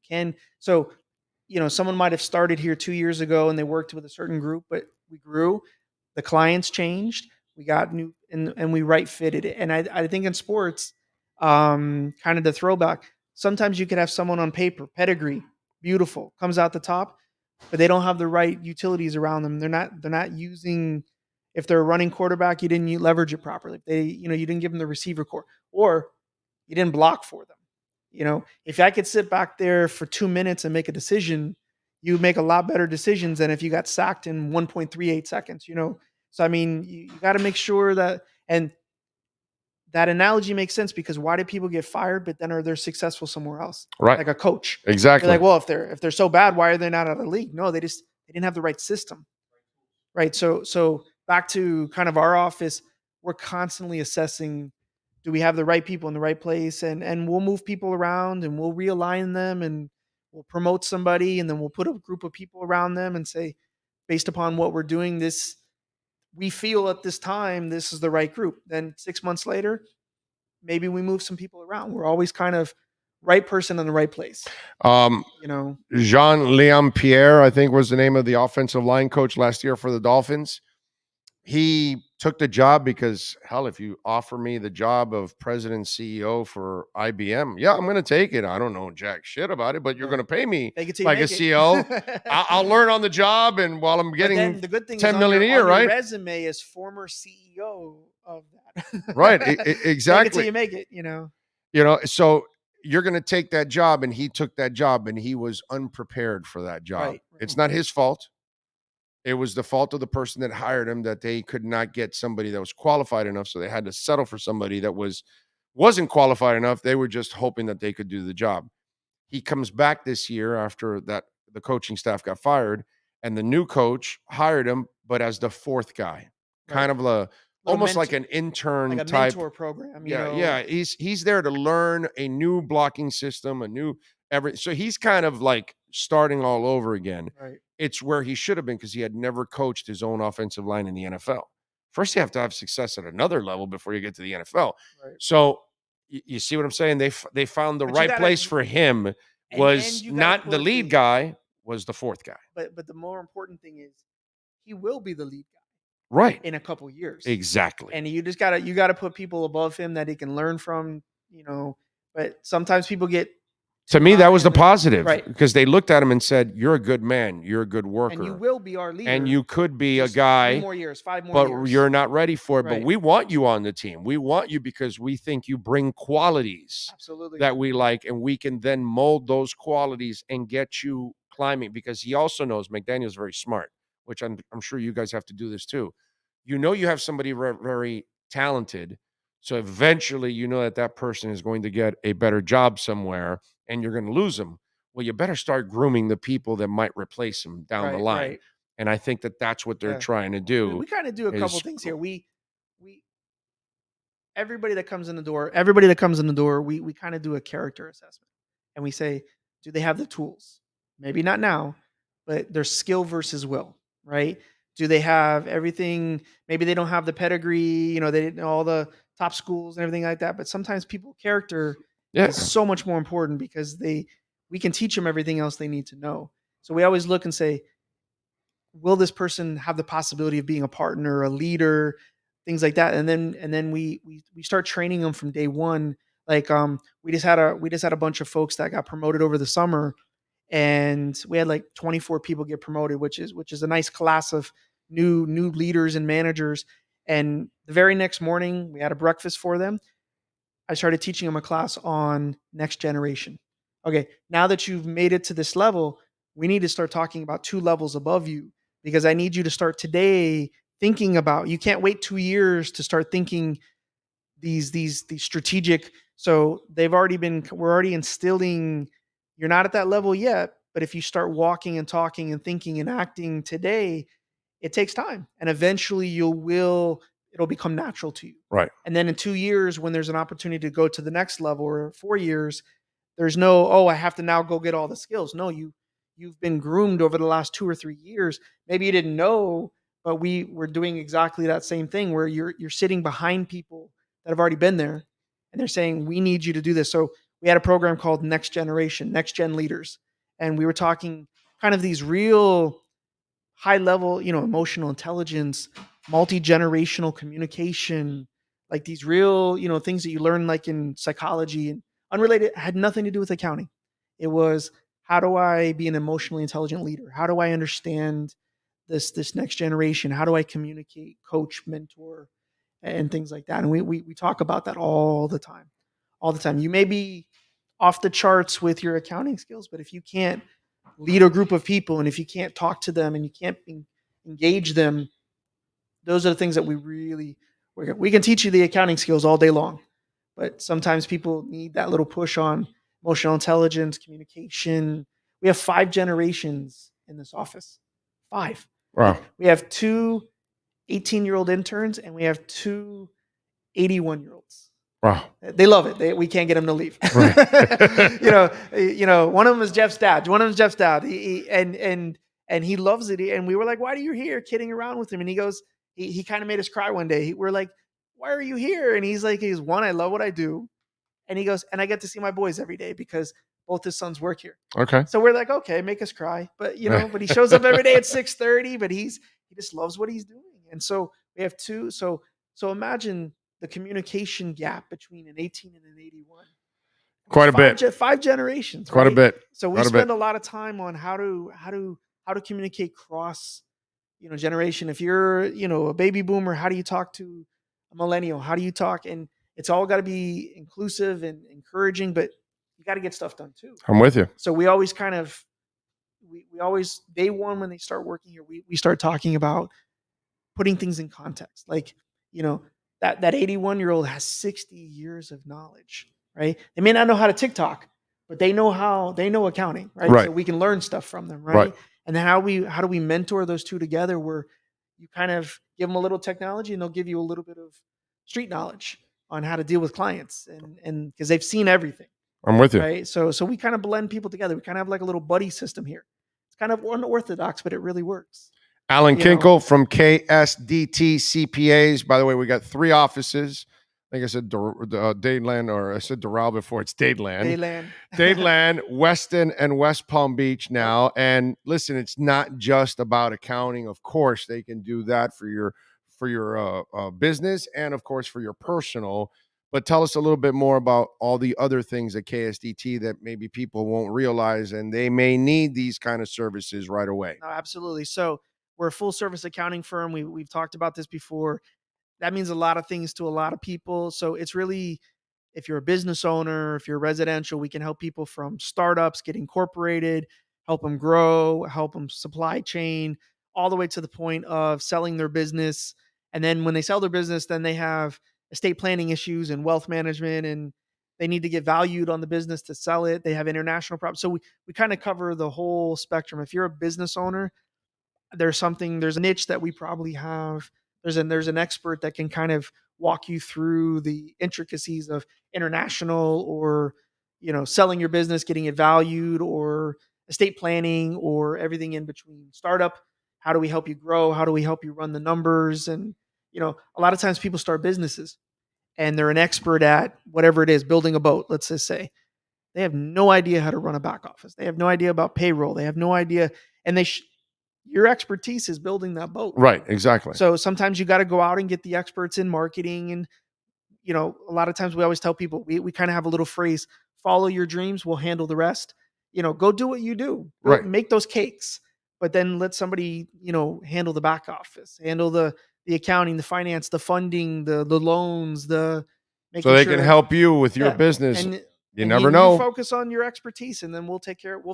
Someone might have started here 2 years ago and they worked with a certain group, but we grew, the clients changed, we got new, and we right fitted it. And I think in sports, kind of the throwback, sometimes you could have someone on paper, pedigree, beautiful, comes out the top, but they don't have the right utilities around them. They're not using. If they're a running quarterback, you didn't leverage it properly. You didn't give them the receiver core, or you didn't block for them. If I could sit back there for 2 minutes and make a decision, you make a lot better decisions than if you got sacked in 1.38 seconds. So I mean, you got to make sure that, and that analogy makes sense, because why do people get fired, but then are they successful somewhere else? Right. Like a coach. Exactly. You're like, well, if they're so bad, why are they not out of the league? No, they didn't have the right system. Right. So back to kind of our office, we're constantly assessing, do we have the right people in the right place? And we'll move people around and we'll realign them, and we'll promote somebody, and then we'll put a group of people around them and say, based upon what we're doing, we feel at this time, this is the right group. Then 6 months later, maybe we move some people around. We're always kind of right person in the right place. Jean-Léon Pierre, I think, was the name of the offensive line coach last year for the Dolphins. he took the job because, hell, if you offer me the job of president CEO for IBM, yeah, I'm going to take it. I don't know jack shit about it, but you're going to pay me Take it till you like a make it. CEO. I'll learn on the job, and while I'm But getting then the good thing is 10 on million your, a year, on your right? resume is former CEO of that. Right, Take it till exactly. you make it, you know. So you're going to take that job, and he took that job, and he was unprepared for that job. Right. It's not his fault. It was the fault of the person that hired him, that they could not get somebody that was qualified enough, so they had to settle for somebody that wasn't qualified enough. They were just hoping that they could do the job. He comes back this year after that the coaching staff got fired, and the new coach hired him, but as the fourth guy, kind of almost like an intern like a type mentor program. Yeah. He's there to learn a new blocking system, a new so he's kind of like starting all over again. Right. It's where he should have been, because he had never coached his own offensive line in the NFL. First, you have to have success at another level before you get to the NFL. Right. So you see what I'm saying? They found the right place for him. Was you not the lead guy, was the fourth guy. But the more important thing is he will be the lead guy. Right. In a couple years. Exactly. And you just gotta put people above him that he can learn from, but sometimes people get To me, that was the positive, right? Because they looked at him and said, "You're a good man. You're a good worker, And you will be our leader. And you could be Just a guy. 3 more years, 5 more but years. you're not ready for it. Right. But we want you on the team. We want you because we think you bring qualities Absolutely. that we like, and we can then mold those qualities and get you climbing." Because he also knows McDaniel's very smart, which I'm sure you guys have to do this too. You have somebody very talented, so eventually that person is going to get a better job somewhere, and you're going to lose them. Well, you better start grooming the people that might replace him down the line. Right. And I think that's what they're trying to do. We kind of do a couple things here. We everybody that comes in the door, we kind of do a character assessment, and we say, do they have the tools? Maybe not now, but their skill versus will, right? Do they have everything? Maybe they don't have the pedigree, they didn't know all the top schools and everything like that. But sometimes people character is so much more important, because we can teach them everything else they need to know. So we always look and say, will this person have the possibility of being a partner, a leader, things like that? And then we start training them from day one. Like we just had a bunch of folks that got promoted over the summer, and we had like 24 people get promoted, which is a nice class of new leaders and managers. And the very next morning, we had a breakfast for them. I started teaching them a class on next generation. Okay, now that you've made it to this level, we need to start talking about 2 levels above you, because I need you to start today thinking about, you can't wait 2 years to start thinking these strategic. So we're already instilling, you're not at that level yet, but if you start walking and talking and thinking and acting today, it takes time. And eventually it'll become natural to you. Right. And then in 2 years, when there's an opportunity to go to the next level, or 4 years, there's no, I have to now go get all the skills. No, you've been groomed over the last 2 or 3 years. Maybe you didn't know, but we were doing exactly that same thing, where you're sitting behind people that have already been there, and they're saying, we need you to do this. So we had a program called Next Generation, Next Gen Leaders. And we were talking kind of these real high level, emotional intelligence, multi-generational communication, like these real, things that you learn like in psychology, and unrelated, had nothing to do with accounting. It was, how do I be an emotionally intelligent leader? How do I understand this next generation? How do I communicate, coach, mentor, and things like that? And we talk about that all the time. You may be off the charts with your accounting skills, but if you can't lead a group of people, and if you can't talk to them, and you can't engage them, those are the things that we can teach you the accounting skills all day long. But sometimes people need that little push on emotional intelligence, communication. We have 5 generations in this office. 5. Wow. We have 2 18-year-old interns, and we have 2 81-year-olds. Wow. They love it. We can't get them to leave. Right. One of them is Jeff's dad. And he loves it. And we were like, why are you here, kidding around with him? And he goes, he kind of made us cry one day. We're like, why are you here? And he's like, one, I love what I do. And he goes, and I get to see my boys every day, because both his sons work here. Okay. So we're like, okay, make us cry. But, but he shows up every day at 6:30, but he just loves what he's doing. And so We have two. So imagine the communication gap between an 18 and an 81. Quite a bit. Five generations. Quite a right? bit. So we Quite a spend bit. a lot of time on how to communicate cross, generation. If you're, a baby boomer, how do you talk to a millennial? How do you talk? And it's all got to be inclusive and encouraging, but you got to get stuff done too. I'm with you. So we always kind of, we always, day one, when they start working here, we start talking about putting things in context. Like, that 81-year-old has 60 years of knowledge, right? They may not know how to TikTok, but they know accounting, right? Right. So we can learn stuff from them, right? Right. And then how do we mentor those two together, where you kind of give them a little technology and they'll give you a little bit of street knowledge on how to deal with clients, and because they've seen everything. I'm with you. Right. So we kind of blend people together. We kind of have like a little buddy system here. It's kind of unorthodox, but it really works. Alan Kinkle from KSDT CPAs. By the way, we got 3 offices. I think I said Dadeland, or I said Doral before. It's Dadeland. Dadeland, Weston, and West Palm Beach now. And listen, it's not just about accounting. Of course, they can do that for your business and, of course, for your personal. But tell us a little bit more about all the other things at KSDT that maybe people won't realize, and they may need these kind of services right away. No, absolutely. So we're a full service accounting firm. We've talked about this before. That means a lot of things to a lot of people. So it's really, if you're a business owner, if you're residential, we can help people from startups get incorporated, help them grow, help them supply chain, all the way to the point of selling their business. And then when they sell their business, then they have estate planning issues and wealth management, and they need to get valued on the business to sell it. They have international problems. So we kind of cover the whole spectrum. If you're a business owner, there's a niche that we probably have. There's an expert that can kind of walk you through the intricacies of international, or, selling your business, getting it valued, or estate planning, or everything in between. Startup, how do we help you grow? How do we help you run the numbers? And, a lot of times people start businesses and they're an expert at whatever it is, building a boat, let's just say. They have no idea how to run a back office. They have no idea about payroll. They have no idea. And your expertise is building that boat. Right, exactly. So sometimes you got to go out and get the experts in marketing. And, a lot of times we always tell people, we kind of have a little phrase, follow your dreams, we'll handle the rest. Go do what you do. Right. Make those cakes, but then let somebody, handle the back office, handle the accounting, the finance, the funding, the loans, so they can help you with your business. You never know. You focus on your expertise, and then we'll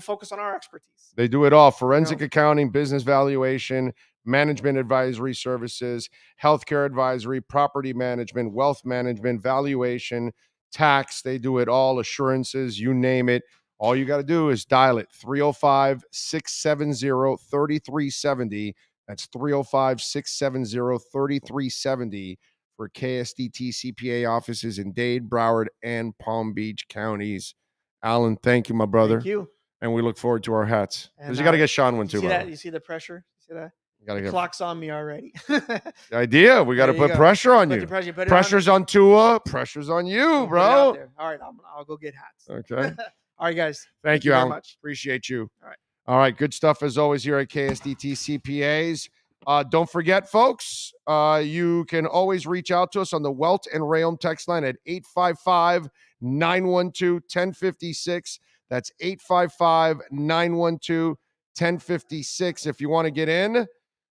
focus on our expertise. They do it all: forensic accounting, business valuation, management advisory services, healthcare advisory, property management, wealth management, valuation, tax. They do it all, assurances, you name it. All you got to do is dial it, 305-670-3370. That's 305-670-3370 for KSDT CPA offices in Dade, Broward, and Palm Beach counties. Alan, thank you, my brother. Thank you. And we look forward to our hats. Because And, you got to get Sean one too. You see the pressure? You see that? The clock's on me already. The idea. We got to put pressure on you. Pressure's on Tua. Pressure's on you, bro. All right, I'll go get hats. Okay. All right, guys. Thank you, very Alan. much. Appreciate you. All right. All right. Good stuff as always here at KSDT CPAs. Don't forget, folks, you can always reach out to us on the Welt and Rayom text line at 855-912-1056. That's 855-912-1056. If you want to get in,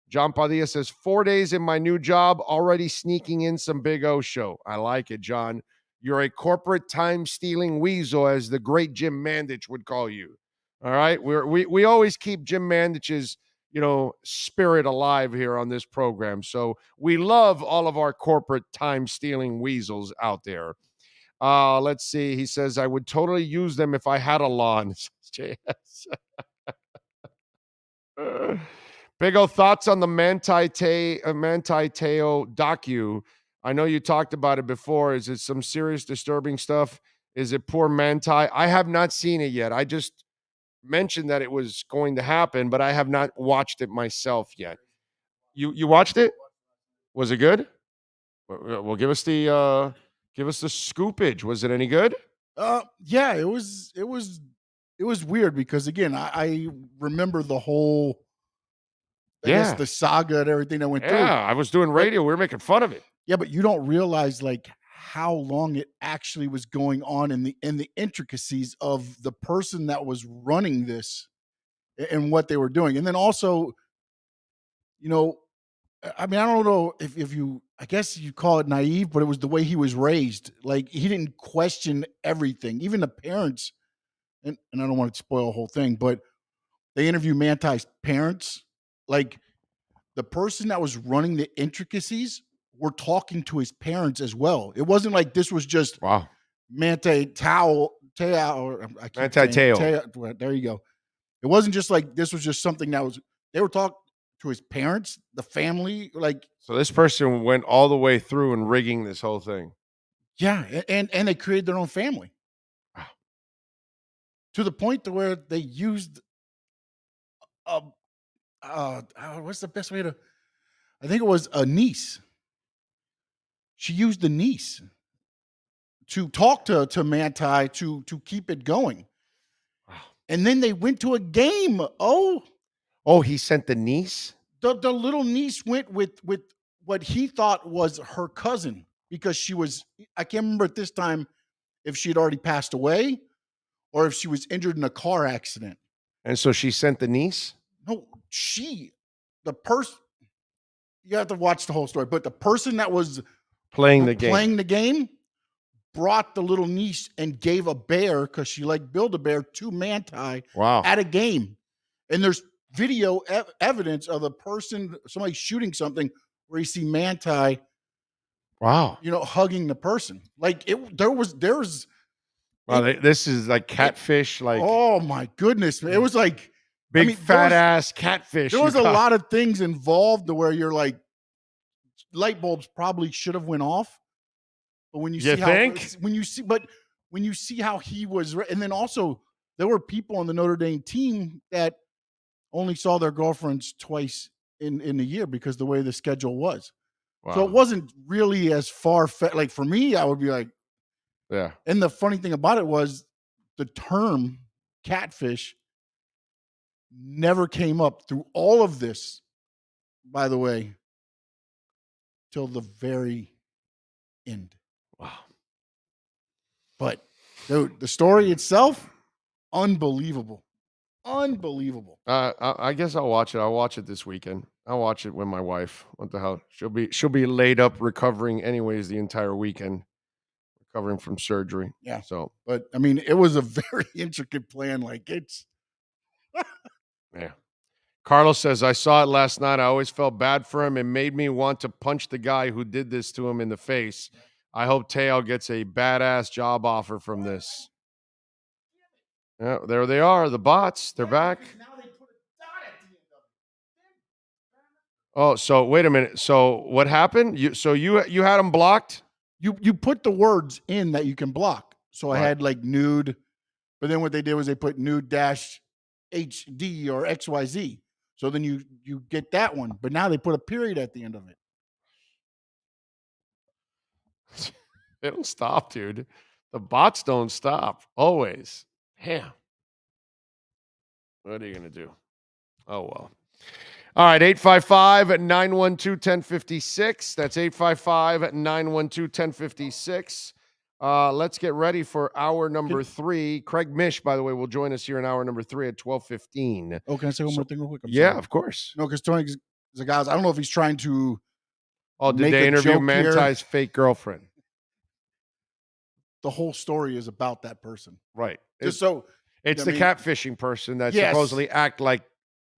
John Padilla says, 4 days in my new job, already sneaking in some Big O show. I like it, John. You're a corporate time-stealing weasel, as the great Jim Mandich would call you. All right? We always keep Jim Mandich's, spirit alive here on this program. So we love all of our corporate time-stealing weasels out there. Let's see. He says, I would totally use them if I had a lawn. JS. Big O, thoughts on the Manti Te'o docu. I know you talked about it before. Is it some serious disturbing stuff? Is it poor Manti? I have not seen it yet. I just mentioned that it was going to happen, but I have not watched it myself yet. You watched it? Was it good? Well, give us the scoopage. Was it any good? Yeah, it was weird because, again, I remember the whole I guess the saga and everything that went through. Yeah, I was doing radio. We were making fun of it. Yeah, but you don't realize like how long it actually was going on in the intricacies of the person that was running this and what they were doing. And then also, you know, I mean, I don't know if you, I guess you call it naive, but it was the way he was raised. Like he didn't question everything, even the parents. And I don't want to spoil the whole thing, but they interview Manti's parents. Like the person that was running the intricacies were talking to his parents as well. It wasn't like this was just Manti Tao, or I keep Manti saying Teo. Well, there you go. It wasn't just like this was just something that was, they were talking to his parents, the family, like. So this person went all the way through and rigging this whole thing. Yeah, and they created their own family. Wow. To the point to where they used what's the best way to, I think it was a niece. She used the niece to talk to Manti to keep it going. Wow. And then they went to a game. Oh, he sent the niece? The little niece went with what he thought was her cousin because she was, I can't remember at this time if she had already passed away or if she was injured in a car accident. And so she sent the niece? No, the person, you have to watch the whole story, but the person that was playing the game brought the little niece and gave a bear, because she liked Build-A-Bear, to Manti at a game. And there's video evidence of the person, somebody shooting something, where you see Manti, hugging the person. Like there's wow, this is like catfish. Like, oh my goodness, man. It was like big fat ass catfish. There was a lot of things involved to where you're like, light bulbs probably should have went off. But when you see how he was, and then also there were people on the Notre Dame team that only saw their girlfriends twice in the year because the way the schedule was. Wow. So it wasn't really as like for me, I would be like, yeah. And the funny thing about it was the term catfish never came up through all of this, by the way, till the very end. Wow. But dude, the story itself, unbelievable. Unbelievable. I guess I'll watch it. I'll watch it this weekend. I'll watch it with my wife. What the hell? She'll be laid up recovering anyways the entire weekend, recovering from surgery. Yeah. So, but I mean, it was a very intricate plan. Like it's yeah. Carlos says, I saw it last night. I always felt bad for him. It made me want to punch the guy who did this to him in the face. I hope Teo gets a badass job offer from this. Yeah, there they are, the bots. They're back. Oh, so wait a minute. So what happened? You had them blocked? You put the words in that you can block. So I had like nude, but then what they did was they put nude dash HD or XYZ. So then you get that one, but now they put a period at the end of it. They don't stop, dude. The bots don't stop. Always. Damn. What are you going to do? Oh, well. All right, 855-912-1056. That's 855-912-1056. Let's get ready for hour number 3. Craig Mish, by the way, will join us here in hour number 3 at 12:15. Oh, can I say one more thing real quick? Yeah, of course. No, because Tony Zagaz, I don't know if he's trying to. Oh, did they interview Manti's fake girlfriend? The whole story is about that person. Right. Just it's the catfishing person that supposedly act like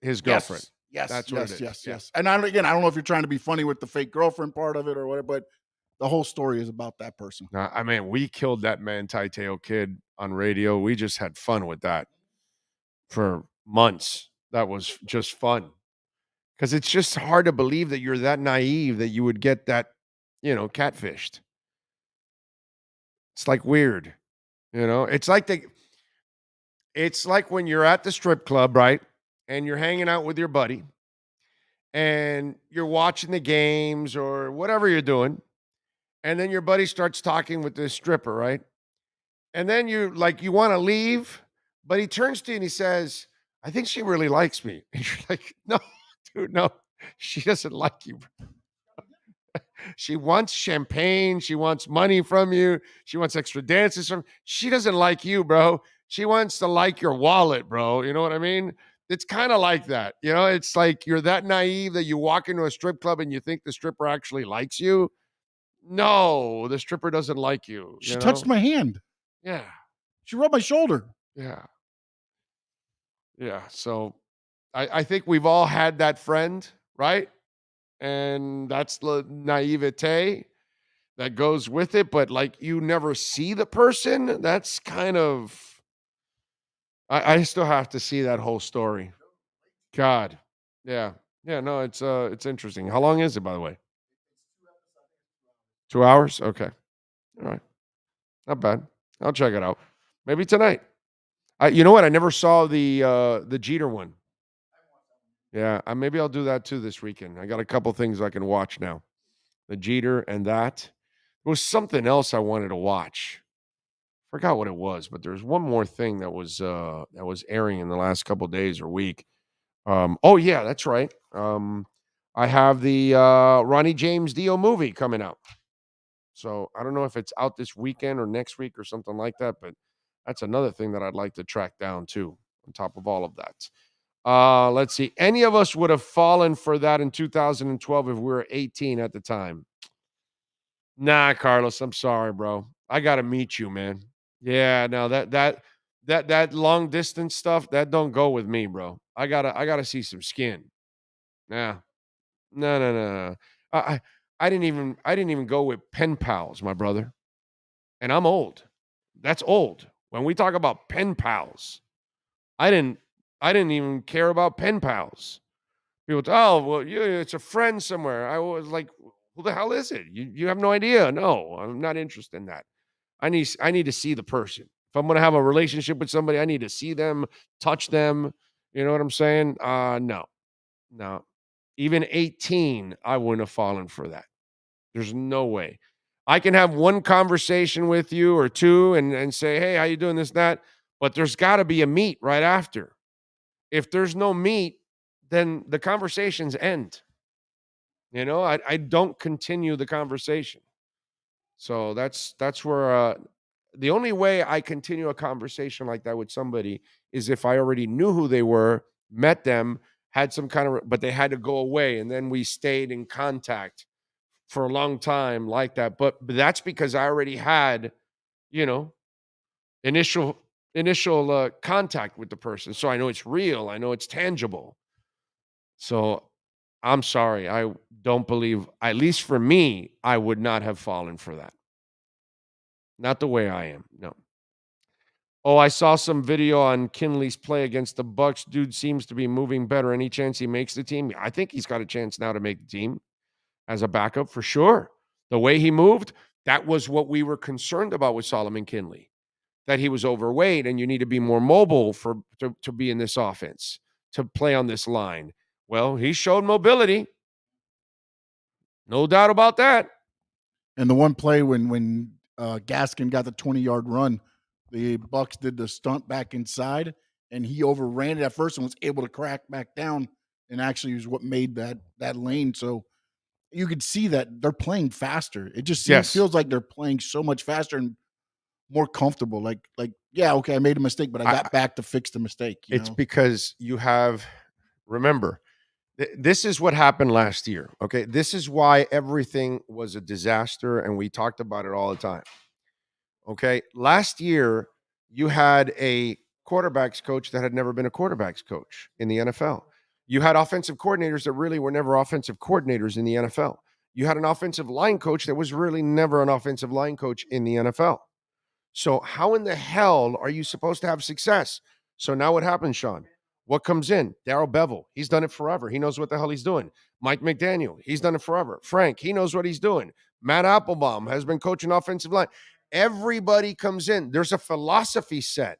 his girlfriend. Yes. That's what it is. Yes. And I don't know if you're trying to be funny with the fake girlfriend part of it or whatever, but the whole story is about that person. I mean, we killed that Manti Teo kid on radio. We just had fun with that for months. That was just fun. Because it's just hard to believe that you're that naive that you would get that, catfished. It's like weird. It's like when you're at the strip club, right? And you're hanging out with your buddy and you're watching the games or whatever you're doing. And then your buddy starts talking with this stripper, right? And then you want to leave, but he turns to you and he says, I think she really likes me. And you're like, no, Dude, no, she doesn't like you. She wants champagne. She wants money from you. She wants extra dances from. She doesn't like you, bro. She wants to like your wallet, bro. You know what I mean? It's kind of like that. You know, it's like you're that naive that you walk into a strip club and you think the stripper actually likes you. No, the stripper doesn't like you. She touched my hand. Yeah. She rubbed my shoulder. Yeah. Yeah. So I think we've all had that friend, right? And that's the naivete that goes with it. But like you never see the person. That's kind of I still have to see that whole story. God. Yeah. Yeah, no, it's interesting. How long is it, by the way? 2 hours? Okay. All right. Not bad. I'll check it out. Maybe tonight. You know what? I never saw the Jeter one. Yeah, maybe I'll do that too this weekend. I got a couple things I can watch now. The Jeter and that. There was something else I wanted to watch. Forgot what it was, but there's one more thing that was airing in the last couple days or week. Oh yeah, that's right. I have the Ronnie James Dio movie coming out. So I don't know if it's out this weekend or next week or something like that, but that's another thing that I'd like to track down too, on top of all of that. Let's see. Any of us would have fallen for that in 2012 if we were 18 at the time. Nah, Carlos, I'm sorry, bro. I gotta meet you, man. Yeah, no, that long distance stuff, that don't go with me, bro. I gotta see some skin. Yeah. No. I didn't even go with pen pals, my brother. And I'm old. That's old. When we talk about pen pals, I didn't even care about pen pals. People, oh, well, it's a friend somewhere. I was like, who the hell is it? You have no idea. No, I'm not interested in that. I need to see the person. If I'm going to have a relationship with somebody, I need to see them, touch them. You know what I'm saying? No. Even 18, I wouldn't have fallen for that. There's no way. I can have one conversation with you or two and say, hey, how you doing, this, that? But there's got to be a meet right after. If there's no meet, then the conversations end. You know, I don't continue the conversation. So that's where the only way I continue a conversation like that with somebody is if I already knew who they were, met them, had some kind of, but they had to go away, and then we stayed in contact for a long time like that. But that's because I already had, initial contact with the person. So I know it's real. I know it's tangible. So I'm sorry. I don't believe, at least for me, I would not have fallen for that. Not the way I am. No. Oh, I saw some video on Kinley's play against the Bucks. Dude seems to be moving better. Any chance he makes the team? I think he's got a chance now to make the team as a backup for sure. The way he moved, that was what we were concerned about with Solomon Kinley, that he was overweight and you need to be more mobile to be in this offense, to play on this line. Well, he showed mobility. No doubt about that. And the one play when Gaskin got the 20-yard run, the Bucks did the stunt back inside, and he overran it at first and was able to crack back down, and actually was what made that lane. So you could see that they're playing faster. It just feels like they're playing so much faster and more comfortable. Like yeah, okay, I made a mistake, but I got back to fix the mistake. It's because you have, remember, this is what happened last year. Okay, this is why everything was a disaster, and we talked about it all the time. Okay, last year you had a quarterbacks coach that had never been a quarterbacks coach in the NFL. You had offensive coordinators that really were never offensive coordinators in the NFL. You had an offensive line coach that was really never an offensive line coach in the NFL. So how in the hell are you supposed to have success? So now what happens, Sean? What comes in? Darrell Bevel. He's done it forever. He knows what the hell he's doing. Mike McDaniel. He's done it forever. Frank. He knows what he's doing. Matt Applebaum has been coaching offensive line. Everybody comes in. There's a philosophy set.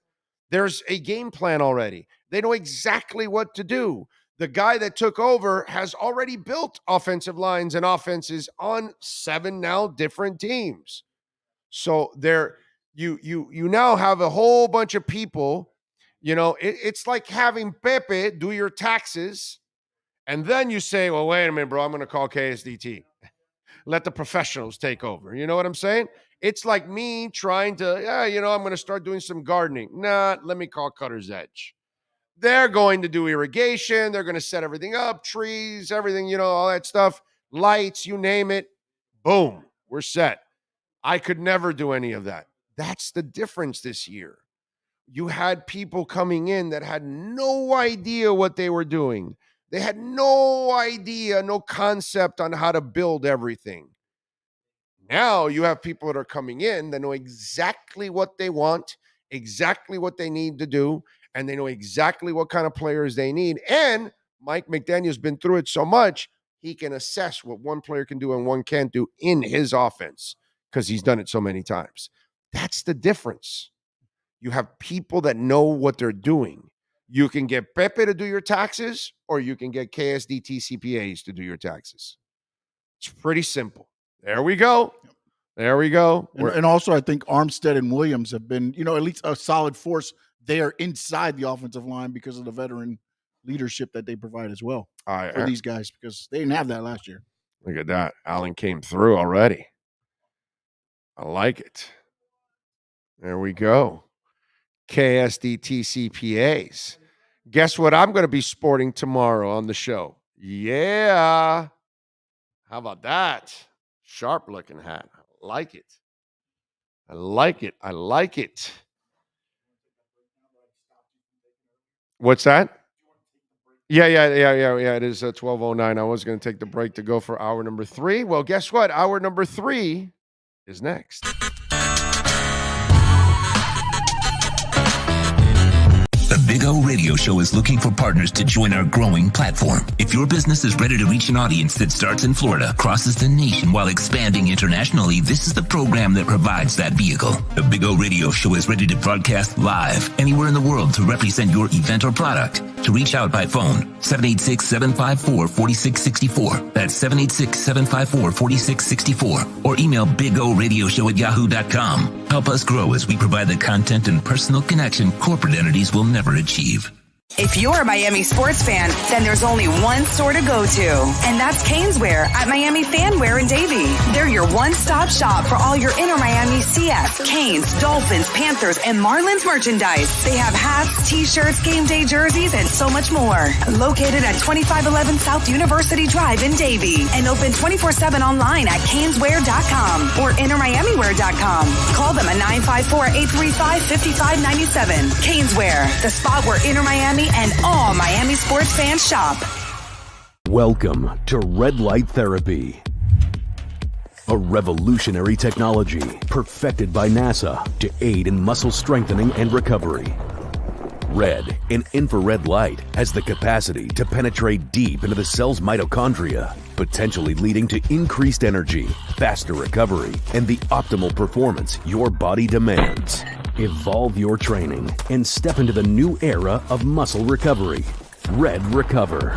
There's a game plan already. They know exactly what to do. The guy that took over has already built offensive lines and offenses on 7 now different teams. So you now have a whole bunch of people. It's like having Pepe do your taxes And then you say, well, wait a minute, bro, I'm going to call KSDT. Let the professionals take over. You know what I'm saying? It's like me trying to, I'm going to start doing some gardening. Nah, let me call Cutter's Edge. They're going to do irrigation. They're going to set everything up, trees, everything, all that stuff, lights, you name it. Boom, we're set. I could never do any of that. That's the difference this year. You had people coming in that had no idea what they were doing. They had no idea, no concept on how to build everything. Now you have people that are coming in that know exactly what they want, exactly what they need to do, and they know exactly what kind of players they need. And Mike McDaniel's been through it so much, he can assess what one player can do and one can't do in his offense because he's done it so many times. That's the difference. You have people that know what they're doing. You can get Pepe to do your taxes, or you can get KSDT CPAs to do your taxes. It's pretty simple. There we go. There we go. And also, I think Armstead and Williams have been, at least a solid force there inside the offensive line because of the veteran leadership that they provide as well for these guys, because they didn't have that last year. Look at that. Allen came through already. I like it. There we go. KSDT CPAs. Guess what I'm going to be sporting tomorrow on the show? Yeah. How about that? Sharp looking hat. I like it. I like it. I like it. What's that? Yeah. It is 12:09. I was going to take the break to go for hour number 3. Well, guess what? Hour number 3 is next. The Big O Radio Show is looking for partners to join our growing platform. If your business is ready to reach an audience that starts in Florida, crosses the nation while expanding internationally, this is the program that provides that vehicle. The Big O Radio Show is ready to broadcast live anywhere in the world to represent your event or product. To reach out by phone, 786-754-4664. That's 786-754-4664. Or email bigoradioshow@yahoo.com. Help us grow as we provide the content and personal connection corporate entities will never achieve. If you're a Miami sports fan, then there's only one store to go to, and that's Caneswear at Miami Fanwear in Davie. They're your one-stop shop for all your inner Miami CS, Canes, Dolphins, Panthers, and Marlins merchandise. They have hats, t-shirts, game day jerseys, and so much more. Located at 2511 South University Drive in Davie, and open 24/7 online at caneswear.com or innermiamiwear.com. Call them at 954-835-5597. Caneswear, the spot where inner Miami and all Miami sports fans shop. Welcome to Red Light Therapy, a revolutionary technology perfected by NASA to aid in muscle strengthening and recovery. Red and infrared light has the capacity to penetrate deep into the cell's mitochondria, potentially leading to increased energy, faster recovery, and the optimal performance your body demands. Evolve your training and step into the new era of muscle recovery. Red Recover.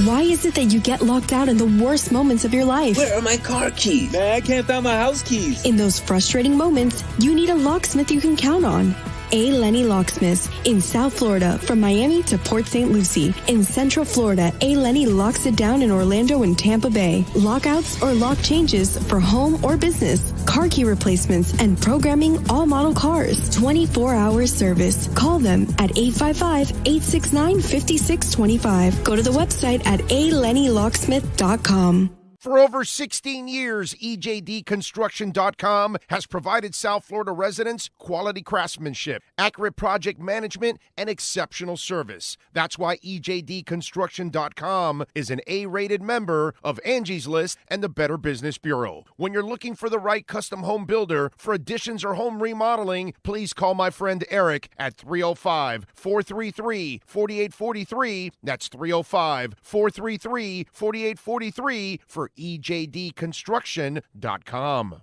Why is it that you get locked out in the worst moments of your life? Where are my car keys? Man, I can't find my house keys. In those frustrating moments, you need a locksmith you can count on. A. Lenny Locksmith in South Florida, from Miami to Port St. Lucie. In Central Florida, A. Lenny locks it down in Orlando and Tampa Bay. Lockouts or lock changes for home or business. Car key replacements and programming all model cars. 24-hour service. Call them at 855-869-5625. Go to the website at alennylocksmith.com. For over 16 years, EJDconstruction.com has provided South Florida residents quality craftsmanship, accurate project management, and exceptional service. That's why EJDconstruction.com is an A-rated member of Angie's List and the Better Business Bureau. When you're looking for the right custom home builder for additions or home remodeling, please call my friend Eric at 305-433-4843. That's 305-433-4843 for EJDconstruction.com.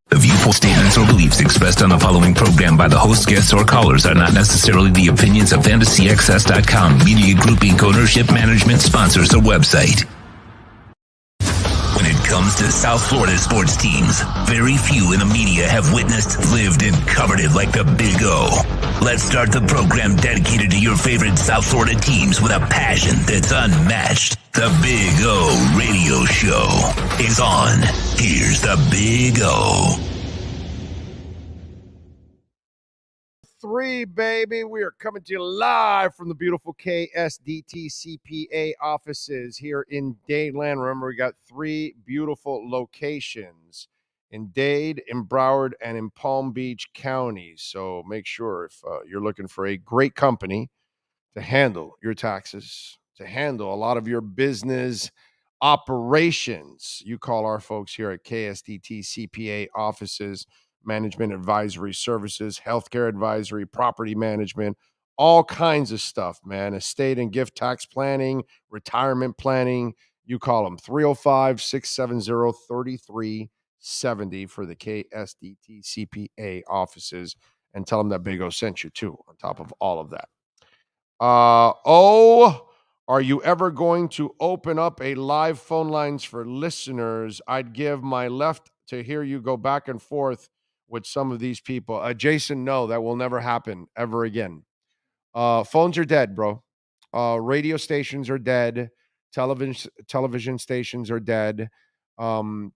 The viewpoint, statements, or beliefs expressed on the following program by the host, guests, or callers are not necessarily the opinions of FantasyAccess.com, Media Group Inc., ownership, management, sponsors, or website. When it comes comes to South Florida sports teams, very few in the media have witnessed, lived, and covered it like the Big O. Let's start the program dedicated to your favorite South Florida teams with a passion that's unmatched. The Big O Radio Show is on. Here's the Big O. 3, baby. We are coming to you live from the beautiful KSDT CPA offices here in Dadeland. Remember, we got 3 beautiful locations in Dade, in Broward, and in Palm Beach counties. So make sure if you're looking for a great company to handle your taxes, to handle a lot of your business operations, you call our folks here at KSDT CPA offices. Management advisory services, healthcare advisory, property management, all kinds of stuff, man. Estate and gift tax planning, retirement planning. You call them 305-670-3370 for the KSDT CPA offices, and tell them that Big O sent you too, on top of all of that. Are you ever going to open up a live phone lines for listeners? I'd give my left to hear you go back and forth with some of these people. Jason, no, that will never happen ever again. Phones are dead, bro. Radio stations are dead. Television stations are dead.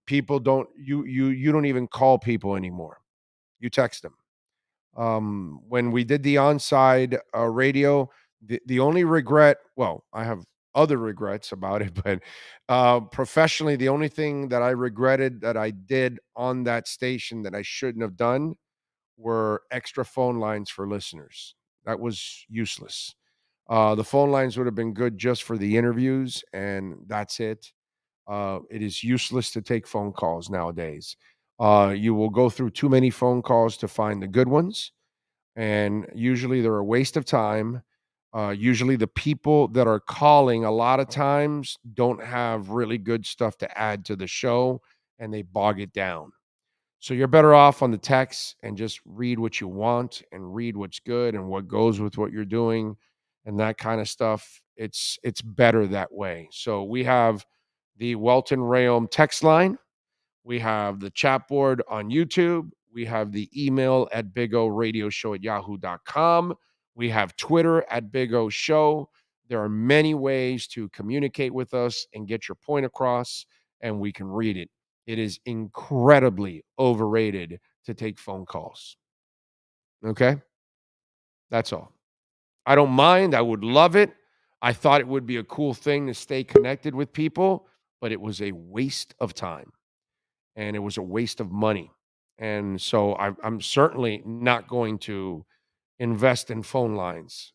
People don't, you don't even call people anymore. You text them. When we did the onside radio, the only regret, well, I have other regrets about it, but professionally, the only thing that I regretted that I did on that station that I shouldn't have done were extra phone lines for listeners. That was useless. The phone lines would have been good just for the interviews, and that's it. It is useless to take phone calls nowadays. You will go through too many phone calls to find the good ones, and usually they're a waste of time. Usually the people that are calling a lot of times don't have really good stuff to add to the show, and they bog it down. So you're better off on the text and just read what you want and read what's good and what goes with what you're doing and that kind of stuff. It's better that way. So we have the Welton Rayom text line. We have the chat board on YouTube. We have the email at bigoradioshow@yahoo.com. We have Twitter at Big O Show. There are many ways to communicate with us and get your point across, and we can read it. It is incredibly overrated to take phone calls. Okay? That's all. I don't mind. I would love it. I thought it would be a cool thing to stay connected with people, but it was a waste of time, and it was a waste of money. And so I'm certainly not going to invest in phone lines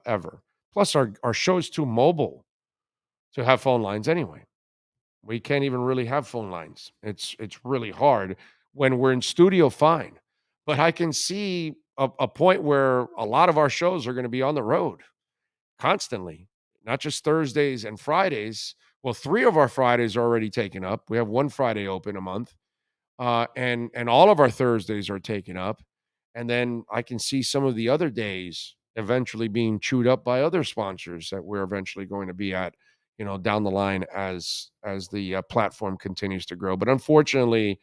ever. Plus, our show is too mobile to have phone lines anyway. We can't even really have phone lines. It's really hard. When we're in studio, fine. But I can see a point where a lot of our shows are going to be on the road constantly, not just Thursdays and Fridays. Well, 3 of our Fridays are already taken up. We have 1 Friday open a month. And all of our Thursdays are taken up. And then I can see some of the other days eventually being chewed up by other sponsors that we're eventually going to be at, down the line as the platform continues to grow. But unfortunately,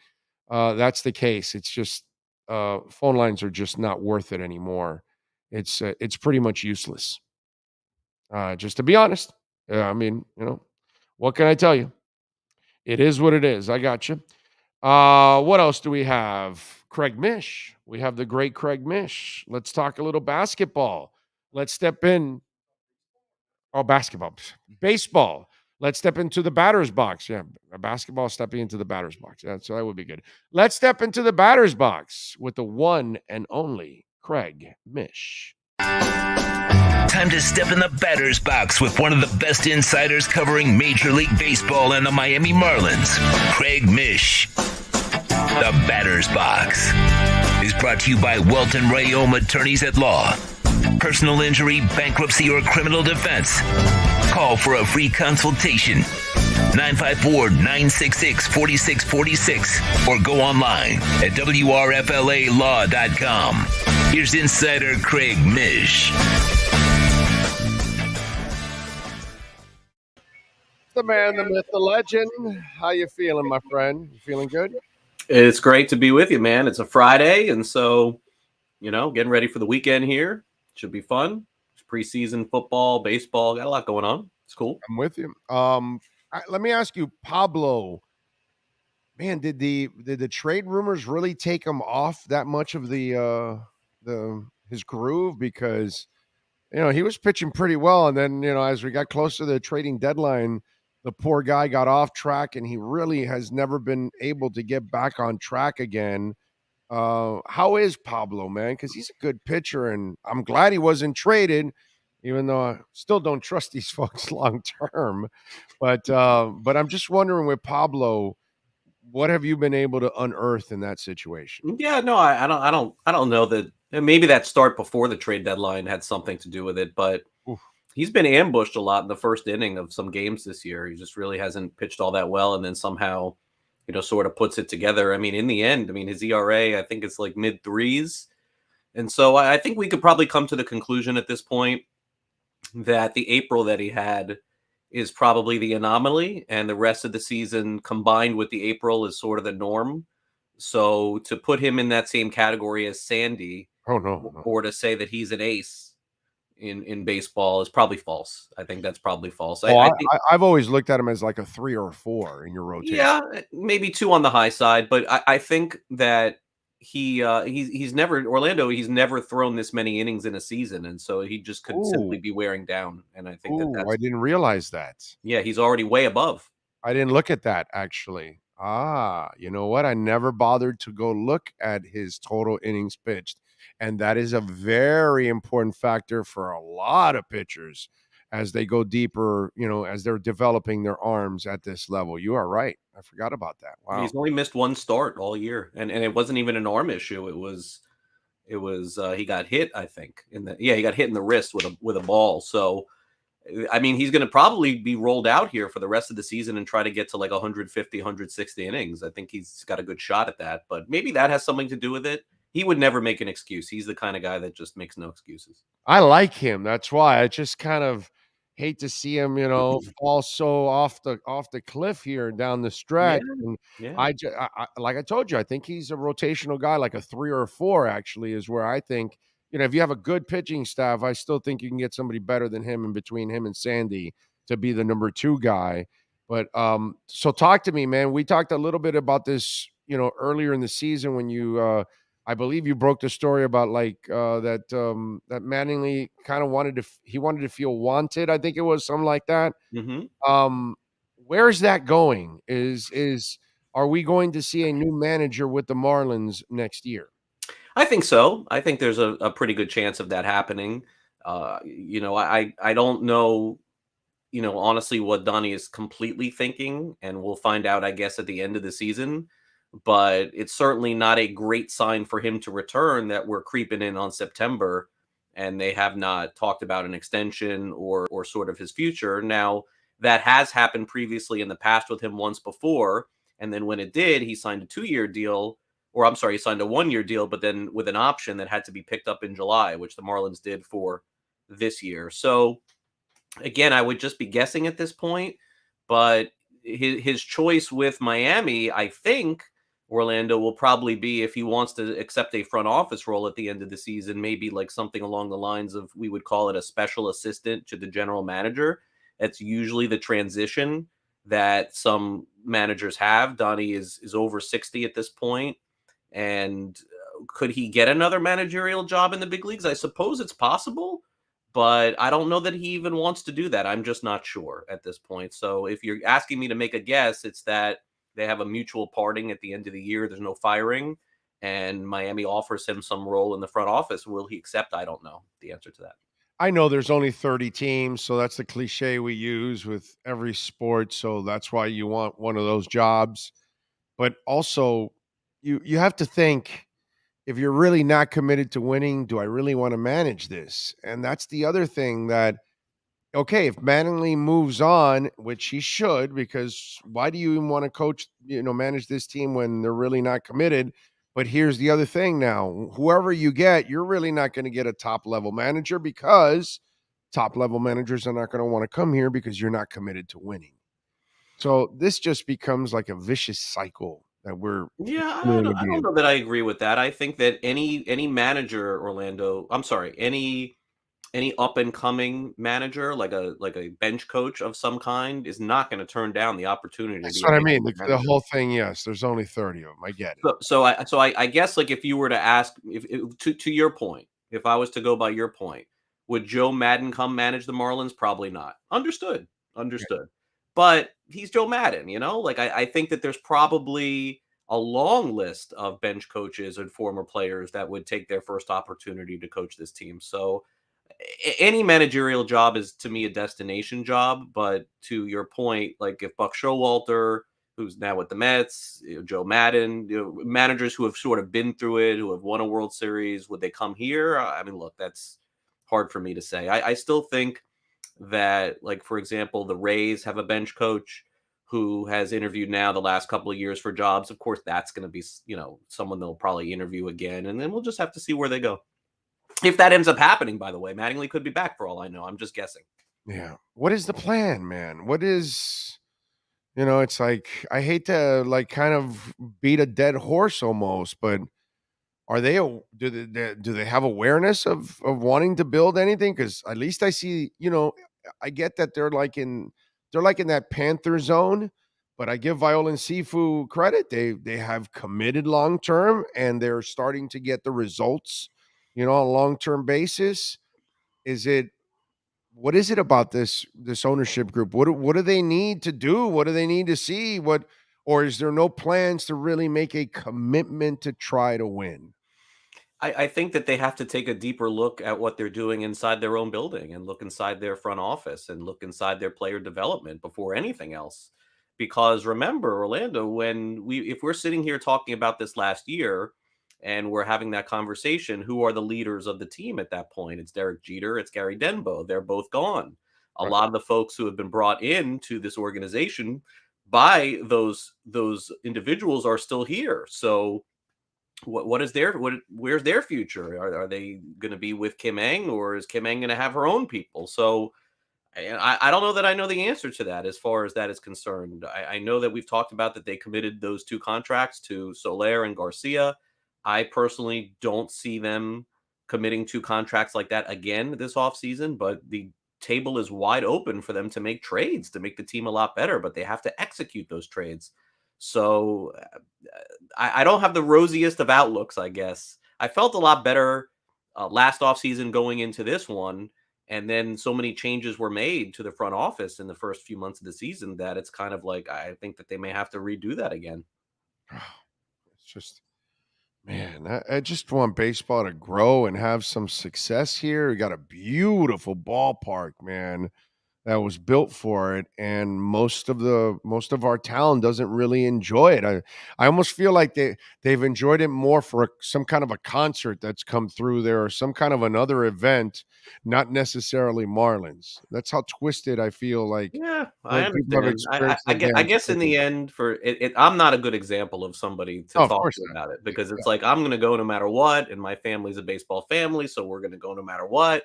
that's the case. It's just phone lines are just not worth it anymore. It's pretty much useless. Just to be honest. What can I tell you? It is what it is. I got you. What else do we have? Craig Mish. We have the great Craig Mish. Let's talk a little basketball. Let's step in. Oh, basketball. Baseball. Let's step into the batter's box. Yeah, basketball stepping into the batter's box. Yeah, so that would be good. Let's step into the batter's box with the one and only Craig Mish. Time to step in the batter's box with one of the best insiders covering Major League Baseball and the Miami Marlins, Craig Mish. The Batter's Box is brought to you by Welton Rayom Attorneys at Law. Personal injury, bankruptcy, or criminal defense. Call for a free consultation. 954-966-4646 or go online at WRFLAlaw.com. Here's insider Craig Mish. the man, the myth, the legend. How you feeling, my friend? You feeling good? It's great to be with you, man. It's a Friday, and so, getting ready for the weekend here. Should be fun. It's preseason football, baseball, got a lot going on. It's cool. I'm with you. Let me ask you, Pablo. Man, did the trade rumors really take him off that much of his groove? Because he was pitching pretty well, and then as we got close to the trading deadline, the poor guy got off track, and he really has never been able to get back on track again. How is Pablo, man? Because he's a good pitcher, and I'm glad he wasn't traded, even though I still don't trust these folks long term. But I'm just wondering with Pablo, what have you been able to unearth in that situation? Yeah, no, I don't know that. And maybe that start before the trade deadline had something to do with it, but he's been ambushed a lot in the first inning of some games this year. He just really hasn't pitched all that well, and then somehow, sort of puts it together. I mean, in the end, his ERA, I think it's like mid threes. And so I think we could probably come to the conclusion at this point that the April that he had is probably the anomaly, and the rest of the season combined with the April is sort of the norm. So to put him in that same category as Sandy, or to say that he's an ace in baseball is probably false. I think that's probably false. I've always looked at him as like a 3 or a 4 in your rotation. Yeah, maybe 2 on the high side, but I think that he's never thrown this many innings in a season, and so he just could simply be wearing down. And I think I didn't realize that. Yeah, he's already way above. I didn't look at that actually. You know what? I never bothered to go look at his total innings pitched. And that is a very important factor for a lot of pitchers as they go deeper, as they're developing their arms at this level. You are right. I forgot about that. Wow. He's only missed 1 start all year. And it wasn't even an arm issue. It was he got hit, I think. He got hit in the wrist with a ball. So he's going to probably be rolled out here for the rest of the season and try to get to like 150, 160 innings. I think he's got a good shot at that, but maybe that has something to do with it. He would never make an excuse. He's the kind of guy that just makes no excuses. I like him. That's why I just kind of hate to see him, fall so off the cliff here down the stretch. Yeah. And I like I told you, I think he's a rotational guy, like a 3 or a 4 actually is where I think, if you have a good pitching staff, I still think you can get somebody better than him in between him and Sandy to be the number 2 guy. But so talk to me, man. We talked a little bit about this, earlier in the season when you I believe you broke the story about that Manning kind of wanted to feel wanted. I think it was something like that. Mm-hmm. Where's that going? Are we going to see a new manager with the Marlins next year? I think so. I think there's a pretty good chance of that happening. I don't know, honestly what Donnie is completely thinking, and we'll find out, I guess, at the end of the season. But it's certainly not a great sign for him to return that we're creeping in on September and they have not talked about an extension or sort of his future. Now, that has happened previously in the past with him once before. And then when it did, he signed a 2-year deal, he signed a 1-year deal, but then with an option that had to be picked up in July, which the Marlins did for this year. So again, I would just be guessing at this point, but his choice with Miami, I think, Orlando will probably be, if he wants to accept a front office role at the end of the season, maybe like something along the lines of, we would call it a special assistant to the general manager. That's usually the transition that some managers have. Donnie is over 60 at this point. And could he get another managerial job in the big leagues? I suppose it's possible, but I don't know that he even wants to do that. I'm just not sure at this point. So if you're asking me to make a guess, it's that they have a mutual parting at the end of the year. There's no firing, and Miami offers him some role in the front office. Will he accept? I don't know the answer to that. I know there's only 30 teams, so that's the cliche we use with every sport. So that's why you want one of those jobs. But also, you have to think, if you're really not committed to winning, do I really want to manage this? And that's the other thing that, okay, if Manning moves on, which he should, because why do you even want to coach, manage this team when they're really not committed? But here's the other thing now. Whoever you get, you're really not going to get a top-level manager, because top-level managers are not going to want to come here because you're not committed to winning. So this just becomes like a vicious cycle that we're Yeah, continuing to I be don't in. know that I agree with that. I think that any manager, Orlando, I'm sorry, any up and coming manager, like a bench coach of some kind, is not going to turn down the opportunity to That's be a what I big mean. league The manager. whole thing, yes, there's only 30 of them. I get it. So I guess, like, if you were to ask, if to your point, if I was to go by your point, would Joe Madden come manage the Marlins? Probably not. Understood. Understood. But he's Joe Madden, you know? Like, I think that there's probably a long list of bench coaches and former players that would take their first opportunity to coach this team. So any managerial job is, to me, a destination job. But to your point, like, if Buck Showalter, who's now with the Mets, Joe Madden, managers who have sort of been through it, who have won a World Series, would they come here? I mean, look, that's hard for me to say. I still think that, like, for example, the Rays have a bench coach who has interviewed now the last couple of years for jobs. Of course, that's going to be, someone they'll probably interview again, and then we'll just have to see where they go. If that ends up happening, by the way, Mattingly could be back for all I know. I'm just guessing. Yeah. What is the plan, man? What is, it's like, I hate to like kind of beat a dead horse almost, but are they, do they have awareness of wanting to build anything? Because at least I see, I get that they're like in that Panther zone, but I give Viola and Sifu credit. They have committed long term and they're starting to get the results, on a long term basis. Is it what is it about this ownership group? What do they need to do? What do they need to see? Or is there no plans to really make a commitment to try to win? I think that they have to take a deeper look at what they're doing inside their own building, and look inside their front office, and look inside their player development before anything else. Because remember, Orlando, if we're sitting here talking about this last year and we're having that conversation, who are the leaders of the team at that point? It's Derek Jeter, it's Gary Denbo. They're both gone. A lot of the folks who have been brought into this organization by those individuals are still here. So where's their future? Are they going to be with Kim Eng, or is Kim Eng going to have her own people? So I don't know that I know the answer to that as far as that is concerned. I know that we've talked about that they committed those 2 contracts to Soler and Garcia. I personally don't see them committing 2 contracts like that again this offseason, but the table is wide open for them to make trades to make the team a lot better, but they have to execute those trades. So I don't have the rosiest of outlooks, I guess. I felt a lot better last offseason going into this one. And then so many changes were made to the front office in the first few months of the season that it's kind of like, I think that they may have to redo that again. It's just, man, I just want baseball to grow and have some success here. We got a beautiful ballpark, man, that was built for it, and most of our town doesn't really enjoy it. I almost feel like they've enjoyed it more for some kind of a concert that's come through there, or some kind of another event, not necessarily Marlins. That's how twisted I feel like. Yeah, I When people have understand. experienced the I damn guess in thing. the end, for it, I'm not a good example of somebody to Oh, of talk course to not. about it, because it's like, I'm going to go no matter what, and my family's a baseball family, so we're going to go no matter what.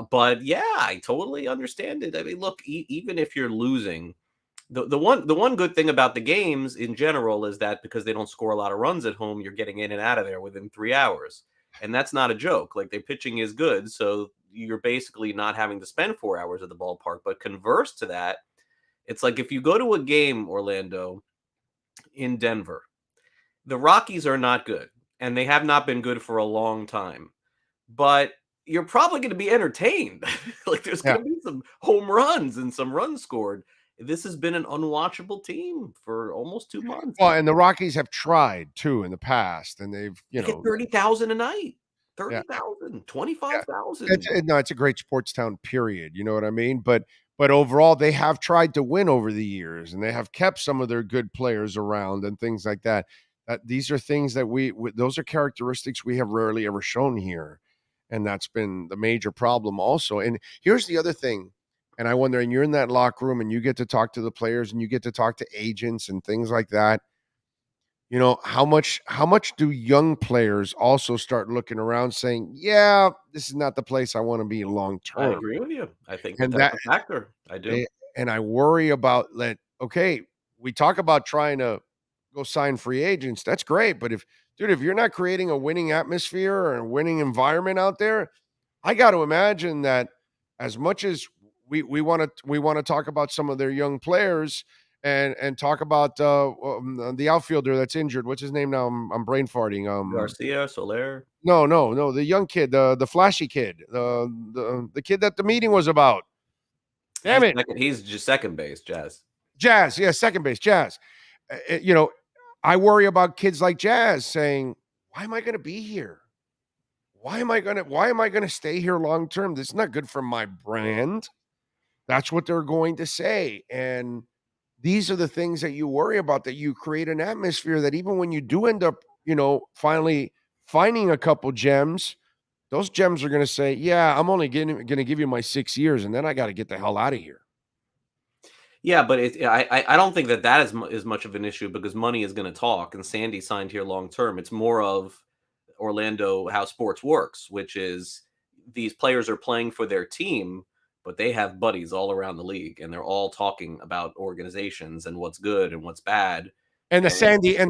But yeah, I totally understand it. I mean, look, even if you're losing, the one good thing about the games in general is that because they don't score a lot of runs at home, you're getting in and out of there within 3 hours, and that's not a joke. Like, their pitching is good, so you're basically not having to spend 4 hours at the ballpark. But converse to that, it's like if you go to a game, Orlando, in Denver, the Rockies are not good, and they have not been good for a long time. But you're probably going to be entertained. Like, there's Yeah. going to be some home runs and some runs scored. This has been an unwatchable team for almost 2 months. Well, and the Rockies have tried too in the past, and they've, They get 30,000 a night. Yeah. 30,000, 25,000. It's a great sports town, period. You know what I mean? But overall, they have tried to win over the years, and they have kept some of their good players around and things like that. These are things that those are characteristics we have rarely ever shown here, and that's been the major problem also. And here's the other thing, and I wonder, and you're in that locker room, and you get to talk to the players, and you get to talk to agents and things like that. How much do young players also start looking around saying, yeah, this is not the place I want to be long I term? agree with you. I think And that's a factor. I do. and I worry about okay, we talk about trying to go sign free agents. That's great. But if you're not creating a winning atmosphere or a winning environment out there, I got to imagine that as much as we want to talk about some of their young players and talk about the outfielder that's injured. What's his name now? I'm brain farting. Garcia, Soler. No, the young kid, the flashy kid, the kid that the meeting was about. Damn it. He's just second base, Jazz. Jazz, yeah, second base, Jazz. I worry about kids like Jazz saying, "Why am I going to be here? Why am I going to stay here long term? This is not good for my brand." That's what they're going to say. And these are the things that you worry about, that you create an atmosphere that even when you do end up, finally finding a couple gems, those gems are going to say, "Yeah, I'm only going to give you my 6 years, and then I got to get the hell out of here." Yeah, but I don't think that is much of an issue because money is going to talk, and Sandy signed here long term. It's more of Orlando, how sports works, which is these players are playing for their team, but they have buddies all around the league, and they're all talking about organizations and what's good and what's bad. And the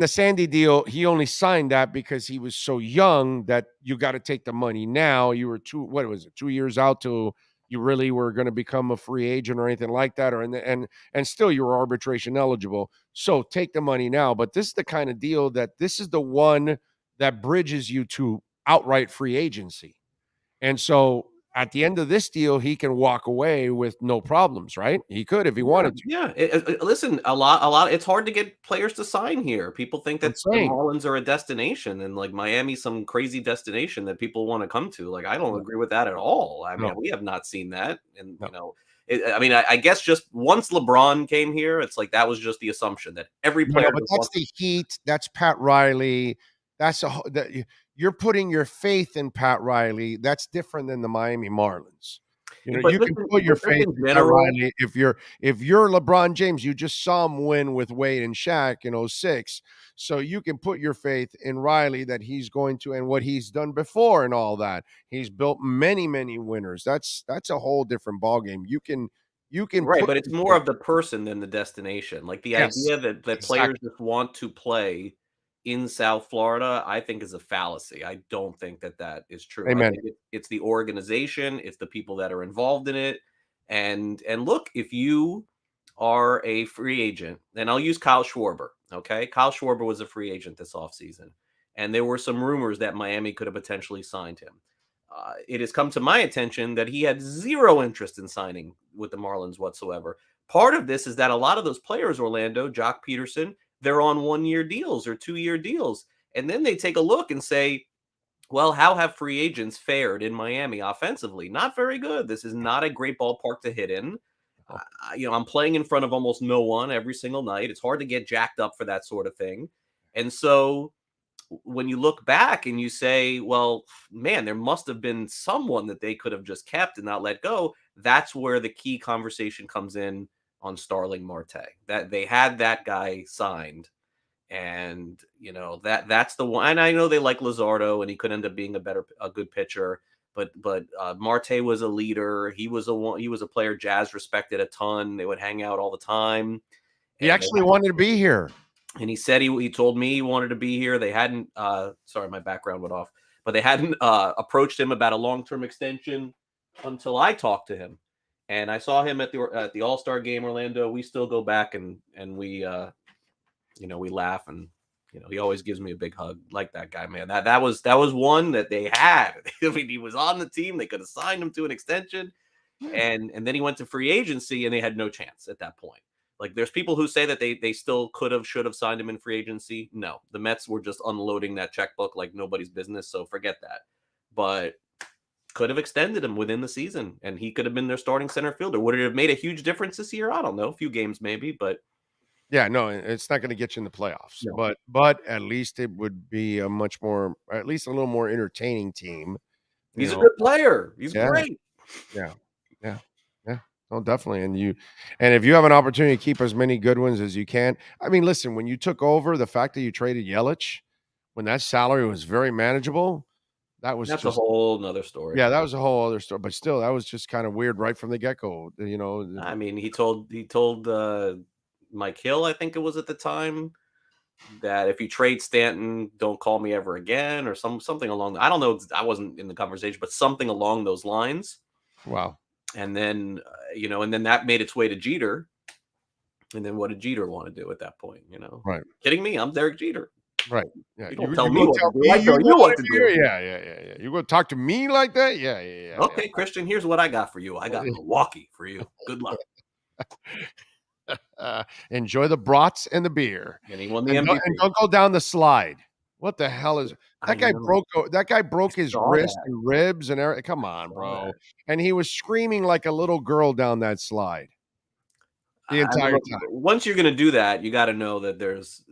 Sandy deal, he only signed that because he was so young that you got to take the money now. You were 2 years out till you really were going to become a free agent or anything like that, and still you were arbitration eligible. So take the money now. But this is the kind of deal that this is the one that bridges you to outright free agency. And so at the end of this deal, he can walk away with no problems, right? He could if he wanted to. Yeah. Listen, a lot. It's hard to get players to sign here. People think that the Marlins are a destination, and like Miami's some crazy destination that people want to come to. Like, I don't agree with that at all. I mean, we have not seen that, and I guess just once LeBron came here, it's like that was just the assumption that every player. But that's the Heat. That's Pat Riley. You're putting your faith in Pat Riley. That's different than the Miami Marlins. You can put your faith in Pat Riley if you're LeBron James. You just saw him win with Wade and Shaq in 2006. So you can put your faith in Riley that he's going to, and what he's done before and all that. He's built many, many winners. That's a whole different ballgame. You can right, but it's more of the person than the destination. Like the idea that players just want to play in South Florida, I think is a fallacy. I don't think that is true. Amen. I think it's the organization, it's the people that are involved in it. And look, if you are a free agent, and I'll use Kyle Schwarber, okay? Kyle Schwarber was a free agent this offseason, and there were some rumors that Miami could have potentially signed him. It has come to my attention that he had zero interest in signing with the Marlins whatsoever. Part of this is that a lot of those players, Orlando, Jock Peterson, they're on 1-year deals or 2-year deals. And then they take a look and say, well, how have free agents fared in Miami offensively? Not very good. This is not a great ballpark to hit in. I'm playing in front of almost no one every single night. It's hard to get jacked up for that sort of thing. And so when you look back and you say, well, man, there must have been someone that they could have just kept and not let go. That's where the key conversation comes in on Starling Marte, that they had that guy signed. And, that's the one. And I know they like Luzardo and he could end up being a good pitcher, but Marte was a leader. He was a player Jazz respected a ton. They would hang out all the time. He actually wanted to be here. And he said he told me he wanted to be here. They hadn't, sorry, my background went off, but they hadn't approached him about a long-term extension until I talked to him. And I saw him at the All-Star game, Orlando. We still go back and we, we laugh, and he always gives me a big hug. Like that guy, man. That was one that they had. I mean, he was on the team. They could have signed him to an extension, and then he went to free agency, and they had no chance at that point. Like, there's people who say that they still should have signed him in free agency. No, the Mets were just unloading that checkbook like nobody's business. So forget that. But could have extended him within the season, and he could have been their starting center fielder. Would it have made a huge difference this year? I don't know, a few games maybe, but yeah, no, it's not going to get you in the playoffs. No. But at least it would be at least a little more entertaining team. He's a good player. He's great. Yeah. Oh, definitely. And if you have an opportunity to keep as many good ones as you can. I mean, listen, when you took over, the fact that you traded Yelich, when that salary was very manageable, that's a whole nother story. Yeah, that was a whole other story. But still, that was just kind of weird right from the get-go. I mean, he told Mike Hill, I think it was at the time, that if you trade Stanton, don't call me ever again, or something along. I don't know. I wasn't in the conversation, but something along those lines. Wow. And then and then that made its way to Jeter. And then what did Jeter want to do at that point? Right. Kidding me? I'm Derek Jeter. Right. Yeah. You don't tell me what to do. I tell you what to do. Yeah. You gonna talk to me like that? Yeah. Okay, Christian, here's what I got for you. I got Milwaukee for you. Good luck. Enjoy the brats and the beer. And he won the and MVP. Don't go down the slide. What the hell is that guy? That guy broke his wrist and ribs and everything. Come on, bro. And he was screaming like a little girl down that slide the entire time. Once you're going to do that, you got to know that there's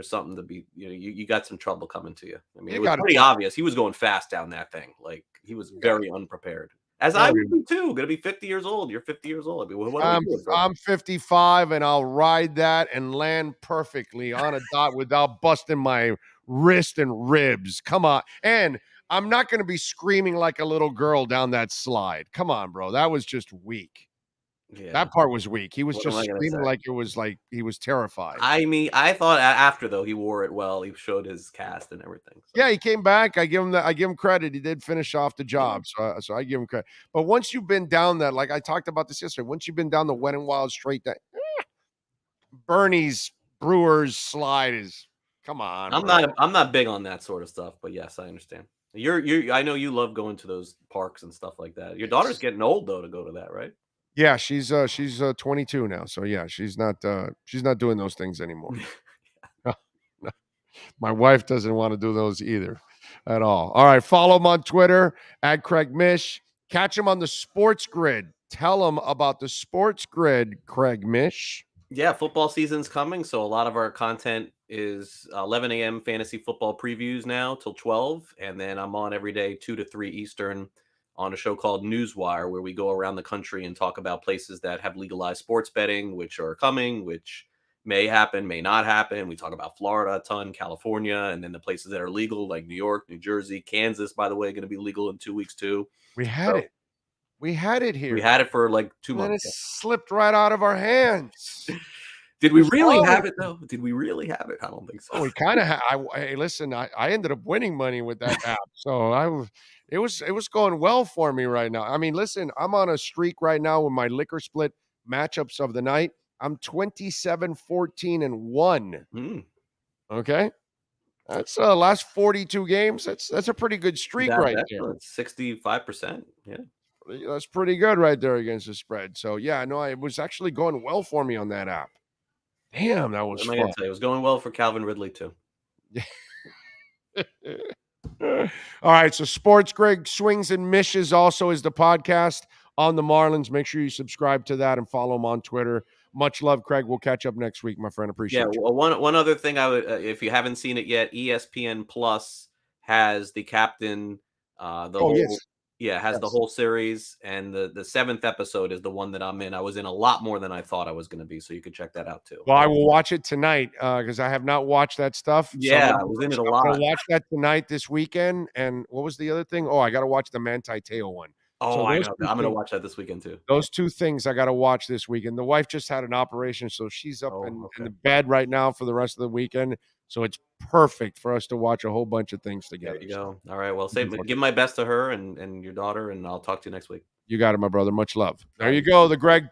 something to be, you got some trouble coming to you. I mean, it was pretty obvious. He was going fast down that thing. Like, he was very unprepared. As I would be too. Going to be 50 years old. You're 50 years old. I mean, what are we doing, bro? I'm 55 and I'll ride that and land perfectly on a dot without busting my wrist and ribs. Come on. And I'm not going to be screaming like a little girl down that slide. Come on, bro. That was just weak. Yeah. That part was weak. He was just screaming like it was like he was terrified. I mean, I thought after though he wore it well. He showed his cast and everything. So. Yeah, he came back. I give him credit. He did finish off the job, so I give him credit. But once you've been down that, like I talked about this yesterday, once you've been down the Wet and Wild straight, that Bernie's Brewers slide is come on. I'm not big on that sort of stuff, but yes, I understand. I know you love going to those parks and stuff like that. Your daughter's getting old though to go to that, right? Yeah, she's 22 now. So yeah, she's not doing those things anymore. No. My wife doesn't want to do those either at all. All right, follow him on Twitter at Craig Mish. Catch him on the Sports Grid. Tell him about the Sports Grid, Craig Mish. Yeah, football season's coming, so a lot of our content is 11 a.m. fantasy football previews now till 12, and then I'm on every day 2 to 3 Eastern on a show called Newswire, where we go around the country and talk about places that have legalized sports betting, which are coming, which may happen, may not happen. We talk about Florida a ton, California, and then the places that are legal, like New York, New Jersey, Kansas, by the way, going to be legal in 2 weeks too. We had it. We had it here. We had it for like 2 months. And it slipped right out of our hands. Did we really have it though? Did we really have it? I don't think so. Oh, we kind of had. Hey, listen, I ended up winning money with that app, so it was going well for me right now. I mean, listen, I'm on a streak right now with my liquor split matchups of the night. I'm 27-14-1. Okay, that's last 42 games. That's a pretty good streak right there. 65%. Yeah, that's pretty good right there against the spread. So yeah, no, it was actually going well for me on that app. Damn, that was fun. It was going well for Calvin Ridley too. All right, so Sports Greg Swings and Mishes also is the podcast on the Marlins. Make sure you subscribe to that and follow him on Twitter. Much love, Craig. We'll catch up next week, my friend. Appreciate you. Well, one other thing I would, if you haven't seen it yet, ESPN Plus has the captain, the whole series, and the 7th episode is the one that I'm in. I was in a lot more than I thought I was going to be, so you could check that out too. Well, I will watch it tonight because I have not watched that stuff. Yeah, I was in it a lot. I'll watch that tonight this weekend. And what was the other thing? Oh, I got to watch the Manti Te'o one. Oh, I know. I'm going to watch that this weekend too. Those 2 things I got to watch this weekend. The wife just had an operation, so she's up in the bed right now for the rest of the weekend. So it's perfect for us to watch a whole bunch of things together. There you go. All right. Well, give my best to her and your daughter, and I'll talk to you next week. You got it, my brother. Much love. There you go. The great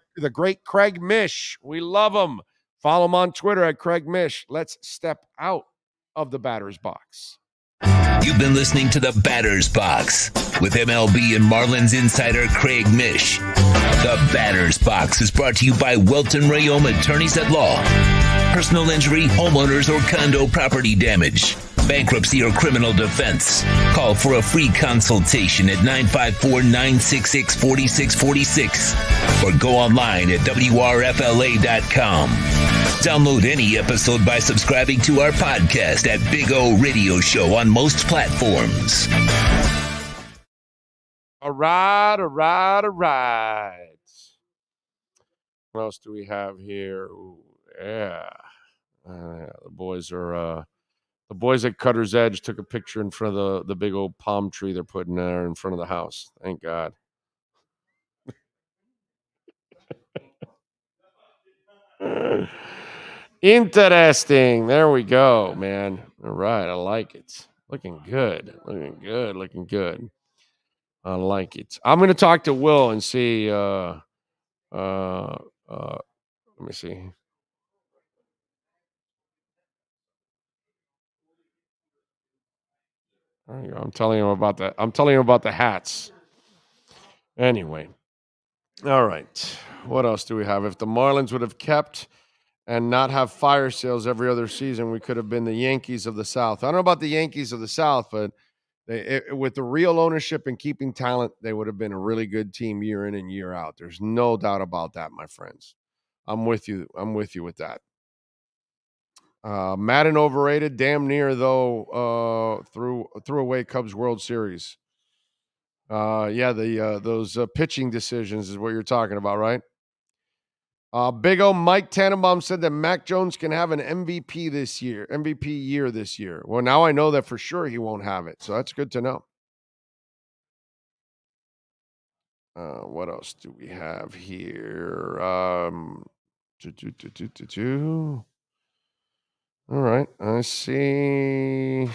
Craig Mish. We love him. Follow him on Twitter at Craig Mish. Let's step out of the batter's box. You've been listening to the Batter's Box with MLB and Marlins insider Craig Mish. The Batter's Box is brought to you by Welton Rayom Attorneys at Law. Personal injury, homeowners, or condo property damage, bankruptcy, or criminal defense. Call for a free consultation at 954-966-4646 or go online at WRFLA.com. Download any episode by subscribing to our podcast at Big O Radio Show on most platforms. All right. What else do we have here? Ooh, yeah. The boys at Cutter's Edge took a picture in front of the big old palm tree they're putting there in front of the house. Thank God. Interesting. There we go, man. All right. I like it. Looking good. Looking good. Looking good. I like it. I'm going to talk to Will and see. Let me see. There you go. I'm telling him about that. I'm telling him about the hats. Anyway. All right. What else do we have? If the Marlins would have kept and not have fire sales every other season, we could have been the Yankees of the South. I don't know about the Yankees of the South, but with the real ownership and keeping talent, they would have been a really good team year in and year out. There's no doubt about that, my friends. I'm with you. I'm with you with that. Madden overrated, damn near though. Threw away Cubs World Series. Yeah, those pitching decisions is what you're talking about, right? Big O Mike Tannenbaum said that Mac Jones can have an MVP year this year. Well, now I know that for sure he won't have it, so that's good to know. What else do we have here? All right, I see.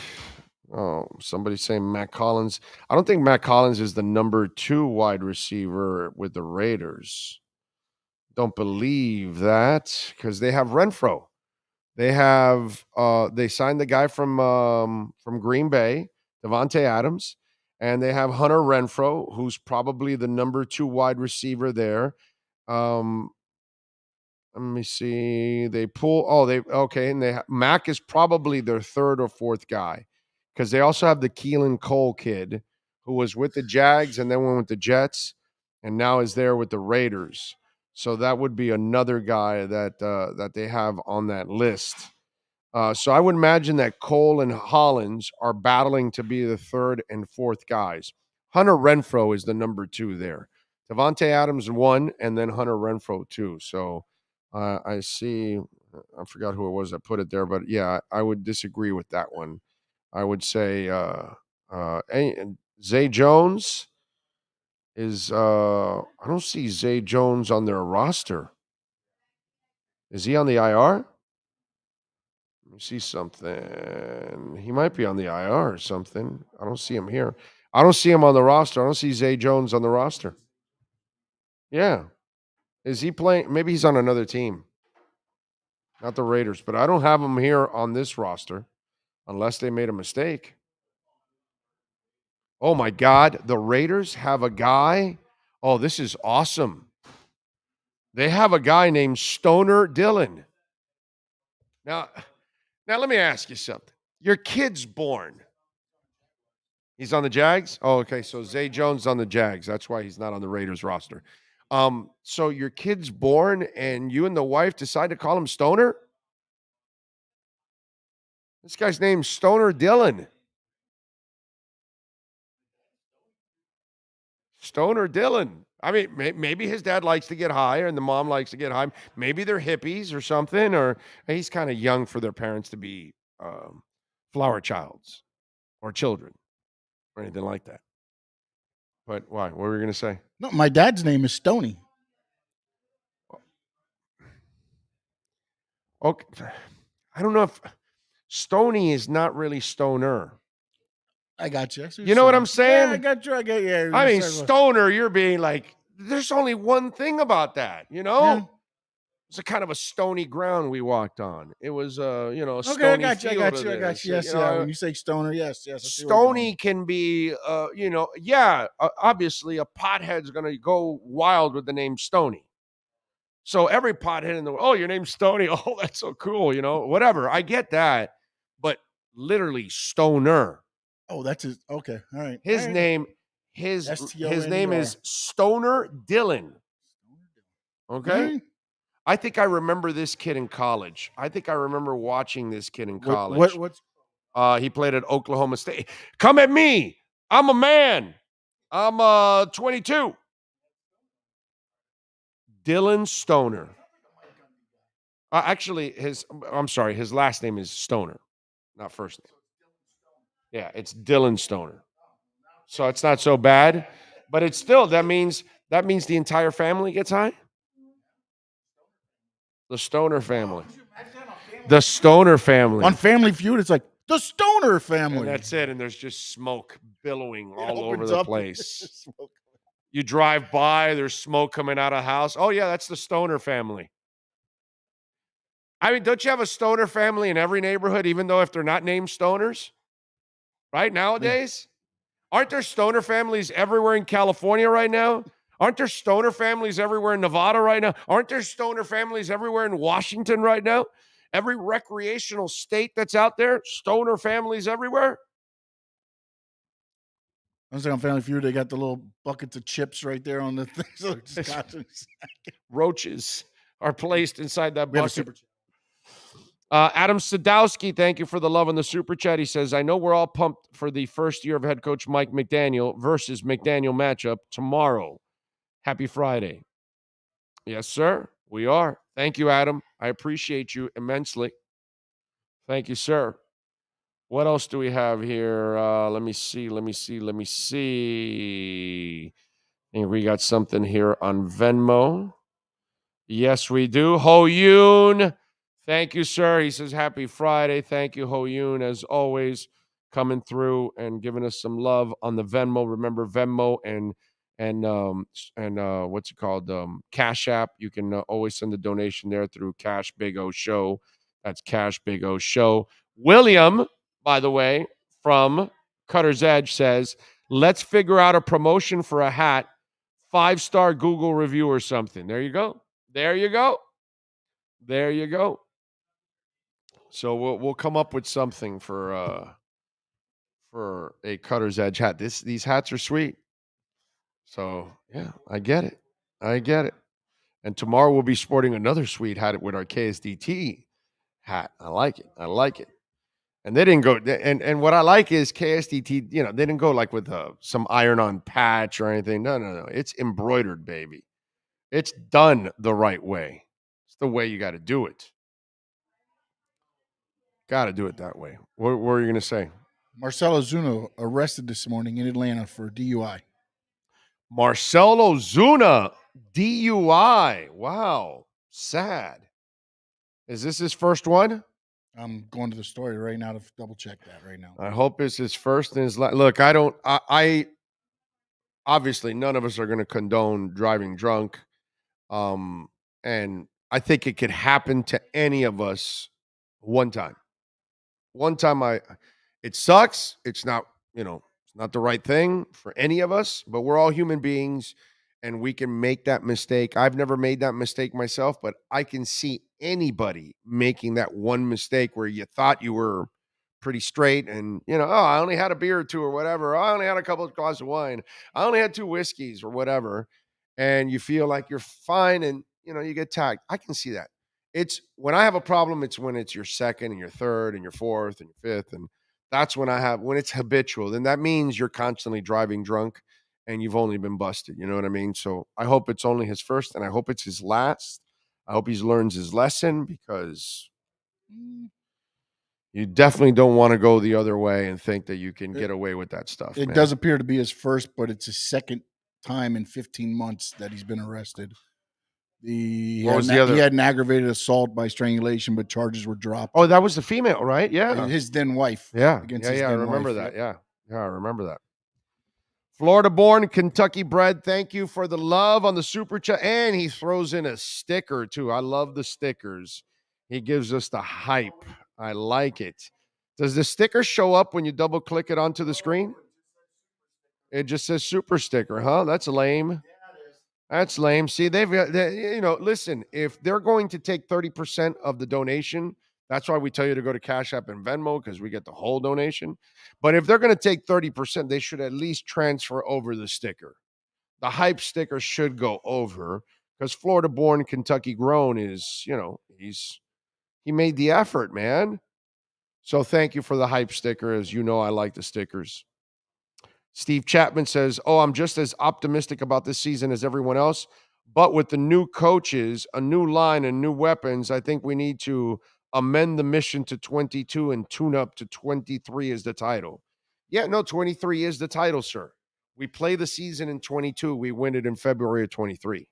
Oh, somebody's saying Matt Collins. I don't think Matt Collins is the number 2 wide receiver with the Raiders. Don't believe that because they have Renfro. They have they signed the guy from Green Bay, Devontae Adams, and they have Hunter Renfro, who's probably the number 2 wide receiver there. Let me see. And Mac is probably their 3rd or 4th guy because they also have the Keelan Cole kid who was with the Jags and then went with the Jets and now is there with the Raiders. So that would be another guy that they have on that list. So I would imagine that Cole and Hollins are battling to be the 3rd and 4th guys. Hunter Renfro is the number 2 there. Devontae Adams 1, and then Hunter Renfro 2. So I see. I forgot who it was that put it there, but yeah, I would disagree with that one. I would say Zay Jones is. I don't see Zay Jones on their roster. Is he on the IR? Let me see something. He might be on the IR or something. I don't see him here. I don't see him on the roster. I don't see Zay Jones on the roster. Yeah. Is he playing? Maybe he's on another team. Not the Raiders, but I don't have him here on this roster unless they made a mistake. Oh, my God. The Raiders have a guy. Oh, this is awesome. They have a guy named Stoner Dillon. Now let me ask you something. Your kid's born. He's on the Jags? Oh, okay. So Zay Jones on the Jags. That's why he's not on the Raiders roster. So your kid's born and you and the wife decide to call him Stoner? This guy's name's Stoner Dillon. Stoner Dillon. I mean, maybe his dad likes to get high and the mom likes to get high. Maybe they're hippies or something, or he's kind of young for their parents to be flower childs or children or anything like that. But why? What were you going to say? No, my dad's name is Stoney. Okay. I don't know if Stoney is not really Stoner. I got you. You know what I'm saying? Yeah, I got you. I got you. I mean, Stoner, you're being like, there's only one thing about that, you know? Yeah. It's a kind of a stony ground we walked on. It was, a stony I got you. Yes, yeah. When you say Stoner, yes. Stony can be, obviously a pothead's going to go wild with the name Stony. So every pothead in the world, oh, your name's Stony. Oh, that's so cool, whatever. I get that. But literally Stoner. Oh, that's his. Okay, all right. His name is Stoner Dillon. Okay. Right. I think I remember this kid in college. I think I remember watching this kid in college. He played at Oklahoma State. Come at me. I'm a man. I'm 22. Dylan Stoner. His last name is Stoner, not first name. Yeah, it's Dylan Stoner. So it's not so bad, but it's still that means the entire family gets high. The Stoner family. The Stoner family. On Family Feud, it's like the Stoner family. And that's it. And there's just smoke billowing all over opens the up, place. smoke. You drive by, there's smoke coming out of the house. Oh, yeah, that's the Stoner family. I mean, don't you have a Stoner family in every neighborhood, even though if they're not named Stoners? Right, nowadays? Aren't there Stoner families everywhere in California right now? Aren't there Stoner families everywhere in Nevada right now? Aren't there Stoner families everywhere in Washington right now? Every recreational state that's out there, Stoner families everywhere. I was like on Family Feud, they got the little buckets of chips right there on the thing. So Roaches are placed inside that We have a bucket. super chat. Adam Sadowski, thank you for the love on the super chat. He says, I know we're all pumped for the first year of head coach Mike McDaniel versus McDaniel matchup tomorrow. Happy Friday. Yes, sir. We are. Thank you, Adam. I appreciate you immensely. Thank you, sir. What else do we have here? Let me see. I think we got something here on Venmo. Yes, we do. Ho Yoon. Thank you, sir. He says, happy Friday. Thank you, Ho Yoon, as always, coming through and giving us some love on the Venmo. Remember Venmo and what's it called? Cash App. You can always send a donation there through Cash Big O Show. That's Cash Big O Show. William, by the way, from Cutter's Edge says, let's figure out a promotion for a hat, 5-star Google review or something. There you go. There you go. There you go. So we'll come up with something for a Cutter's Edge hat. These hats are sweet. So yeah, I get it. And tomorrow we'll be sporting another sweet hat with our KSDT hat. I like it. And they didn't go. And what I like is KSDT. They didn't go like with some iron-on patch or anything. No. It's embroidered, baby. It's done the right way. It's the way you got to do it. Got to do it that way. What were you going to say? Marcelo Zuna arrested this morning in Atlanta for DUI. Marcelo Zuna, DUI. Wow. Sad. Is this his first one? I'm going to the story right now to double check that right now. I hope it's his first and his last. Look, I obviously none of us are going to condone driving drunk. And I think it could happen to any of us one time. It sucks. It's not, it's not the right thing for any of us, but we're all human beings and we can make that mistake. I've never made that mistake myself, but I can see anybody making that one mistake where you thought you were pretty straight and, I only had a beer or two or whatever. I only had a couple of glasses of wine. I only had 2 whiskeys or whatever. And you feel like you're fine and, you get tagged. I can see that. It's when I have a problem, it's when it's your second and your third and your fourth and your fifth. And that's when when it's habitual, then that means you're constantly driving drunk and you've only been busted. You know what I mean? So I hope it's only his first and I hope it's his last. I hope he learns his lesson because you definitely don't want to go the other way and think that you can get away with that stuff. It does appear to be his first, but it's his second time in 15 months that he's been arrested. He had an aggravated assault by strangulation, but charges were dropped. Oh, that was the female, right? Yeah. His then wife. Yeah. Against I then remember wife. that. Yeah. I remember that. Florida-born, Kentucky-bred. Thank you for the love on the super chat. And he throws in a sticker, too. I love the stickers. He gives us the hype. I like it. Does the sticker show up when you double-click it onto the screen? It just says super sticker, huh? That's lame. That's lame. See, listen, if they're going to take 30% of the donation, that's why we tell you to go to Cash App and Venmo because we get the whole donation. But if they're going to take 30%, they should at least transfer over the sticker. The hype sticker should go over because Florida-born, Kentucky-grown is, he made the effort, man. So thank you for the hype sticker. As you know, I like the stickers. Steve Chapman says, I'm just as optimistic about this season as everyone else. But with the new coaches, a new line, and new weapons, I think we need to amend the mission to 22 and tune up to 23 as the title. Yeah, no, 23 is the title, sir. We play the season in 22. We win it in February of 23.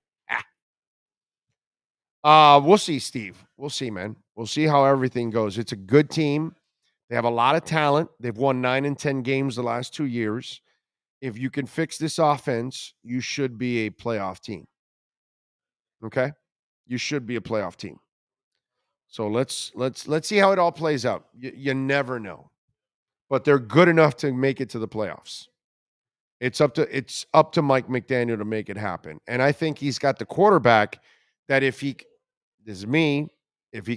We'll see, Steve. We'll see, man. We'll see how everything goes. It's a good team. They have a lot of talent. They've won 9 and 10 games the last 2 years. If you can fix this offense, you should be a playoff team. Okay? You should be a playoff team. So let's see how it all plays out. You never know. But they're good enough to make it to the playoffs. It's up to Mike McDaniel to make it happen. And I think he's got the quarterback that if he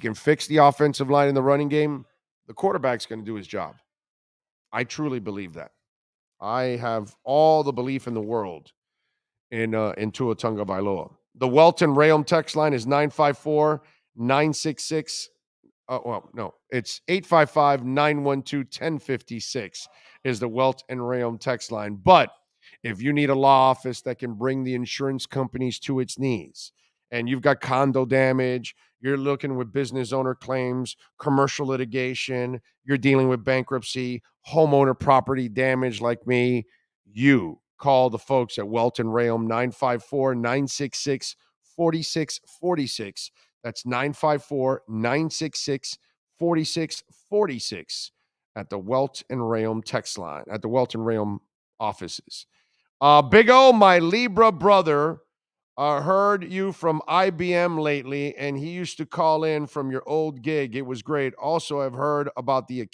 can fix the offensive line in the running game, the quarterback's going to do his job. I truly believe that. I have all the belief in the world in Tua Tagovailoa. The Welton Rayom text line is 954-966. It's 855-912-1056 is the Welt and Rayom text line. But if you need a law office that can bring the insurance companies to its knees, and you've got condo damage, you're looking with business owner claims, commercial litigation, you're dealing with bankruptcy, homeowner property damage like me, you call the folks at Welton Rayom, 954-966-4646. That's 954-966-4646 at the Welt and Rayom text line, at the Welt and Rayom offices. Big O, my Libra brother, heard you from IBM lately, and he used to call in from your old gig. It was great. Also, have you heard about the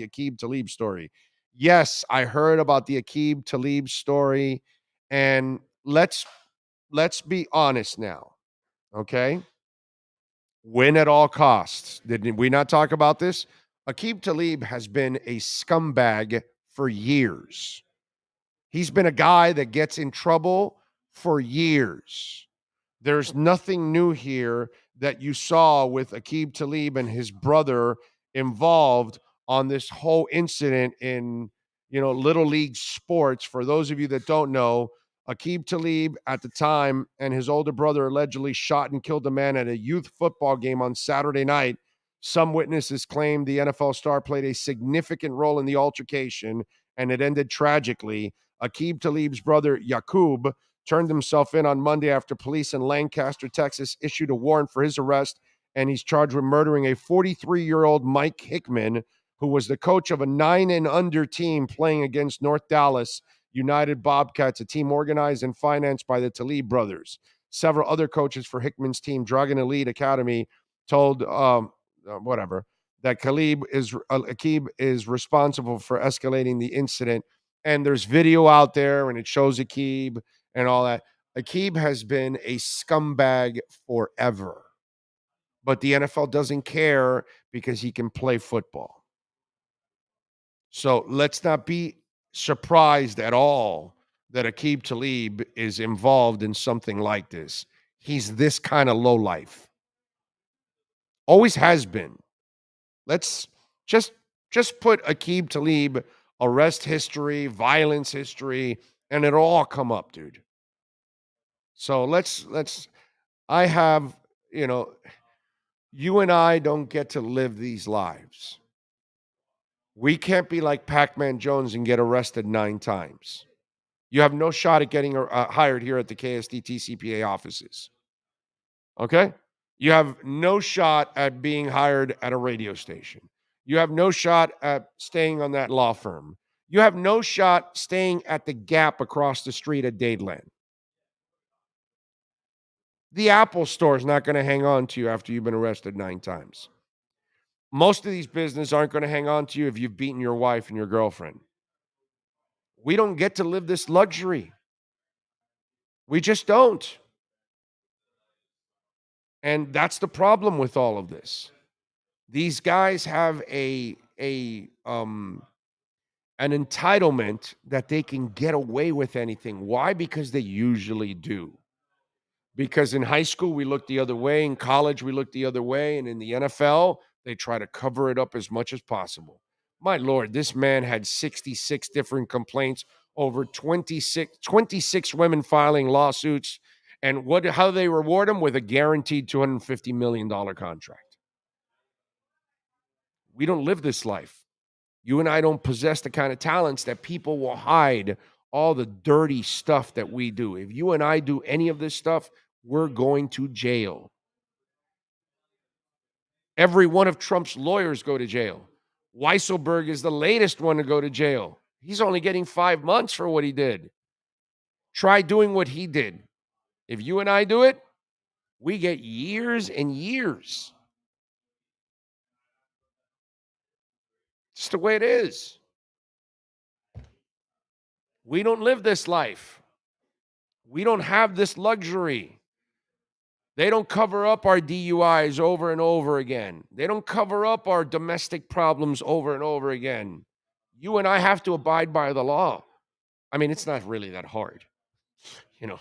Aqib Talib story? Yes, I heard about the Aqib Talib story, and let's be honest now, okay? Win at all costs. Did we not talk about this? Aqib Talib has been a scumbag for years. He's been a guy that gets in trouble for years. There's nothing new here that you saw with Aqib Talib and his brother involved on this whole incident in, Little League sports. For those of you that don't know, Aqib Talib at the time and his older brother allegedly shot and killed a man at a youth football game on Saturday night. Some witnesses claim the NFL star played a significant role in the altercation, and it ended tragically. Aqib Talib's brother, Yaqub, turned himself in on Monday after police in Lancaster, Texas, issued a warrant for his arrest, and he's charged with murdering a 43-year-old Mike Hickman, who was the coach of a 9-and-under team playing against North Dallas United Bobcats, a team organized and financed by the Talib brothers. Several other coaches for Hickman's team, Dragon Elite Academy, told that Aqib is responsible for escalating the incident. And there's video out there, and it shows Aqib and all that. Aqib has been a scumbag forever. But the NFL doesn't care because he can play football. So let's not be surprised at all that Aqib Talib is involved in something like this. He's this kind of lowlife. Always has been. Let's just put Aqib Talib arrest history, violence history, and it'll all come up, dude. So I have, you and I don't get to live these lives. We can't be like Pac-Man Jones and get arrested 9 times. You have no shot at getting hired here at the KSDT CPA offices. Okay? You have no shot at being hired at a radio station. You have no shot at staying on that law firm. You have no shot staying at the Gap across the street at Dadeland. The Apple Store is not going to hang on to you after you've been arrested 9 times. Most of these businesses aren't going to hang on to you if you've beaten your wife and your girlfriend. We don't get to live this luxury. We just don't. And that's the problem with all of this. These guys have an entitlement that they can get away with anything. Why? Because they usually do. Because in high school, we look the other way. In college, we look the other way. And in the NFL, they try to cover it up as much as possible. My Lord, this man had 66 different complaints, over 26 women filing lawsuits. And how they reward him? With a guaranteed $250 million contract. We don't live this life. You and I don't possess the kind of talents that people will hide all the dirty stuff that we do. If you and I do any of this stuff, we're going to jail. Every one of Trump's lawyers go to jail. Weisselberg is the latest one to go to jail. He's only getting 5 months for what he did. Try doing what he did. If you and I do it, we get years and years. It's the way it is. We don't live this life. We don't have this luxury. They don't cover up our DUIs over and over again. They don't cover up our domestic problems over and over again. You and I have to abide by the law. I mean, it's not really that hard. You know,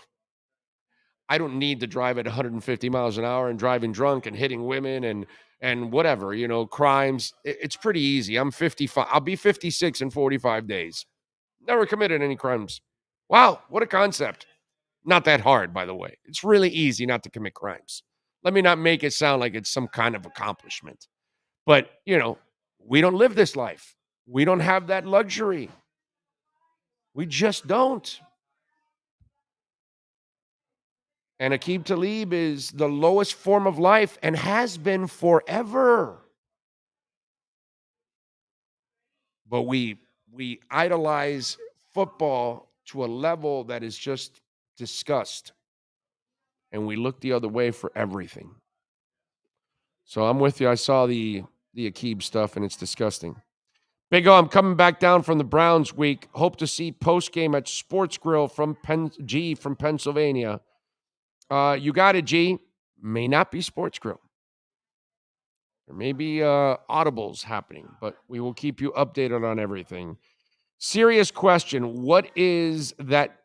I don't need to drive at 150 miles an hour and driving drunk and hitting women and whatever, crimes. It's pretty easy. I'm 55. I'll be 56 in 45 days. Never committed any crimes. Wow, what a concept. Not that hard, by the way. It's really easy not to commit crimes. Let me not make it sound like it's some kind of accomplishment. But, we don't live this life. We don't have that luxury. We just don't. And Aqib Talib is the lowest form of life and has been forever. But we idolize football to a level that is just disgust. And we look the other way for everything. So I'm with you. I saw the Aqib stuff, and it's disgusting. Big O, I'm coming back down from the Browns week. Hope to see post-game at Sports Grill from G from Pennsylvania. You got it, G. May not be Sports Grill. There may be audibles happening, but we will keep you updated on everything. Serious question. What is that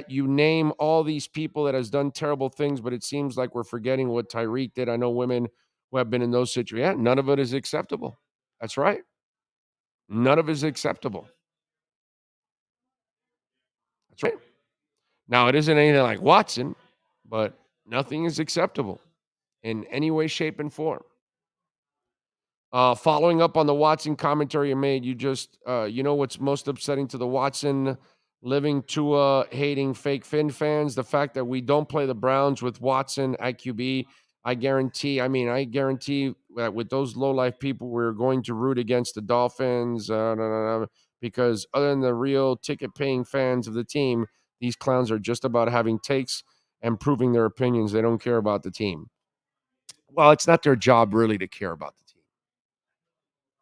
you name all these people that has done terrible things, but it seems like we're forgetting what Tyreek did? I know women who have been in those situations. Yeah, none of it is acceptable. That's right. None of it is acceptable. That's right. Now, it isn't anything like Watson, but nothing is acceptable in any way, shape, and form. Following up on the Watson commentary you made, you just, what's most upsetting to the Watson living Tua hating fake Finn fans? The fact that we don't play the Browns with Watson at QB. I guarantee that with those low-life people, we're going to root against the Dolphins because other than the real ticket-paying fans of the team, these clowns are just about having takes and proving their opinions. They don't care about the team. Well, it's not their job really to care about the team.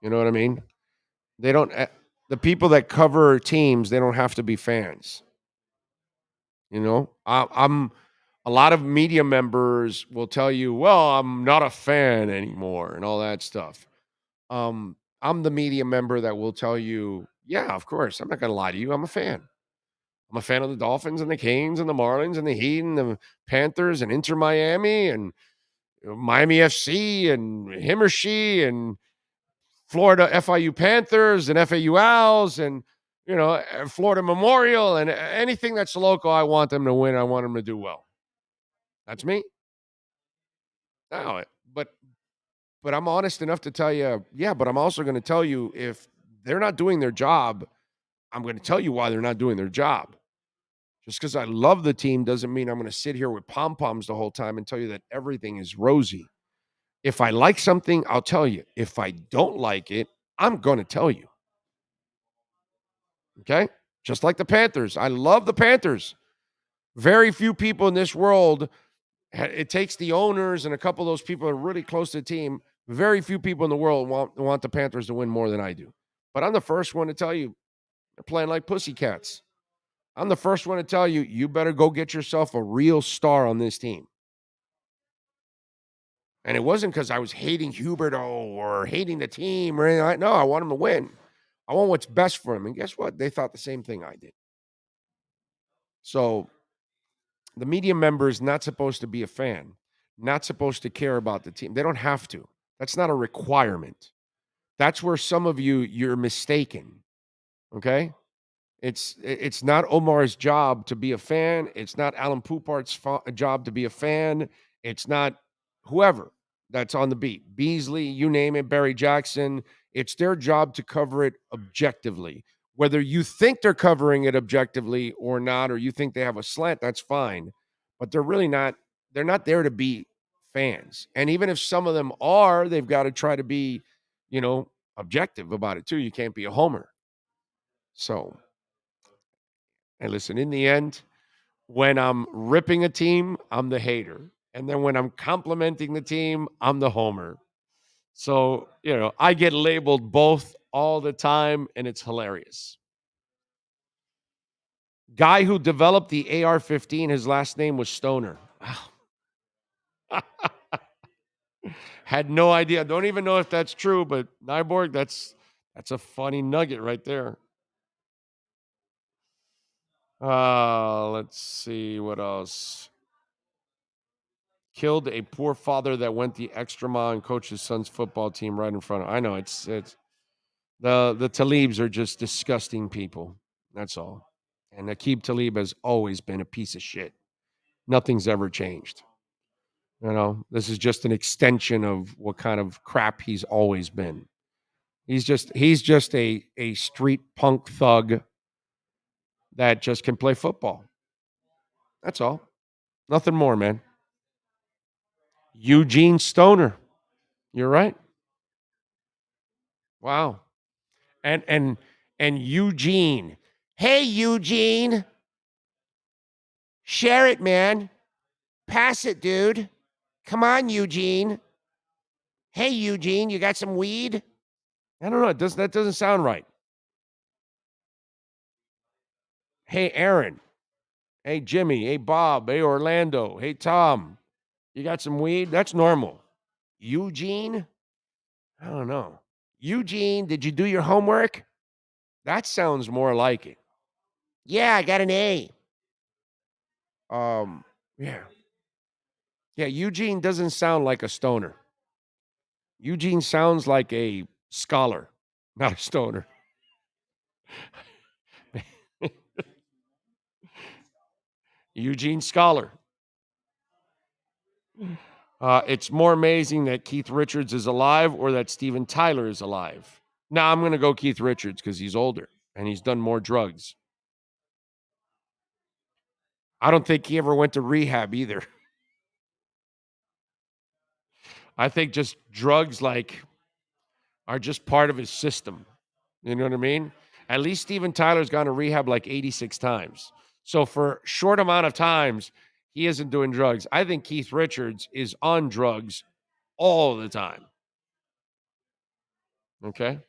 You know what I mean? They don't. The people that cover teams, they don't have to be fans. I'm. A lot of media members will tell you, "Well, I'm not a fan anymore," and all that stuff. I'm the media member that will tell you, "Yeah, of course. I'm not going to lie to you. I'm a fan. I'm a fan of the Dolphins and the Canes and the Marlins and the Heat and the Panthers and Inter Miami and Miami FC and him or she and Florida FIU Panthers and FAU Owls and, Florida Memorial and anything that's local. I want them to win. I want them to do well. That's me. No, but I'm honest enough to tell you, yeah, but I'm also going to tell you if they're not doing their job, I'm going to tell you why they're not doing their job. Just because I love the team doesn't mean I'm going to sit here with pom-poms the whole time and tell you that everything is rosy. If I like something, I'll tell you. If I don't like it, I'm going to tell you. Okay? Just like the Panthers. I love the Panthers. Very few people in this world, it takes the owners and a couple of those people that are really close to the team. Very few people in the world want the Panthers to win more than I do. But I'm the first one to tell you, they're playing like pussycats. I'm the first one to tell you, you better go get yourself a real star on this team. And it wasn't because I was hating Huberto or hating the team or anything. No, I want him to win. I want what's best for him. And guess what? They thought the same thing I did. So the media member is not supposed to be a fan, not supposed to care about the team. They don't have to. That's not a requirement. That's where some of you're mistaken. Okay? It's not Omar's job to be a fan. It's not Alan Poupart's job to be a fan. It's not whoever that's on the beat. Beasley, you name it, Barry Jackson. It's their job to cover it objectively. Whether you think they're covering it objectively or not, or you think they have a slant, that's fine. But they're really not. They're not there to be fans. And even if some of them are, they've got to try to be, objective about it too. You can't be a homer. So, and listen, in the end, when I'm ripping a team, I'm the hater. And then when I'm complimenting the team, I'm the homer. So, I get labeled both all the time, and it's hilarious. Guy who developed the AR-15, his last name was Stoner. Had no idea. Don't even know if that's true, but Nyborg, that's a funny nugget right there. Let's see what else. Killed a poor father that went the extra mile and coached his son's football team right in front of. I know it's the Talibs are just disgusting people. That's all. And Aqib Talib has always been a piece of shit. Nothing's ever changed. This is just an extension of what kind of crap he's always been. He's just a street punk thug that just can play football. That's all. Nothing more, man. Eugene Stoner. You're right. Wow. And Eugene. Hey, Eugene. Share it, man. Pass it, dude. Come on, Eugene. Hey, Eugene, you got some weed? I don't know. That doesn't sound right. Hey, Aaron. Hey, Jimmy. Hey, Bob. Hey, Orlando. Hey, Tom. You got some weed? That's normal. Eugene? I don't know. Eugene, did you do your homework? That sounds more like it. Yeah, I got an A. Yeah. Yeah, Eugene doesn't sound like a stoner. Eugene sounds like a scholar, not a stoner. Eugene Scholar. It's more amazing that Keith Richards is alive or that Steven Tyler is alive. Now, I'm going to go Keith Richards because he's older and he's done more drugs. I don't think he ever went to rehab either. I think just drugs are just part of his system. You know what I mean? At least Steven Tyler's gone to rehab 86 times. So for a short amount of times, he isn't doing drugs. I think Keith Richards is on drugs all the time. Okay?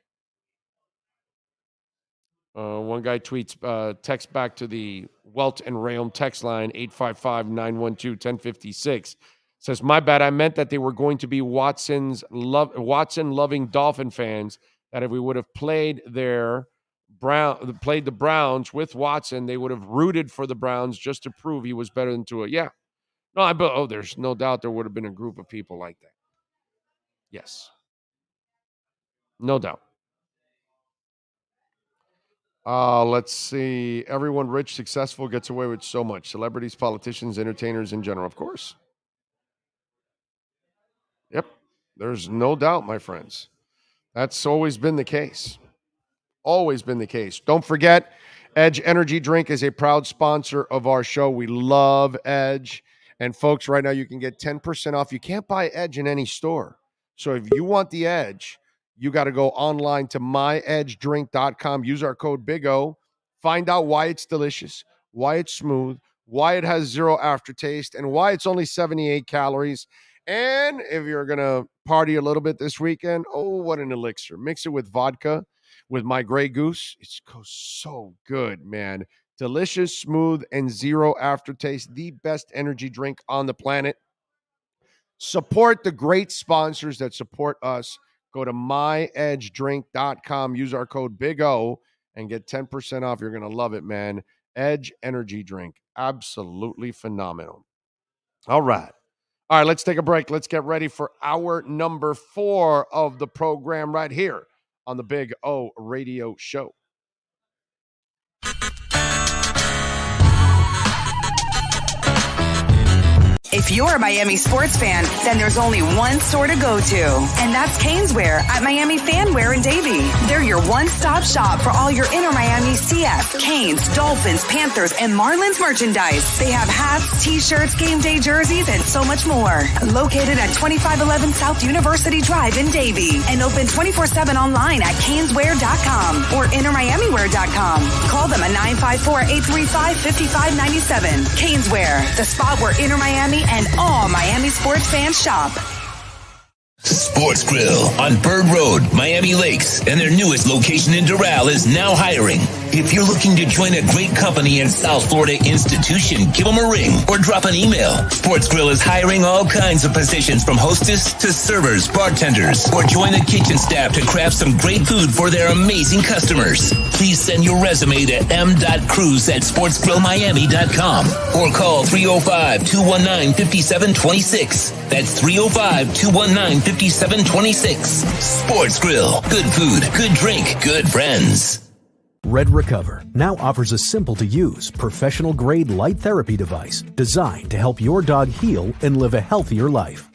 One guy tweets, text back to the Welt and Rayom text line, 855-912-1056. Says, my bad, I meant that they were going to be Watson-loving Dolphin fans, that if we would have played the Browns with Watson, they would have rooted for the Browns just to prove he was better than Tua. Yeah. No, there's no doubt there would have been a group of people like that. Yes. No doubt. Let's see. Everyone rich, successful gets away with so much. Celebrities, politicians, entertainers in general, of course. Yep. There's no doubt, my friends. That's always been the case. Always been the case. Don't forget, Edge Energy Drink is a proud sponsor of our show. We love Edge. And folks, right now you can get 10% off. You can't buy Edge in any store. So if you want the Edge, you got to go online to myedgedrink.com. Use our code BIGO. Find out why it's delicious, why it's smooth, why it has zero aftertaste, and why it's only 78 calories. And if you're going to party a little bit this weekend, oh, what an elixir. Mix it with vodka, with my Grey Goose. It goes so good, man. Delicious, smooth, and zero aftertaste. The best energy drink on the planet. Support the great sponsors that support us. Go to myedgedrink.com. Use our code BIGO and get 10% off. You're going to love it, man. Edge Energy Drink. Absolutely phenomenal. All right. All right, let's take a break. Let's get ready for hour number 4 of the program right here on the Big O Radio Show. If If you're a Miami sports fan, then there's only one store to go to, and that's Caneswear at Miami Fanwear in Davie. They're your one-stop shop for all your inner Miami CF, Canes, Dolphins, Panthers, and Marlins merchandise. They have hats, t-shirts, game day jerseys, and so much more. Located at 2511 South University Drive in Davie, and open 24/7 online at caneswear.com or innermiamiwear.com. Call them at 954-835-5597. Caneswear, the spot where Inner Miami and all Miami sports fans shop. Sports Grill on Bird Road, Miami Lakes, and their newest location in Doral is now hiring. If you're looking to join a great company and South Florida institution, give them a ring or drop an email. Sports Grill is hiring all kinds of positions from hostess to servers, bartenders, or join the kitchen staff to craft some great food for their amazing customers. Please send your resume to m.cruz@sportsgrillmiami.com or call 305-219-5726. That's 305-219-5726. Sports Grill. Good food, good drink, good friends. Red Recover now offers a simple-to-use, professional-grade light therapy device designed to help your dog heal and live a healthier life.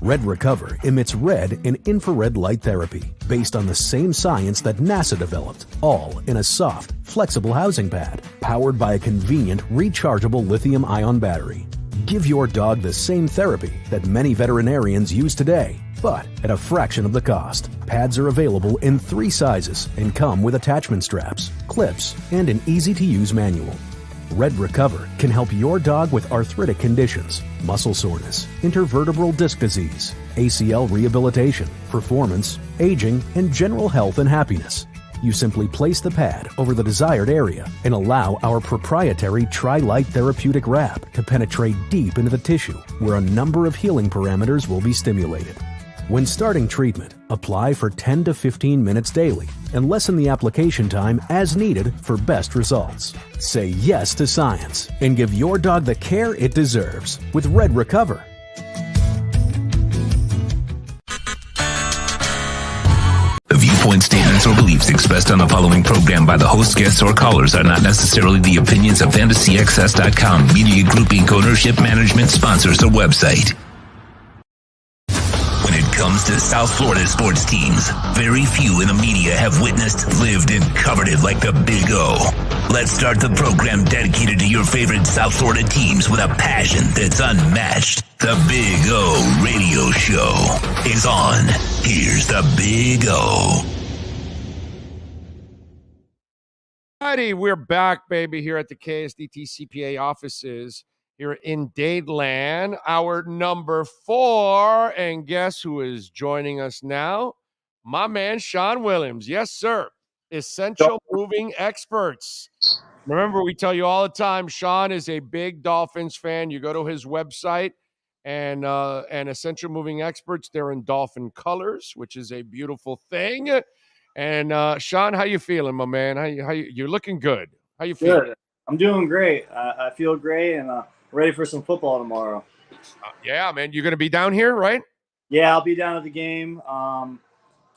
Red Recover emits red and infrared light therapy based on the same science that NASA developed, all in a soft, flexible housing pad powered by a convenient, rechargeable lithium-ion battery. Give your dog the same therapy that many veterinarians use today, but at a fraction of the cost. Pads are available in 3 sizes and come with attachment straps, clips, and an easy-to-use manual. Red Recover can help your dog with arthritic conditions, muscle soreness, intervertebral disc disease, ACL rehabilitation, performance, aging, and general health and happiness. You simply place the pad over the desired area and allow our proprietary Tri-Light therapeutic wrap to penetrate deep into the tissue where a number of healing parameters will be stimulated. When starting treatment, apply for 10 to 15 minutes daily and lessen the application time as needed for best results. Say yes to science and give your dog the care it deserves with Red Recover. The viewpoints, statements, or beliefs expressed on the following program by the host, guests, or callers are not necessarily the opinions of FantasyXS.com, Media Group Inc., ownership, management, sponsors, or website. When it comes to South Florida sports teams, very few in the media have witnessed, lived, and covered it like the Big O. Let's start the program dedicated to your favorite South Florida teams with a passion that's unmatched. The Big O Radio Show is on. Here's the Big O. Alrighty, we're back, baby, here at the KSDT CPA offices here in Dadeland, our number 4. And guess who is joining us now? My man, Sean Williams. Yes, sir. Essential Moving Experts. Remember, we tell you all the time, Sean is a big Dolphins fan. You go to his website, and Essential Moving Experts, they're in Dolphin colors, which is a beautiful thing. And Sean, how you feeling, my man? How you're looking good? How you feeling? Good. I'm doing great. I feel great and ready for some football tomorrow. Yeah, man. You're going to be down here, right? Yeah, I'll be down at the game. I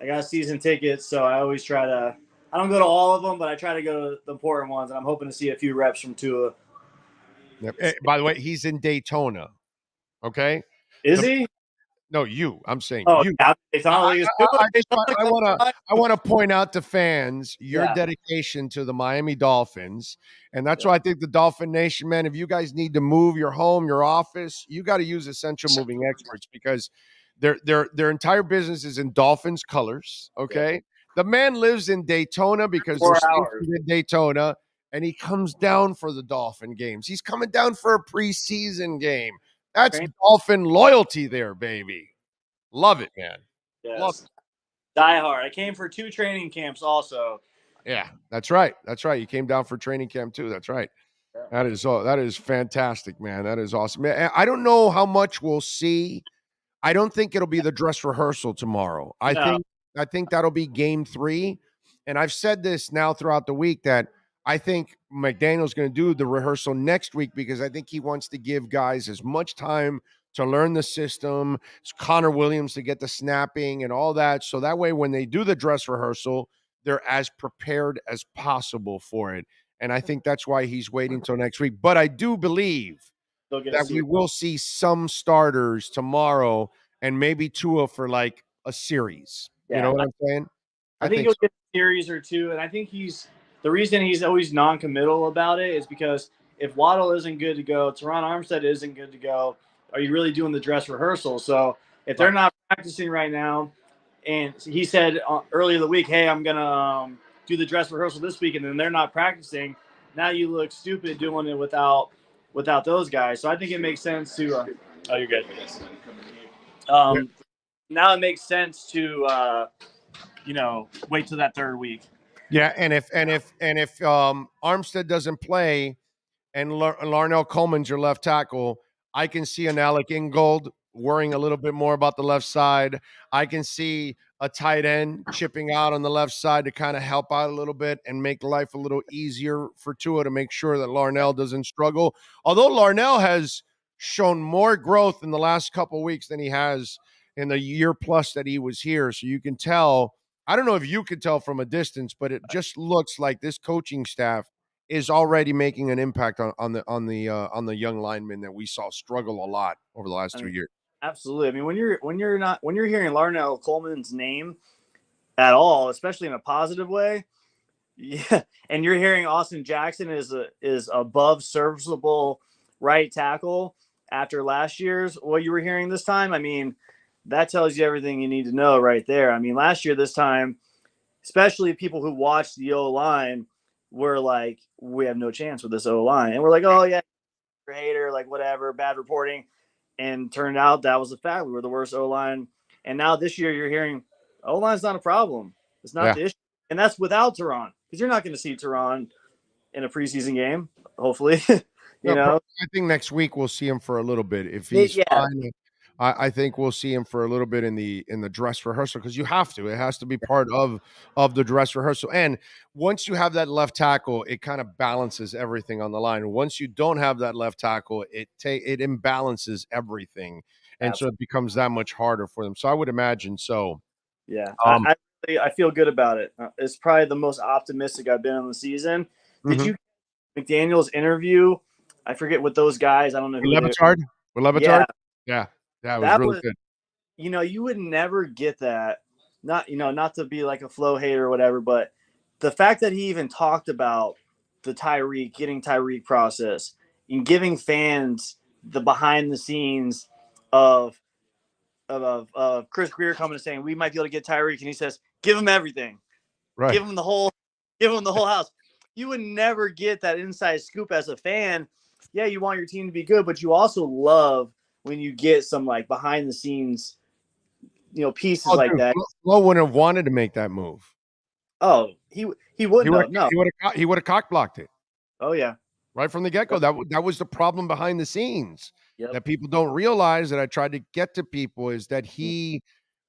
got season tickets, so I always try to – I don't go to all of them, but I try to go to the important ones, and I'm hoping to see a few reps from Tua. Yep. Hey, by the way, he's in Daytona, okay? Is he? No, you. I'm saying you. Yeah, I want to point out to fans your dedication to the Miami Dolphins, and that's why I think the Dolphin Nation, man, if you guys need to move your home, your office, you got to use Essential Moving Experts because their entire business is in Dolphins colors, okay? Yeah. The man lives in Daytona because they're in Daytona, and he comes down for the Dolphin games. He's coming down for a preseason game. That's Dolphin loyalty there, baby. Love it, man. Yes. Love it. Die hard. I came for 2 training camps also. Yeah, that's right. That's right. You came down for training camp too. That's right. Yeah. That is fantastic, man. That is awesome. Man, I don't know how much we'll see. I don't think it'll be the dress rehearsal tomorrow. I think that'll be game 3. And I've said this now throughout the week that I think McDaniel's going to do the rehearsal next week because I think he wants to give guys as much time to learn the system, Connor Williams to get the snapping and all that. So that way, when they do the dress rehearsal, they're as prepared as possible for it. And I think that's why he's waiting till next week. But I do believe they'll get a that we series. will see some starters tomorrow and maybe Tua for like a series. You know what I'm saying? I think think he'll so. get a series or two, and I think the reason he's always non-committal about it is because if Waddle isn't good to go, Teron Armstead isn't good to go, are you really doing the dress rehearsal? So if they're not practicing right now, and he said earlier in the week, hey, I'm gonna do the dress rehearsal this week, and then they're not practicing, now you look stupid doing it without those guys. So I think it makes sense to. Oh, you're good. Now it makes sense to wait till that third week. Yeah, and if Armstead doesn't play and Larnell Coleman's your left tackle, I can see an Alec Ingold worrying a little bit more about the left side. I can see a tight end chipping out on the left side to kind of help out a little bit and make life a little easier for Tua to make sure that Larnell doesn't struggle. Although Larnell has shown more growth in the last couple of weeks than he has in the year plus that he was here. So you can tell, I don't know if you could tell from a distance, but it just looks like this coaching staff is already making an impact on the young linemen that we saw struggle a lot over the last 2 years. Absolutely. I mean, when you're hearing Larnell Coleman's name at all, especially in a positive way, yeah, and you're hearing Austin Jackson is above serviceable right tackle after last year's what you were hearing this time. I mean, that tells you everything you need to know right there. I mean, last year this time, especially people who watched the O line were like, we have no chance with this O line, and we're like, oh yeah, hater, like whatever, bad reporting. And turned out that was a fact. We were the worst O-line. And now this year you're hearing O-line's not a problem. It's not the issue. And that's without Teron. Because you're not going to see Teron in a preseason game, hopefully. you know? I think next week we'll see him for a little bit. If he's fine, I think we'll see him for a little bit in the dress rehearsal because you have to. It has to be part of the dress rehearsal. And once you have that left tackle, it kind of balances everything on the line. Once you don't have that left tackle, it imbalances everything, and so it becomes that much harder for them. So I would imagine so. Yeah, I feel good about it. It's probably the most optimistic I've been on the season. Did you McDaniel's interview? I forget what those guys. I don't know who. Levitard? With Levitard? Yeah. It was really good. You would never get that. Not to be like a flow hater or whatever, but the fact that he even talked about the getting Tyreek process and giving fans the behind the scenes of Chris Greer coming and saying we might be able to get Tyreek, and he says, give him everything. Right. Give him the whole house. You would never get that inside scoop as a fan. Yeah, you want your team to be good, but you also love when you get some like behind the scenes, pieces like that. Flo wouldn't have wanted to make that move. Oh, he wouldn't have. No, he would have cock blocked it. Oh yeah, right from the get-go. That was the problem behind the scenes that people don't realize, that I tried to get to people, is that he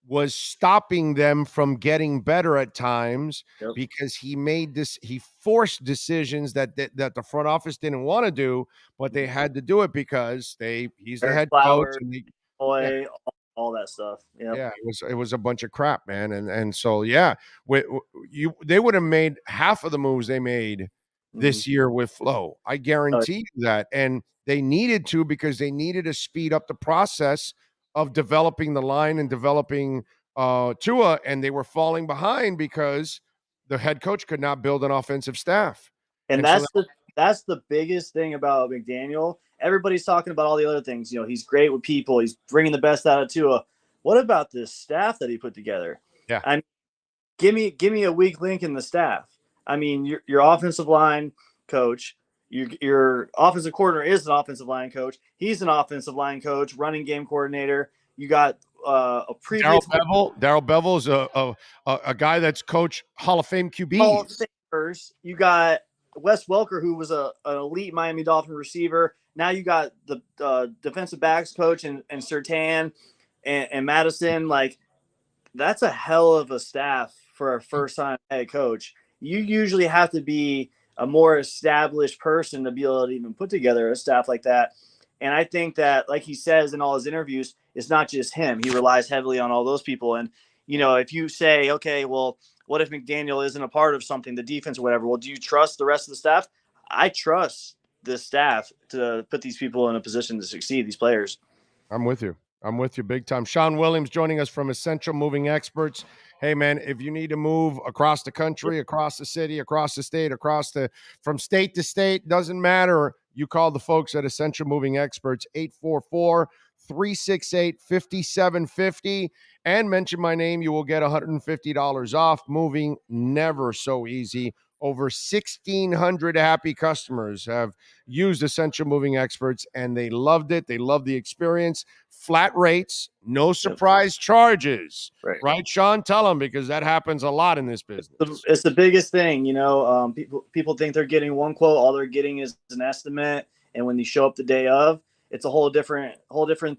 was stopping them from getting better at times because he forced decisions that the front office didn't want to do, but they had to do it because he's the head coach and all that stuff. Yeah, it was a bunch of crap, man. And so they would have made half of the moves they made this year with Flo. I guarantee you that. And they needed to, because they needed to speed up the process of developing the line and developing Tua, and they were falling behind because the head coach could not build an offensive staff. And that's the biggest thing about McDaniel. Everybody's talking about all the other things. He's great with people. He's bringing the best out of Tua. What about this staff that he put together? Yeah. I mean, give me a weak link in the staff. I mean, your offensive line coach, your offensive coordinator is an offensive line coach. He's an offensive line coach, running game coordinator. You got a previous Darrell Bevel is a guy that's coached Hall of Fame QBs. Hall of Famers. You got Wes Welker, who was an elite Miami Dolphin receiver. Now you got the defensive backs coach and Surtain and Madison. Like, that's a hell of a staff for a first-time head coach. You usually have to be a more established person to be able to even put together a staff like that. And I think that, like he says in all his interviews, it's not just him. He relies heavily on all those people. And, if you say, okay, well, what if McDaniel isn't a part of something, the defense or whatever? Well, do you trust the rest of the staff? I trust this staff to put these people in a position to succeed, these players. I'm with you. I'm with you big time. Sean Williams joining us from Essential Moving Experts. Hey, man, if you need to move across the country, across the city, across the state, from state to state, doesn't matter. You call the folks at Essential Moving Experts, 844-368-5750, and mention my name. You will get $150 off. Moving, never so easy. Over 1,600 happy customers have used Essential Moving Experts, and they loved it. They loved the experience. Flat rates, no surprise charges. Right, Sean? Tell them, because that happens a lot in this business. It's the biggest thing, people think they're getting one quote, all they're getting is an estimate, and when you show up the day of, it's a whole different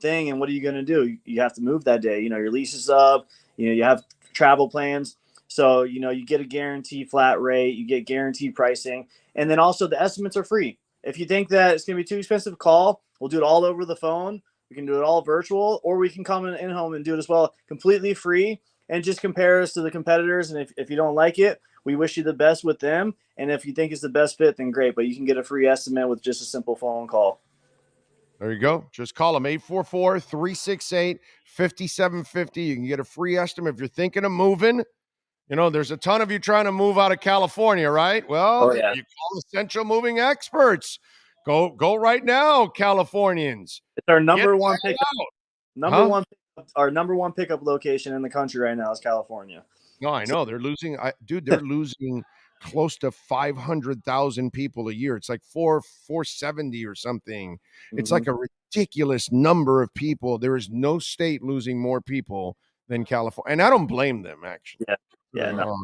thing. And what are you going to do? You have to move that day. Your lease is up. You have travel plans. So, you get a guaranteed flat rate, you get guaranteed pricing. And then also the estimates are free. If you think that it's going to be too expensive to call, we'll do it all over the phone. We can do it all virtual, or we can come in home and do it as well, completely free, and just compare us to the competitors. And if you don't like it, we wish you the best with them. And if you think it's the best fit, then great. But you can get a free estimate with just a simple phone call. There you go. Just call them, 844-368-5750. You can get a free estimate if you're thinking of moving. There's a ton of you trying to move out of California, right? Well, you call Essential Moving Experts. Go right now, Californians. It's our number one pickup. Our number one pickup location in the country right now is California. No, I know. They're losing. They're losing close to 500,000 people a year. It's like 470 or something. It's like a ridiculous number of people. There is no state losing more people than California. And I don't blame them, actually. Yeah, no.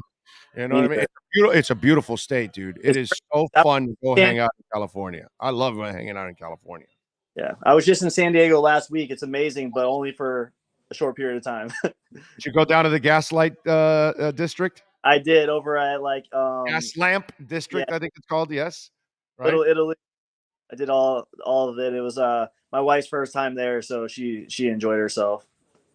You know what I mean? It's a beautiful state, dude. It is so fun to go hang out in California. I love hanging out in California. Yeah, I was just in San Diego last week. It's amazing, but only for a short period of time. Did you go down to the Gaslight district? I did, over at Gas Lamp district, I think it's called. Yes, right. Little Italy. I did all of it. It was my wife's first time there, so she enjoyed herself.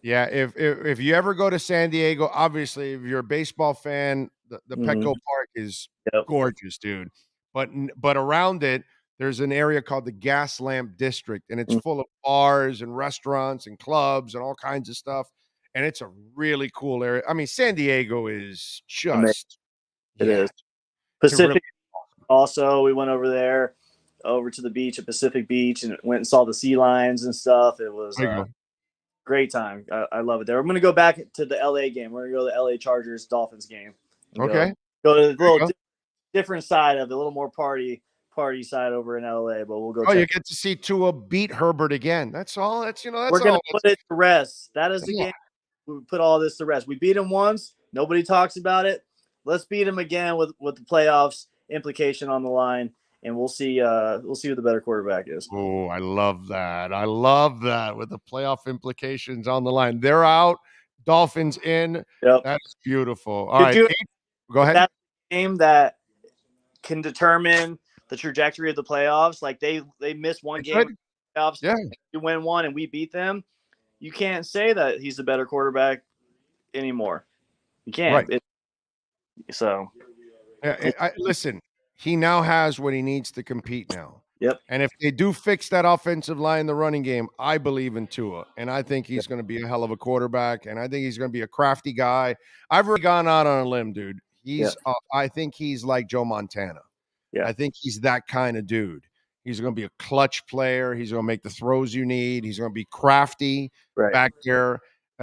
Yeah, if you ever go to San Diego, obviously, if you're a baseball fan, the Petco Park is gorgeous, dude. But around it, there's an area called the Gas Lamp District, and it's full of bars and restaurants and clubs and all kinds of stuff. And it's a really cool area. I mean, San Diego is just it is. Pacific really also, we went over there, over to the beach at Pacific Beach, and went and saw the sea lions and stuff. It was great time. I love it there. I'm going to go back to the LA game. We're going to go to the LA Chargers Dolphins game. Okay. Go to the little different side of it, a little more party side over in LA, but we'll go. Oh, you get to see Tua beat Herbert again. That's all. That's we're going to put it to rest. That is the game. We put all this to rest. We beat him once. Nobody talks about it. Let's beat him again with the playoffs implication on the line. And we'll see who the better quarterback is. Oh, I love that. I love that, with the playoff implications on the line. They're out. Dolphins in. Yep. That's beautiful. All right. Go ahead. That game that can determine the trajectory of the playoffs. Like they missed one game in the playoffs. Yeah. You win one and we beat them. You can't say that he's the better quarterback anymore. You can't. Right. Listen. He now has what he needs to compete now. Yep. And if they do fix that offensive line, the running game, I believe in Tua. And I think he's going to be a hell of a quarterback. And I think he's going to be a crafty guy. I've already gone out on a limb, dude. I think he's like Joe Montana. Yeah. I think he's that kind of dude. He's going to be a clutch player. He's going to make the throws you need. He's going to be crafty back there.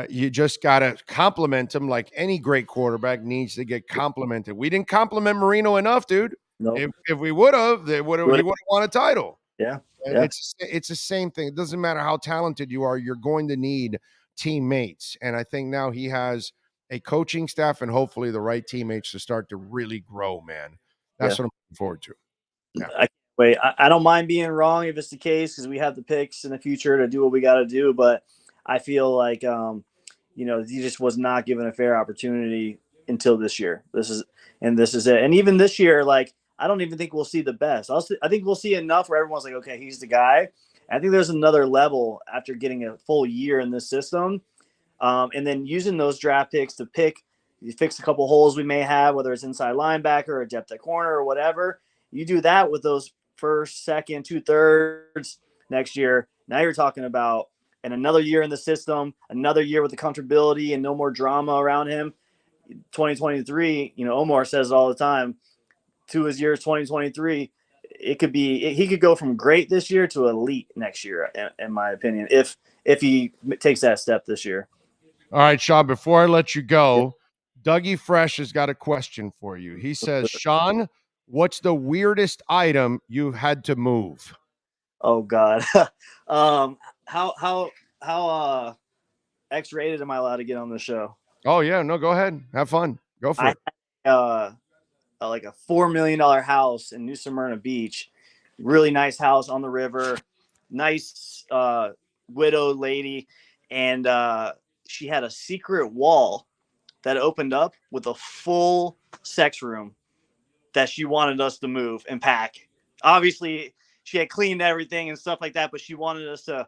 You just got to compliment him like any great quarterback needs to get complimented. We didn't compliment Marino enough, dude. No. If we would have, he would have won a title. Yeah. It's the same thing. It doesn't matter how talented you are. You're going to need teammates. And I think now he has a coaching staff and hopefully the right teammates to start to really grow, man. That's what I'm looking forward to. Yeah. I can't wait. I don't mind being wrong if it's the case, because we have the picks in the future to do what we got to do. But I feel like, he just was not given a fair opportunity until this year. This is it. And even this year, like, I don't even think we'll see the best. I think we'll see enough where everyone's like, okay, he's the guy. I think there's another level after getting a full year in this system. And then using those draft picks to fix a couple holes we may have, whether it's inside linebacker or depth at corner or whatever. You do that with those first, second, 2/3 next year. Now you're talking about another year in the system, another year with the comfortability and no more drama around him. 2023, Omar says it all the time. To his years 2023, he could go from great this year to elite next year, in my opinion, if he takes that step this year. All right, Sean, before I let you go, Dougie Fresh has got a question for you. He says, Sean, what's the weirdest item you've had to move? Oh God. How X-rated am I allowed to get on the show? Oh yeah, no, go ahead. Have fun. Go for it. Like a $4 million house in New Smyrna Beach. Really nice house on the river. Nice widowed lady. And she had a secret wall that opened up with a full sex room that she wanted us to move and pack. Obviously, she had cleaned everything and stuff like that, but she wanted us to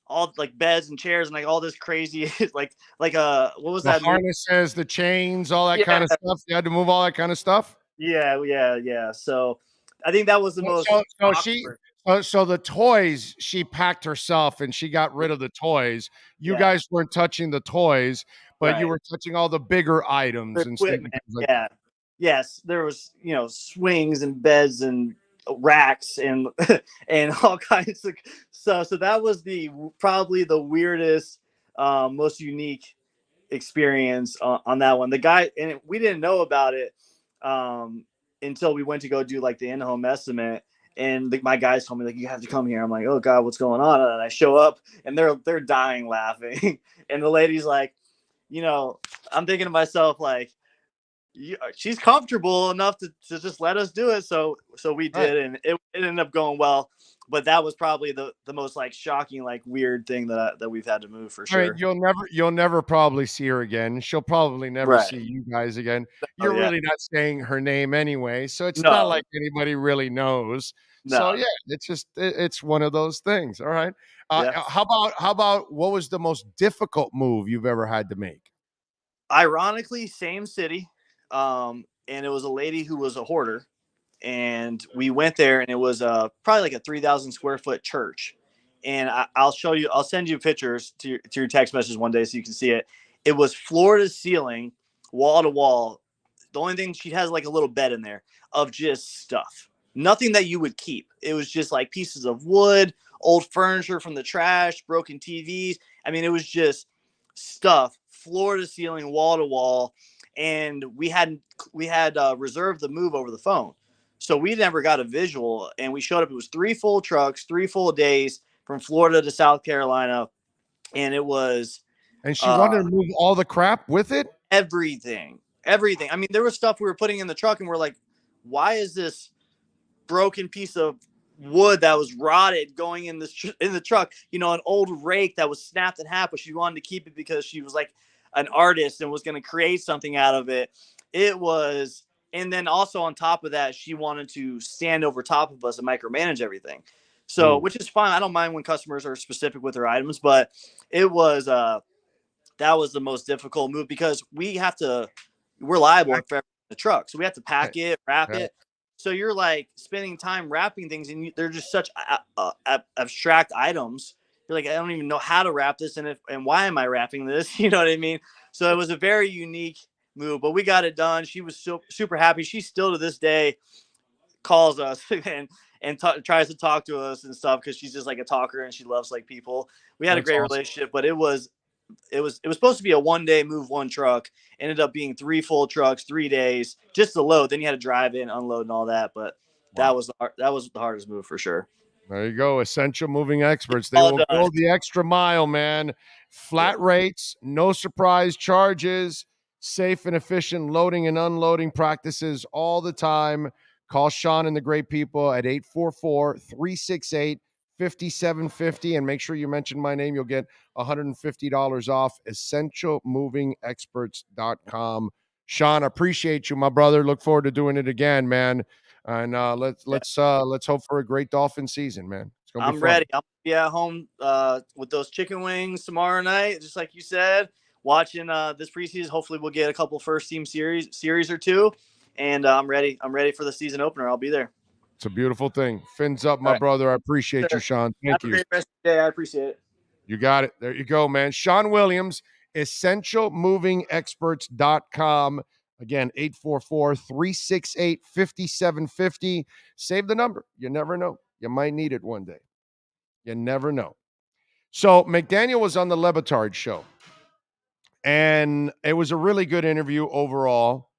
all like beds and chairs and like all this crazy like what was The that harnesses, the chains, all that kind of stuff. You had to move all that kind of stuff. Yeah. So I think that was the most. So the toys she packed herself and she got rid of the toys. You guys weren't touching the toys, but you were touching all the bigger items and stuff. Yes, there was swings and beds and racks and and all kinds of stuff. So that was probably the weirdest, most unique experience on that one. The guy, and we didn't know about it until we went to go do like the in-home estimate, and my guys told me like, you have to come here. I'm like, oh God, what's going on? And I show up and they're dying laughing. And the lady's like, I'm thinking to myself like, she's comfortable enough to just let us do it. So we did, and it ended up going well. But that was probably the most like shocking, like weird thing that we've had to move for sure. Right, you'll never probably see her again. She'll probably never see you guys again. You're really not saying her name anyway, so it's not like anybody really knows. So yeah, it's one of those things. All right. How about what was the most difficult move you've ever had to make? Ironically, same city. And it was a lady who was a hoarder, and we went there, and it was probably like a 3,000 square foot church. And I'll send you pictures to your text message one day so you can see it. It was floor to ceiling, wall to wall. The only thing, she has like a little bed in there of just stuff, nothing that you would keep. It was just like pieces of wood, old furniture from the trash, broken TVs. I mean, it was just stuff, floor to ceiling, wall to wall. And we had reserved the move over the phone, so we never got a visual. And we showed up. It was 3 full trucks, 3 full days from Florida to South Carolina, and it was. And she wanted to move all the crap with it. Everything. I mean, there was stuff we were putting in the truck, and we're like, "Why is this broken piece of wood that was rotted going in the truck? An old rake that was snapped in half, but she wanted to keep it because she was like an artist and was going to create something out of it." It was, and then also on top of that, she wanted to stand over top of us and micromanage everything. So, which is fine. I don't mind when customers are specific with their items, but it was, that was the most difficult move because we're liable for the truck. So we have to pack it, wrap it. So you're like spending time wrapping things, and they're just such abstract items. You're like, I don't even know how to wrap this, and why am I wrapping this? You know what I mean? So it was a very unique move, but we got it done. She was super happy. She still to this day calls us and tries to talk to us and stuff because she's just like a talker and she loves like people. We had a great relationship, but it was supposed to be a 1-day move, 1 truck. Ended up being 3 full trucks, 3 days, just to load. Then you had to drive in, unload, and all that. But that was the hardest move for sure. There you go. Essential moving experts. They will go the extra mile, man. Flat rates, no surprise charges, safe and efficient loading and unloading practices all the time. Call Sean and the great people at 844-368-5750 and make sure you mention my name. You'll get $150 off. EssentialMovingExperts.com. Sean, appreciate you, my brother. Look forward to doing it again, man. And let's hope for a great Dolphin season, man. It's gonna be fun. Ready. I'll be at home with those chicken wings tomorrow night, just like you said. Watching this preseason. Hopefully, we'll get a couple first team series or two, and I'm ready. I'm ready for the season opener. I'll be there. It's a beautiful thing. Fins up, my All right. brother. I appreciate you, Sean. Thank Have you. a great rest of the day. I appreciate it. You got it. There you go, man. Sean Williams, essentialmovingexperts.com. Again, 844-368-5750. Save the number. You never know. You might need it one day. You never know. So McDaniel was on the Lebitard show, and it was a really good interview overall.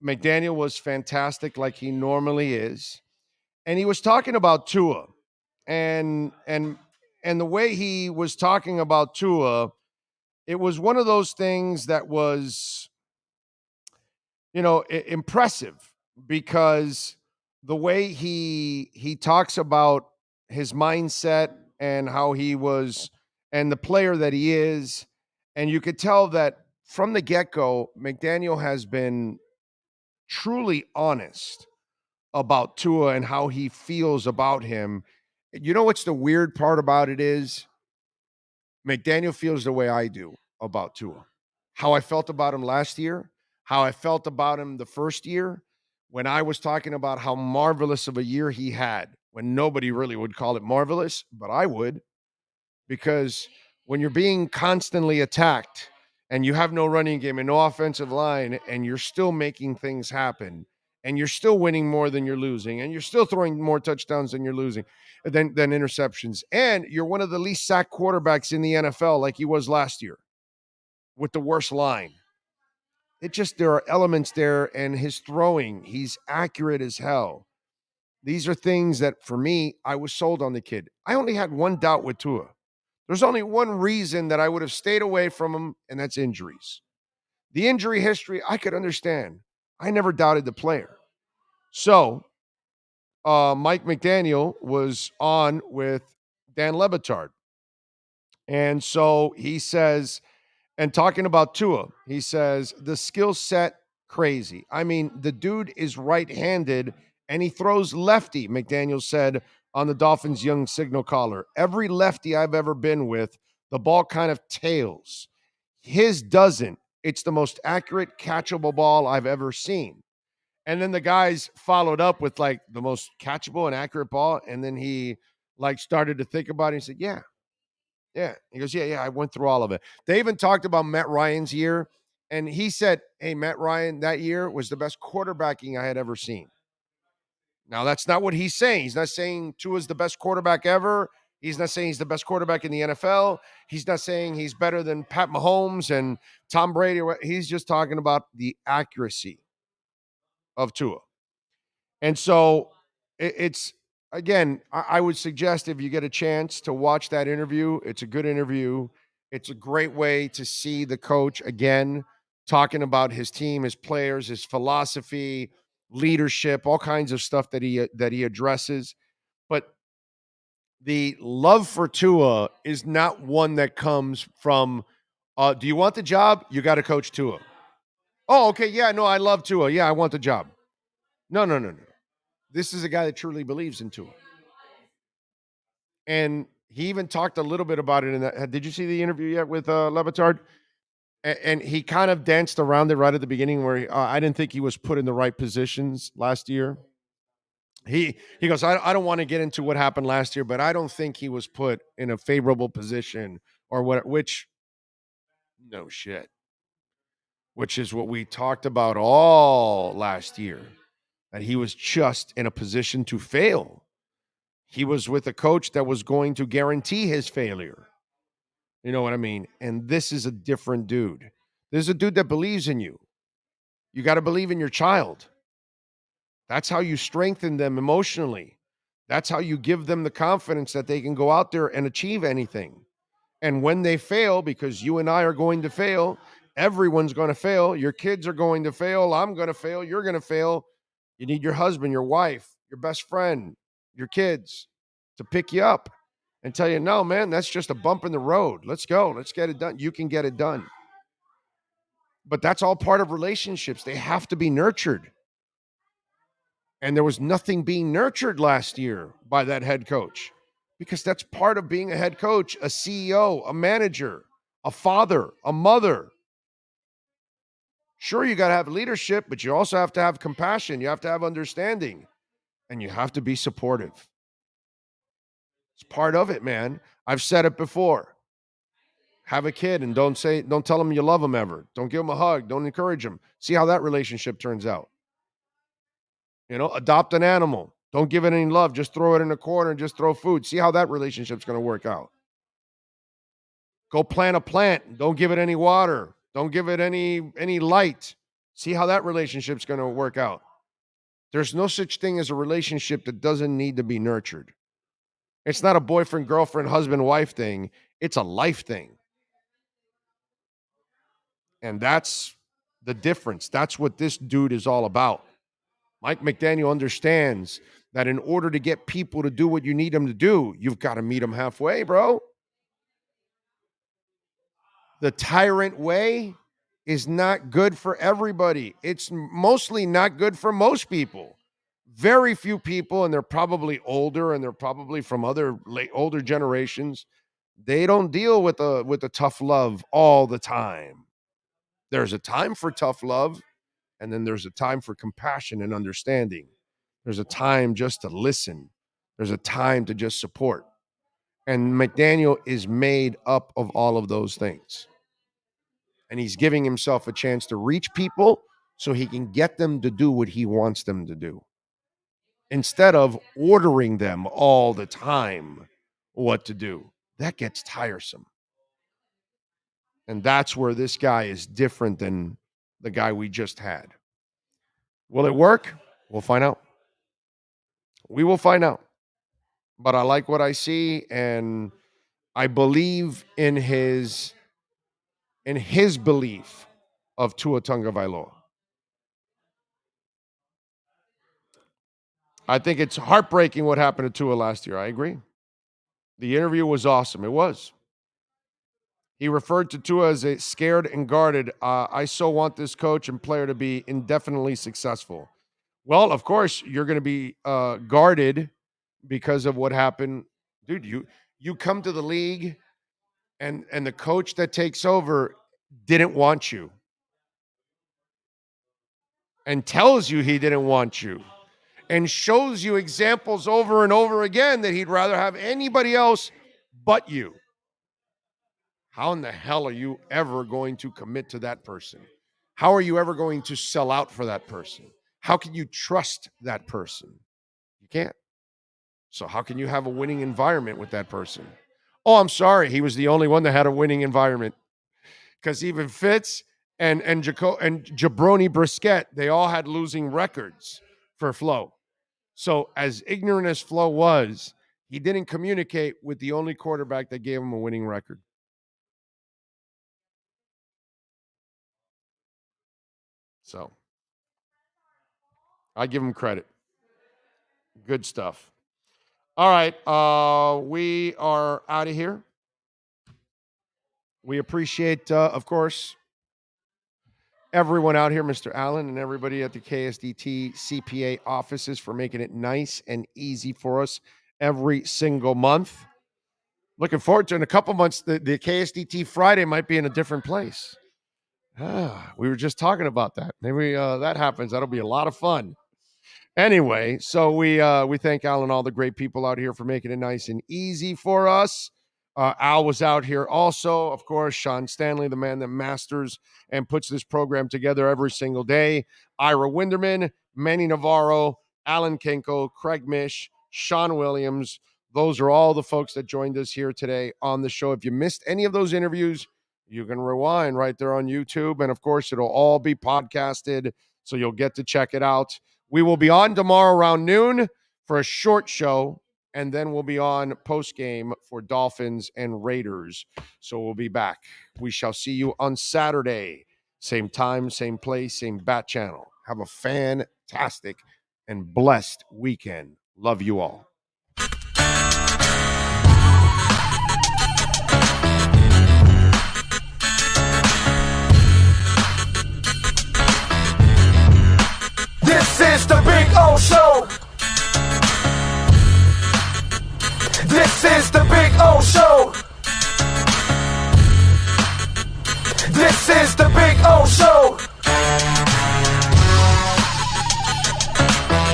McDaniel was fantastic like he normally is. And he was talking about Tua. And the way he was talking about Tua, it was one of those things that was, impressive, because the way he talks about his mindset and how he was and the player that he is, and you could tell that from the get-go, McDaniel has been truly honest about Tua and how he feels about him. You know what's the weird part about it is McDaniel feels the way I do about Tua. How I felt about him last year, how I felt about him the first year, when I was talking about how marvelous of a year he had, when nobody really would call it marvelous, but I would, because when you're being constantly attacked and you have no running game and no offensive line, and you're still making things happen, and you're still winning more than you're losing, and you're still throwing more touchdowns than you're losing, than interceptions, and you're one of the least sacked quarterbacks in the NFL like he was last year with the worst line. There are elements there, and his throwing, he's accurate as hell. These are things that, for me, I was sold on the kid. I only had one doubt with Tua. There's only one reason that I would have stayed away from him, and that's injuries. The injury history, I could understand. I never doubted the player. So, Mike McDaniel was on with Dan Lebitard. And so he says, and talking about Tua, he says, the skill set, crazy. I mean, the dude is right-handed, and he throws lefty, McDaniel said on the Dolphins' young signal caller. Every lefty I've ever been with, the ball kind of tails. His doesn't. It's the most accurate, catchable ball I've ever seen. And then the guys followed up with like the most catchable and accurate ball. And then he started to think about it. He said, yeah. He goes, yeah, I went through all of it. They even talked about Matt Ryan's year. And he said, hey, Matt Ryan, that year was the best quarterbacking I had ever seen. Now, that's not what he's saying. He's not saying Tua's the best quarterback ever. He's not saying he's the best quarterback in the NFL. He's not saying he's better than Pat Mahomes and Tom Brady. He's just talking about the accuracy of Tua. And so it's, again, I would suggest if you get a chance to watch that interview, it's a good interview. It's a great way to see the coach, again, talking about his team, his players, his philosophy, leadership, all kinds of stuff that he addresses. But the love for Tua is not one that comes from, do you want the job? You got to coach Tua. Oh, okay, yeah, no, I love Tua. Yeah, I want the job. No. This is a guy that truly believes in Tua. And he even talked a little bit about it in that. Did you see the interview yet with Lebitard? And he kind of danced around it right at the beginning where I didn't think he was put in the right positions last year. He goes, I don't want to get into what happened last year, but I don't think he was put in a favorable position or what, which, no shit, which is what we talked about all last year, that he was just in a position to fail. He was with a coach that was going to guarantee his failure. You know what I mean? And this is a different dude. This is a dude that believes in you. You got to believe in your child. That's how you strengthen them emotionally. That's how you give them the confidence that they can go out there and achieve anything. And when they fail, because you and I are going to fail, everyone's going to fail. Your kids are going to fail. I'm going to fail. You're going to fail. You need your husband, your wife, your best friend, your kids to pick you up and tell you, no, man, that's just a bump in the road. Let's go. Let's get it done. You can get it done. But that's all part of relationships. They have to be nurtured. And there was nothing being nurtured last year by that head coach, because that's part of being a head coach, a CEO, a manager, a father, a mother. Sure, you got to have leadership, but you also have to have compassion. You have to have understanding. And you have to be supportive. It's part of it, man. I've said it before. Have a kid and don't tell them you love them ever. Don't give them a hug. Don't encourage them. See how that relationship turns out. Adopt an animal. Don't give it any love. Just throw it in a corner and just throw food. See how that relationship's going to work out. Go plant a plant. Don't give it any water. Don't give it any light. See how that relationship's going to work out. There's no such thing as a relationship that doesn't need to be nurtured. It's not a boyfriend, girlfriend, husband, wife thing. It's a life thing. And that's the difference. That's what this dude is all about. Mike McDaniel understands that in order to get people to do what you need them to do, you've got to meet them halfway, bro. The tyrant way is not good for everybody. It's mostly not good for most people. Very few people, and they're probably older, and they're probably from older generations. They don't deal with a tough love all the time. There's a time for tough love, and then there's a time for compassion and understanding. There's a time just to listen. There's a time to just support. And McDaniel is made up of all of those things. And he's giving himself a chance to reach people so he can get them to do what he wants them to do, instead of ordering them all the time what to do. That gets tiresome. And that's where this guy is different than the guy we just had. Will it work? We'll find out. We will find out. But I like what I see, and I believe in his belief of Tua Tagovailoa. I think it's heartbreaking what happened to Tua last year. I agree. The interview was awesome. It was. He referred to Tua as a scared and guarded. I so want this coach and player to be indefinitely successful. Well, of course, you're going to be guarded because of what happened. Dude, you come to the league and the coach that takes over didn't want you and tells you he didn't want you and shows you examples over and over again that he'd rather have anybody else but you. How in the hell are you ever going to commit to that person? How are you ever going to sell out for that person? How can you trust that person? You can't. So how can you have a winning environment with that person? Oh, I'm sorry. He was the only one that had a winning environment, because even Fitz and Jabroni Brissett, they all had losing records for Flo. So as ignorant as Flo was, he didn't communicate with the only quarterback that gave him a winning record. So I give him credit. Good stuff. All right. We are out of here. We appreciate, of course, everyone out here, Mr. Allen, and everybody at the KSDT CPA offices for making it nice and easy for us every single month. Looking forward to in a couple months, the KSDT Friday might be in a different place. We were just talking about that. Maybe that happens. That'll be a lot of fun. Anyway, so we thank Al and all the great people out here for making it nice and easy for us. Al was out here also, of course. Sean Stanley, the man that masters and puts this program together every single day. Ira Winderman, Manny Navarro, Alan Kenko, Craig Mish, Sean Williams. Those are all the folks that joined us here today on the show. If you missed any of those interviews, you can rewind right there on YouTube. And, of course, it'll all be podcasted, so you'll get to check it out. We will be on tomorrow around noon for a short show, and then we'll be on post-game for Dolphins and Raiders. So we'll be back. We shall see you on Saturday. Same time, same place, same bat channel. Have a fantastic and blessed weekend. Love you all.